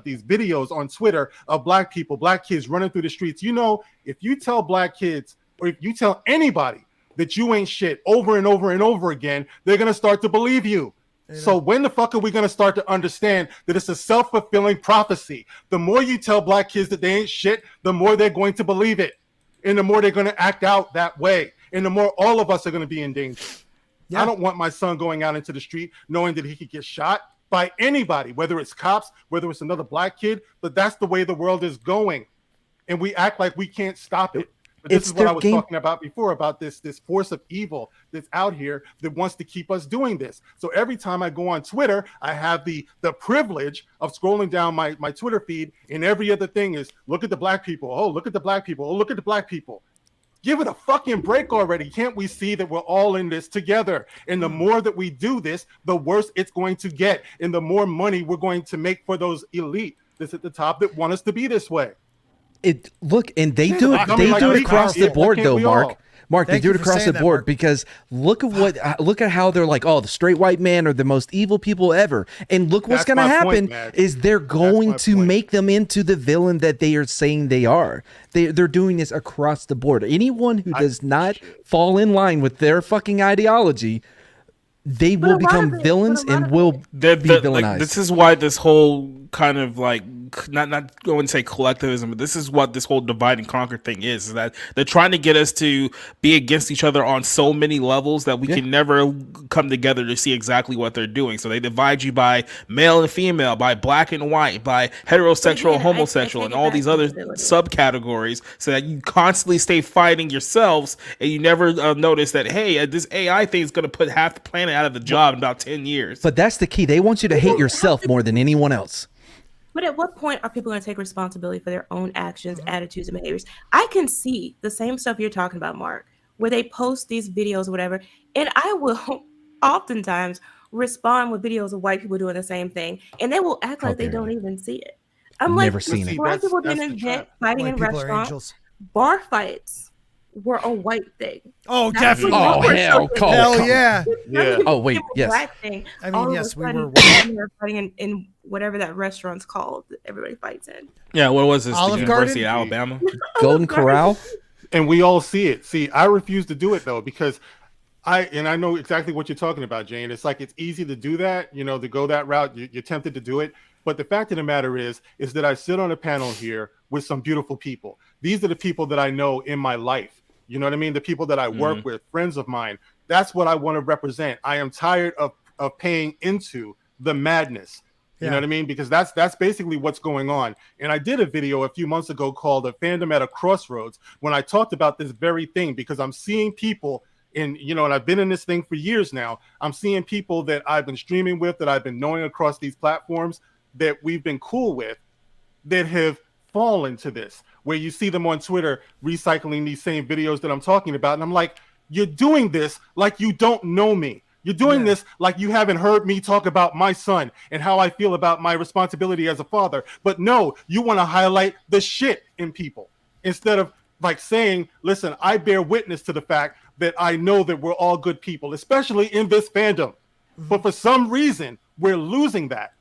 these videos on Twitter of black people, black kids running through the streets. If you tell black kids, or if you tell anybody that you ain't shit over and over and over again, they're going to start to believe you. So when the fuck are we going to start to understand that it's a self-fulfilling prophecy? The more you tell black kids that they ain't shit, the more they're going to believe it. And the more they're going to act out that way. And the more all of us are going to be in danger. Yeah. I don't want my son going out into the street knowing that he could get shot by anybody, whether it's cops, whether it's another black kid. But that's the way the world is going, and we act like we can't stop it. But this is what I was talking about before, about this force of evil that's out here that wants to keep us doing this. So every time I go on Twitter, I have the privilege of scrolling down my Twitter feed, and every other thing is, look at the black people. Oh, look at the black people. Oh, look at the black people. Give it a fucking break already. Can't we see that we're all in this together? And the more that we do this, the worse it's going to get. And the more money we're going to make for those elite that's at the top that want us to be this way. Look, and they do it. They do it across the board, though, Mark. Mark, they do it across the board because look at how they're like, oh, the straight white men are the most evil people ever, and look what's going to happen is they're going to make them into the villain that they are saying they are. They're doing this across the board. Anyone who does not fall in line with their fucking ideology, they will become villains and will be villainized. Like, this is why this whole kind of like not going to say collectivism, but this is what this whole divide and conquer thing is that they're trying to get us to be against each other on so many levels that we can never come together to see exactly what they're doing. So they divide you by male and female, by black and white, by heterosexual, homosexual, and all these other subcategories, so that you constantly stay fighting yourselves and you never notice that, hey, this AI thing is going to put half the planet out of the job in about 10 years. But that's the key. They want you to hate yourself more than anyone else. But at what point are people going to take responsibility for their own actions, attitudes, and behaviors? I can see the same stuff you're talking about, Mark, where they post these videos or whatever, and I will oftentimes respond with videos of white people doing the same thing, and they will act like they don't even see it. I'm like, never seen it. Black people didn't invent fighting in restaurants. Bar fights were a white thing. Oh, definitely. Oh, hell yeah. Oh, wait, yes. Black thing. I mean, yes, we were fighting in whatever that restaurant's called that everybody fights in. Yeah, what was this? Olive University Garden? of Alabama? Golden Corral? And we all see it. See, I refuse to do it, though, because I know exactly what you're talking about, Jane. It's like it's easy to do that, to go that route. You're tempted to do it. But the fact of the matter is that I sit on a panel here with some beautiful people. These are the people that I know in my life. You know what I mean? The people that I work with, friends of mine. That's what I want to represent. I am tired of paying into the madness. You know what I mean? Because that's basically what's going on. And I did a video a few months ago called "A Fandom at a Crossroads" when I talked about this very thing, because I'm seeing people and I've been in this thing for years now. I'm seeing people that I've been streaming with, that I've been knowing across these platforms, that we've been cool with, that have fallen to this, where you see them on Twitter recycling these same videos that I'm talking about. And I'm like, you're doing this like you don't know me. You're doing this like you haven't heard me talk about my son and how I feel about my responsibility as a father. But no, you want to highlight the shit in people instead of like saying, listen, I bear witness to the fact that I know that we're all good people, especially in this fandom. But for some reason, we're losing that.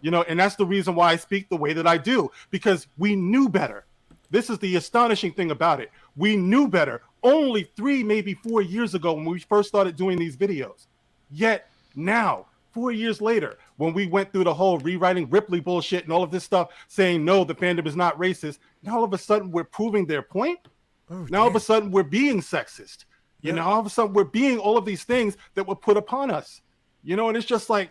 And that's the reason why I speak the way that I do, because we knew better. This is the astonishing thing about it. We knew better only 3, maybe 4 years ago when we first started doing these videos. Yet now, 4 years later, when we went through the whole rewriting Ripley bullshit and all of this stuff, saying, no, the fandom is not racist, now all of a sudden we're proving their point. Now all of a sudden we're being sexist. All of a sudden we're being all of these things that were put upon us. And it's just like,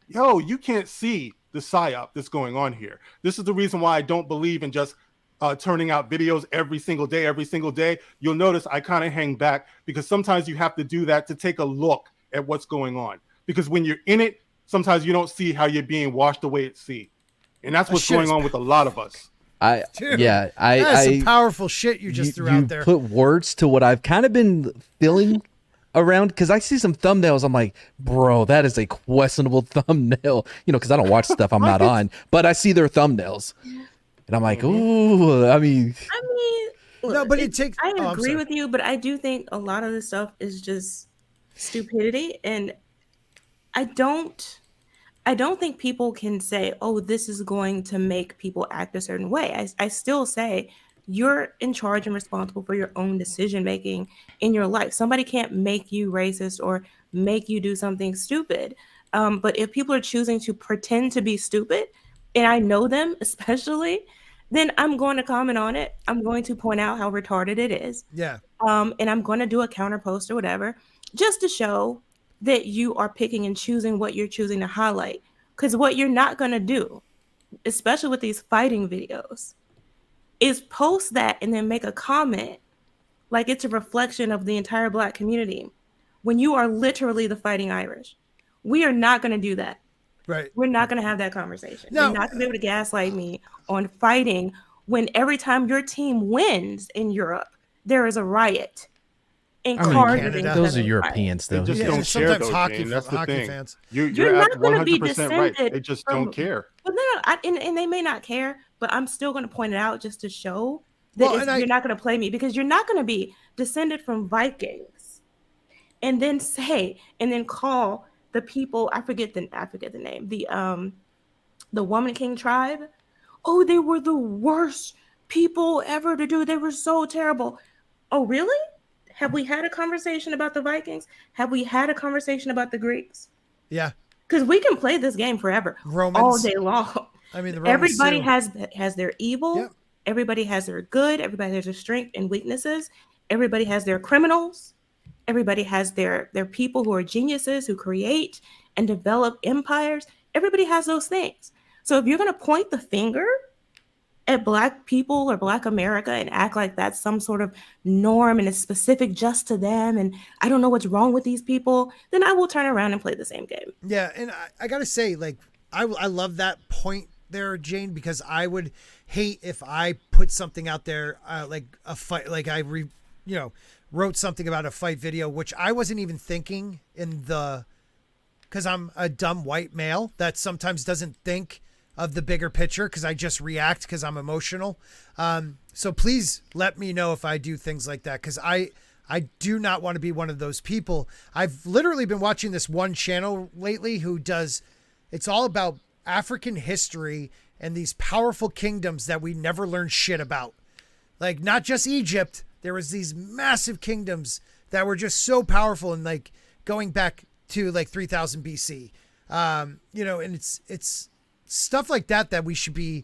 yo, you can't see the psyop that's going on here. This is the reason why I don't believe in just turning out videos every single day. You'll notice I kind of hang back, because sometimes you have to do that to take a look at what's going on. Because when you're in it, sometimes you don't see how you're being washed away at sea. And that's what's going on with a lot of us. That's some powerful shit you just threw out there. You put words to what I've kind of been feeling around, because I see some thumbnails. I'm like, bro, that is a questionable thumbnail. Because I don't watch stuff I'm not on, but I see their thumbnails, and I'm like, ooh. I mean, no, but it takes. I agree with you, but I do think a lot of this stuff is just stupidity, and I don't think people can say, oh, this is going to make people act a certain way. I still say you're in charge and responsible for your own decision making in your life. Somebody can't make you racist or make you do something stupid. But if people are choosing to pretend to be stupid, and I know them especially, then I'm going to comment on it. I'm going to point out how retarded it is. Yeah. And I'm going to do a counter post or whatever, just to show that you are picking and choosing what you're choosing to highlight. Because what you're not going to do, especially with these fighting videos, is post that and then make a comment like it's a reflection of the entire Black community when you are literally the Fighting Irish. We are not going to do that. Right. We're not going to have that conversation. No. You're not going to be able to gaslight me on fighting when every time your team wins in Europe, there is a riot. And cars are being those are set on Europeans, They though. just Yeah, don't care, sometimes though, hockey- Jane. That's the hockey thing. fans. You're not at gonna be 100% right. They descended just from- don't care. But no, and they may not care, but I'm still going to point it out just to show Well, that and you're not going to play me, because you're not going to be descended from Vikings and then call the people, I forget the name, the Woman King tribe. Oh, they were the worst people ever to do. They were so terrible. Oh, really? Have we had a conversation about the Vikings? Have we had a conversation about the Greeks? Yeah. Because we can play this game forever, Romans. all day long. I mean, the Romans Everybody too. has their evil. Yep. Everybody has their good. Everybody has their strength and weaknesses. Everybody has their criminals. Everybody has their people who are geniuses, who create and develop empires. Everybody has those things. So if you're going to point the finger at Black people or Black America and act like that's some sort of norm and it's specific just to them, and I don't know what's wrong with these people, then I will turn around and play the same game. Yeah, and I gotta say, like, I love that point there, Jane, because I would hate if I put something out there like a fight, like wrote something about a fight video, which I wasn't even thinking because I'm a dumb white male that sometimes doesn't think of the bigger picture because I just react because I'm emotional. So please let me know if I do things like that, because I do not want to be one of those people. I've literally been watching this one channel lately it's all about African history and these powerful kingdoms that we never learned shit about. Like, not just Egypt. There was these massive kingdoms that were just so powerful, and like going back to like 3000 BC. And it's stuff like that we should be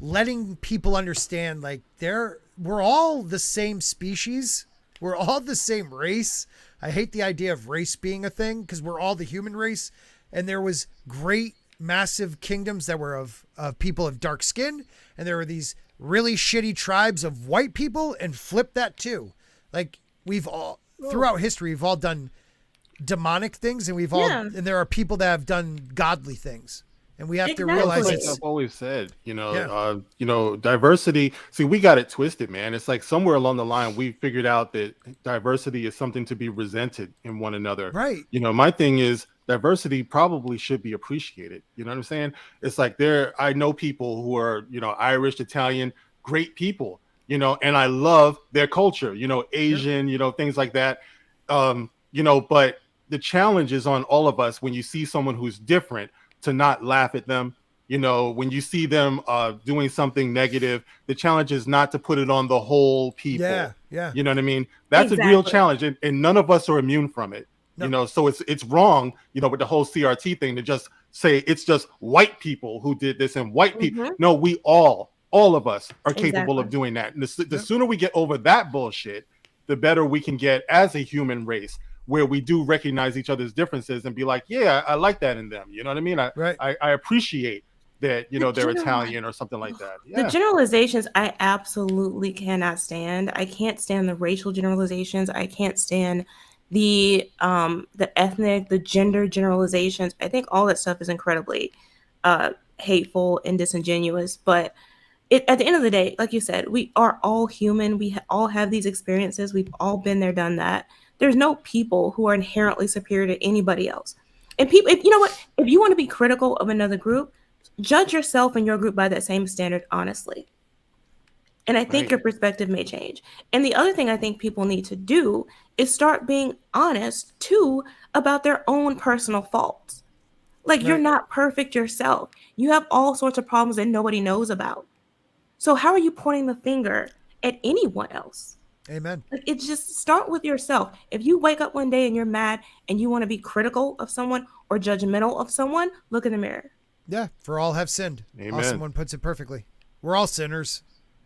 letting people understand. Like, we're all the same species. We're all the same race. I hate the idea of race being a thing because we're all the human race. And there was great, massive kingdoms that were of people of dark skin. And there were these really shitty tribes of white people, and flip that too. Like, we've all, throughout history, we've all done demonic things, and and there are people that have done godly things. And we have to realize like I've always said, diversity. See, we got it twisted, man. It's like somewhere along the line, we figured out that diversity is something to be resented in one another. Right. My thing is diversity probably should be appreciated. You know what I'm saying? It's like I know people who are, Irish, Italian, great people, and I love their culture, Asian, things like that. But the challenge is on all of us when you see someone who's different, to not laugh at them. When you see them doing something negative, the challenge is not to put it on the whole people. Yeah. You know what I mean? That's a real challenge, and none of us are immune from it. No. So it's wrong, with the whole CRT thing, to just say it's just white people who did this and white people. No, we all of us are capable of doing that. And the sooner we get over that bullshit, the better we can get as a human race, where we do recognize each other's differences and be like, yeah, I like that in them. You know what I mean? I appreciate that, they're Italian or something like that. Yeah. The generalizations I absolutely cannot stand. I can't stand the racial generalizations. I can't stand the ethnic, the gender generalizations. I think all that stuff is incredibly hateful and disingenuous. But at the end of the day, like you said, we are all human. We all have these experiences. We've all been there, done that. There's no people who are inherently superior to anybody else. And people, if you want to be critical of another group, judge yourself and your group by that same standard, honestly. And I think your perspective may change. And the other thing I think people need to do is start being honest too about their own personal faults. Like, you're not perfect yourself. You have all sorts of problems that nobody knows about. So how are you pointing the finger at anyone else? Amen. Like, it's just start with yourself. If you wake up one day and you're mad and you want to be critical of someone or judgmental of someone, look in the mirror. Yeah, for all have sinned. Amen. Awesome one puts it perfectly. We're all sinners.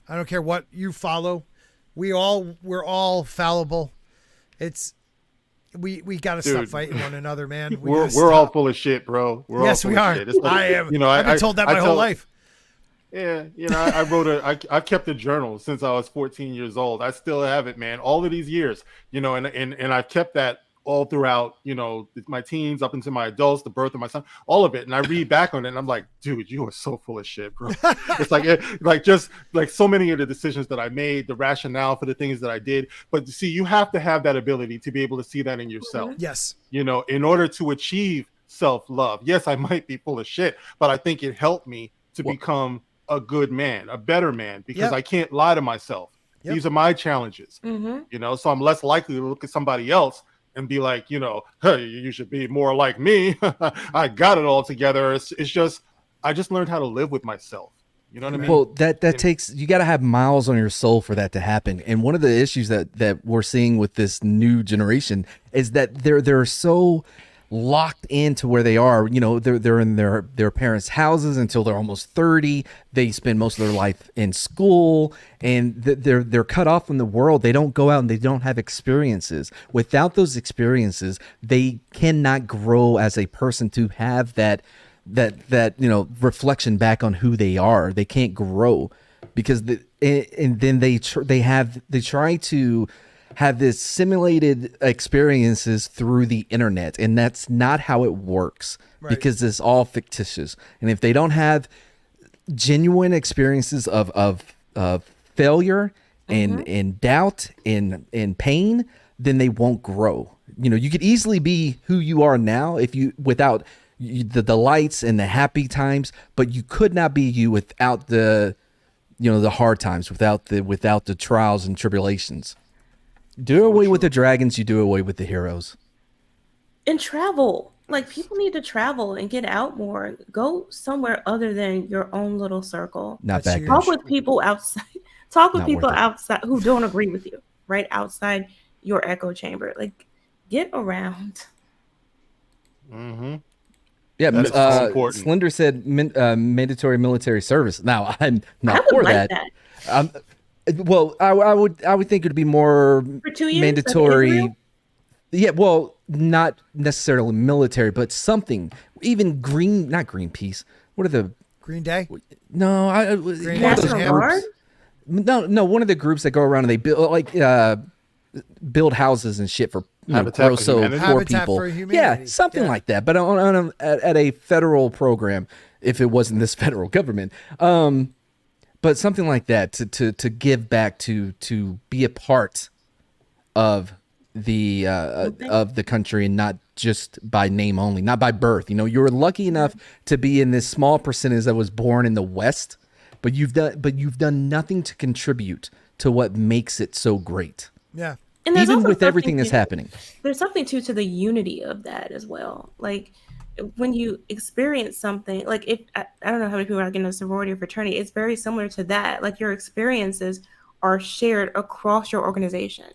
I don't care what you follow. We're all fallible. It's we got to stop Dude. fighting one another, man. We're gotta all stop. full of shit, bro. We're Yes, all we full are. of shit. It's like, I am. You know, I've been told that my whole life. Yeah, you know, I wrote I kept a journal since I was 14 years old. I still have it, man. All of these years, you know, and I've kept that all throughout, you know, my teens up into my adults, the birth of my son, all of it. And I read back on it and I'm like, dude, you are so full of shit, bro. It's like just like so many of the decisions that I made, the rationale for the things that I did. But see, you have to have that ability to be able to see that in yourself. Yes. You know, in order to achieve self-love. Yes, I might be full of shit, but I think it helped me to become a good man, a better man, because I can't lie to myself. These are my challenges, you know, so I'm less likely to look at somebody else and be like, you know, hey, you should be more like me. I got it all together. It's just, I just learned how to live with myself. You know what I mean? Well, that takes, you got to have miles on your soul for that to happen. And one of the issues that we're seeing with this new generation is that they're so locked into where they are. You know, they're in their parents' houses until they're almost 30. They spend most of their life in school, and they're cut off from the world. They don't go out and they don't have experiences. Without those experiences, they cannot grow as a person to have that you know, reflection back on who they are. They can't grow because and then they try to have this simulated experiences through the internet, and that's not how it works, because it's all fictitious. And if they don't have genuine experiences of failure and doubt and pain, then they won't grow. You know, you could easily be who you are now if you without the lights and the happy times, but you could not be you without the, you know, the hard times, without the trials and tribulations. Do away with the dragons, you do away with the heroes. And travel. Like, people need to travel and get out more. Go somewhere other than your own little circle. Not back. Talk with people outside. Talk with Not people worth it. outside who don't agree with you, right? Outside your echo chamber. Like, get around. Yeah, That is so important. Slender said mandatory military service. Now, I'm not I would for like that. Well, I would think it would be more For 2 years, mandatory. like Israel? Yeah, well, not necessarily military, but something. Even not Greenpeace. What are the Green Day. no? one of those National Guard? groups. No, one of the groups that go around and they build houses and shit for Habitat for so Humanity? poor Habitat people. for Yeah, Humanity. something like that. But at a federal program, if it wasn't this federal government, but something like that to give back to be a part of the country, and not just by name only, not by birth. You know, you're lucky enough to be in this small percentage that was born in the West, but you've done nothing to contribute to what makes it so great. Yeah. And there's Even also with everything something that's too- happening. There's something to the unity of that as well. Like, when you experience something, like, if I don't know how many people are in a sorority or fraternity, it's very similar to that. Like, your experiences are shared across your organization.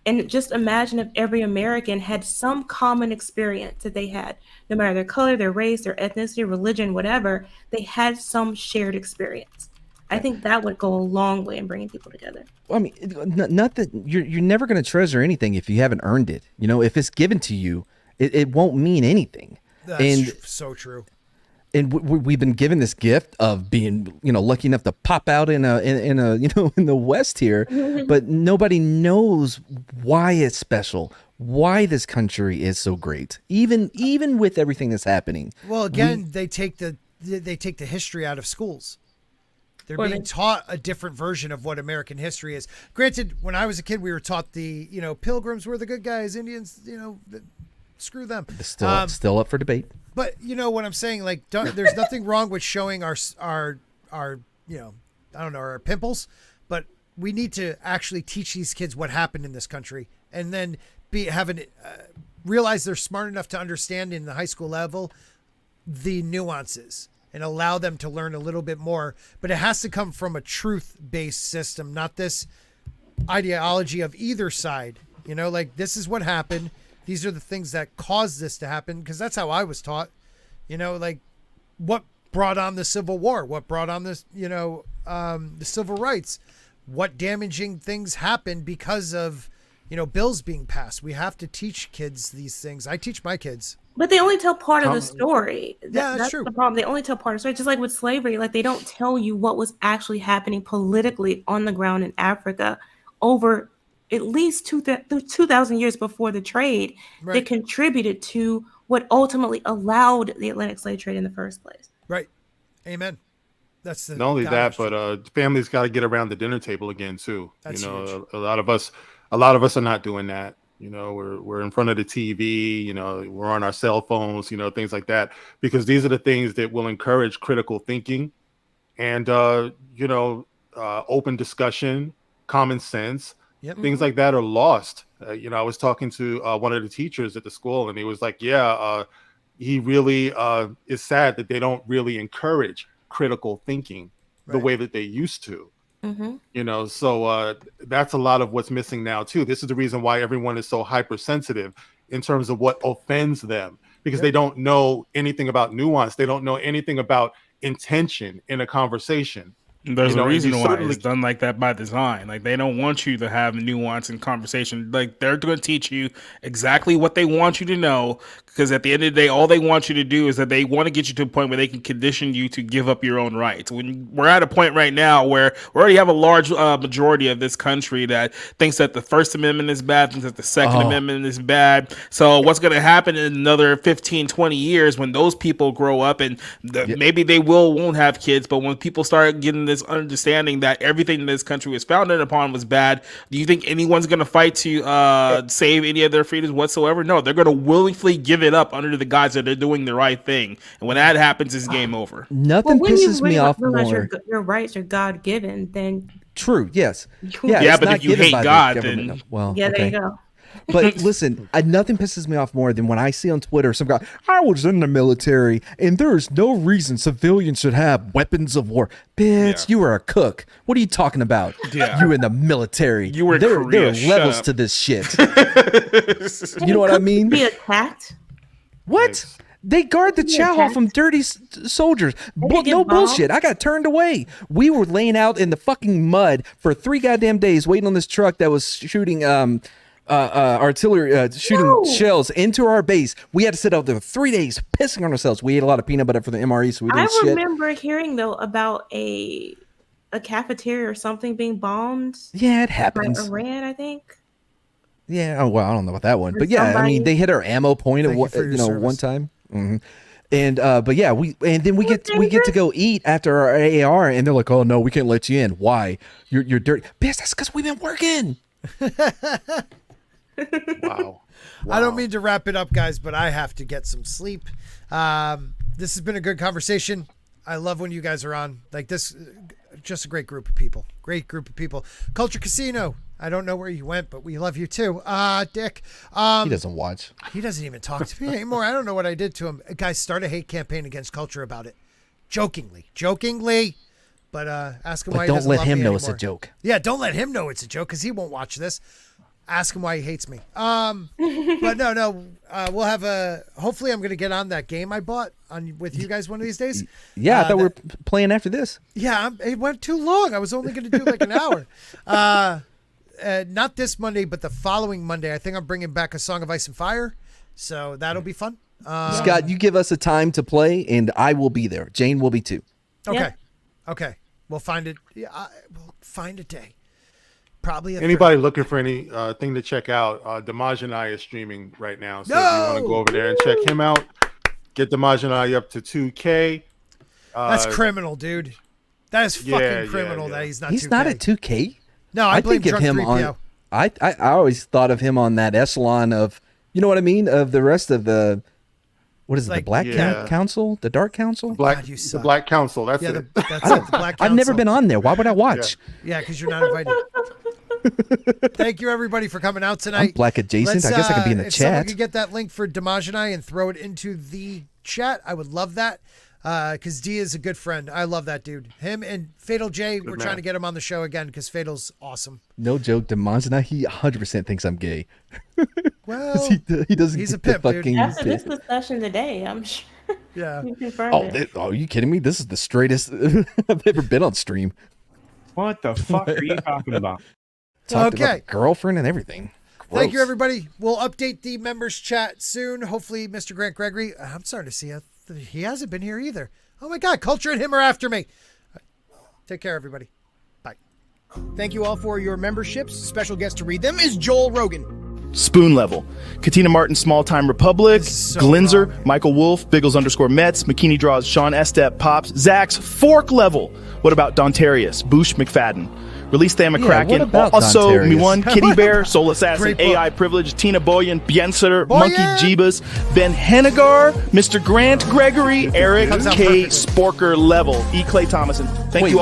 And just imagine if every American had some common experience that they had, no matter their color, their race, their ethnicity, religion, whatever, they had some shared experience. I think that would go a long way in bringing people together. Well, I mean, not that you're never going to treasure anything if you haven't earned it. You know, if it's given to you, it won't mean anything. That's so true. And we've been given this gift of being, you know, lucky enough to pop out in a you know, in the West here, but nobody knows why it's special, why this country is so great, even with everything that's happening. Well, again, they take the history out of schools. They're being taught a different version of what American history is. Granted, when I was a kid, we were taught the, you know, Pilgrims were the good guys, Indians, you know, screw them. Still up for debate. But you know what I'm saying? Like, there's nothing wrong with showing our, you know, I don't know, our pimples, but we need to actually teach these kids what happened in this country, and then realize they're smart enough to understand in the high school level the nuances, and allow them to learn a little bit more. But it has to come from a truth-based system, not this ideology of either side. You know, like, this is what happened. These are the things that caused this to happen, because that's how I was taught. You know, like, what brought on the Civil War? What brought on this, you know, the civil rights? What damaging things happened because of bills being passed. We have to teach kids these things. I teach my kids. But they only tell part of the story. That's true. The problem. They only tell part of the story. Just like with slavery, like they don't tell you what was actually happening politically on the ground in Africa over at least 2,000 years before the trade that contributed to what ultimately allowed the Atlantic slave trade in the first place. Right. Amen. That's the not only that, but families got to get around the dinner table again too. That's huge. A lot of us are not doing that. We're in front of the TV, we're on our cell phones, things like that, because these are the things that will encourage critical thinking and, open discussion, common sense, things like that are lost. I was talking to one of the teachers at the school, and he was like, he really is sad that they don't really encourage critical thinking the way that they used to. So that's a lot of what's missing now too. This is the reason why everyone is so hypersensitive in terms of what offends them, because they don't know anything about nuance. They don't know anything about intention in a conversation. There's a reason why it's done like that by design. Like, they don't want you to have nuance in conversation. Like, they're going to teach you exactly what they want you to know, because at the end of the day, all they want you to do is that they want to get you to a point where they can condition you to give up your own rights. When we're at a point right now where we already have a large majority of this country that thinks that the First Amendment is bad, thinks that the Second Amendment is bad. So what's going to happen in another 15, 20 years when those people grow up and maybe they won't have kids, but when people start getting this understanding that everything in this country was founded upon was bad, do you think anyone's going to fight to save any of their freedoms whatsoever? No, they're going to willingly give it up under the guise that they're doing the right thing. And when that happens, it's game over. Nothing pisses me off more. Your rights are God-given, then... True, yes. Yeah, but if you hate God, then... Well, yeah, there you go. But listen, nothing pisses me off more than when I see on Twitter some guy, I was in the military and there's no reason civilians should have weapons of war. Bitch, you were a cook. What are you talking about? Yeah. You in the military. You were in there Korea. are levels to this shit. You know what I mean? Be attacked? What? Nice. They guard the chow hall from dirty soldiers. No bullshit. I got turned away. We were laying out in the fucking mud for 3 goddamn days waiting on this truck that was shooting artillery, shooting shells into our base. We had to sit out there for 3 days pissing on ourselves. We ate a lot of peanut butter for the MRE, so we didn't shit. I remember hearing, though, about a cafeteria or something being bombed. Yeah, it happens. By Iran, I think. Yeah, oh, well, I don't know about that one. But yeah, I mean, they hit our ammo point at one time. Mm-hmm. And but yeah, we get to go eat after our AAR, and they're like, "Oh no, we can't let you in. Why? You're dirty, bitch. That's because we've been working." Wow. I don't mean to wrap it up, guys, but I have to get some sleep. This has been a good conversation. I love when you guys are on like this. Just a great group of people. Great group of people. Culture Casino. I don't know where you went, but we love you too. Dick. He doesn't watch. He doesn't even talk to me anymore. I don't know what I did to him. Guys, start a hate campaign against Culture about it. Jokingly. But ask him why he doesn't love me anymore. Don't let him know it's a joke. Yeah, don't let him know it's a joke because he won't watch this. Ask him why he hates me. But no. We'll have hopefully I'm going to get on that game I bought with you guys one of these days. Yeah, I thought we were playing after this. Yeah, it went too long. I was only going to do like an hour. Not this Monday, but the following Monday. I think I'm bringing back A Song of Ice and Fire. So that'll be fun. Scott, you give us a time to play and I will be there. Jane will be too. Okay. We'll find it. Yeah, we'll find a day. Probably anybody looking for any thing to check out. Damaj and I is streaming right now, so if you want to go over there and check him out, get Damaj and I up to 2K. That's criminal, dude. That is fucking criminal that he's not. He's 2K. not at 2K. No, I blame think of him 3PO. on. I always thought of him on that echelon of, you know what I mean, of the rest of the. What is it? Like, the Black Council, the Dark Council, the Black Council. That's it. That's it. The Black Council. I've never been on there. Why would I watch? Yeah, because you're not invited. Thank you, everybody, for coming out tonight. I'm black adjacent. I guess I can be in the if chat. Someone could get that link for Damaj and I and throw it into the chat, I would love that. Because D is a good friend. I love that dude. Him and Fatal J, we're trying to get him on the show again because Fatal's awesome. No joke, Damaj and I, he 100% thinks I'm gay. Well, he doesn't. He's a get pimp, fucking dude. After this discussion today, I'm sure. Yeah. You confirmed it. Are you kidding me? This is the straightest I've ever been on stream. What the fuck are you talking about? Talked about girlfriend and everything. Thank you, everybody. We'll update the members chat soon. Hopefully, Mr. Grant Gregory. I'm starting to see he hasn't been here either. Oh my God, Culture and him are after me. Take care, everybody. Bye. Thank you all for your memberships. Special guest to read them is Joel Rogan. Spoon Level, Katina Martin, Small Time Republic, Glinzer, Michael Wolf, Biggles_Mets, McKinney Draws, Sean Estep, Pops, Zax, Fork Level. What about Dontarius, Boosh McFadden? Release Them McCracken, also Me1, Kitty Bear, Soul Assassin, AI Privilege, Tina Boyan, Bienser, Monkey Jeebus, Ben Hennigar, Mr. Grant Gregory, Eric K. Sporker Level, E. Clay Thomason. Thank you all.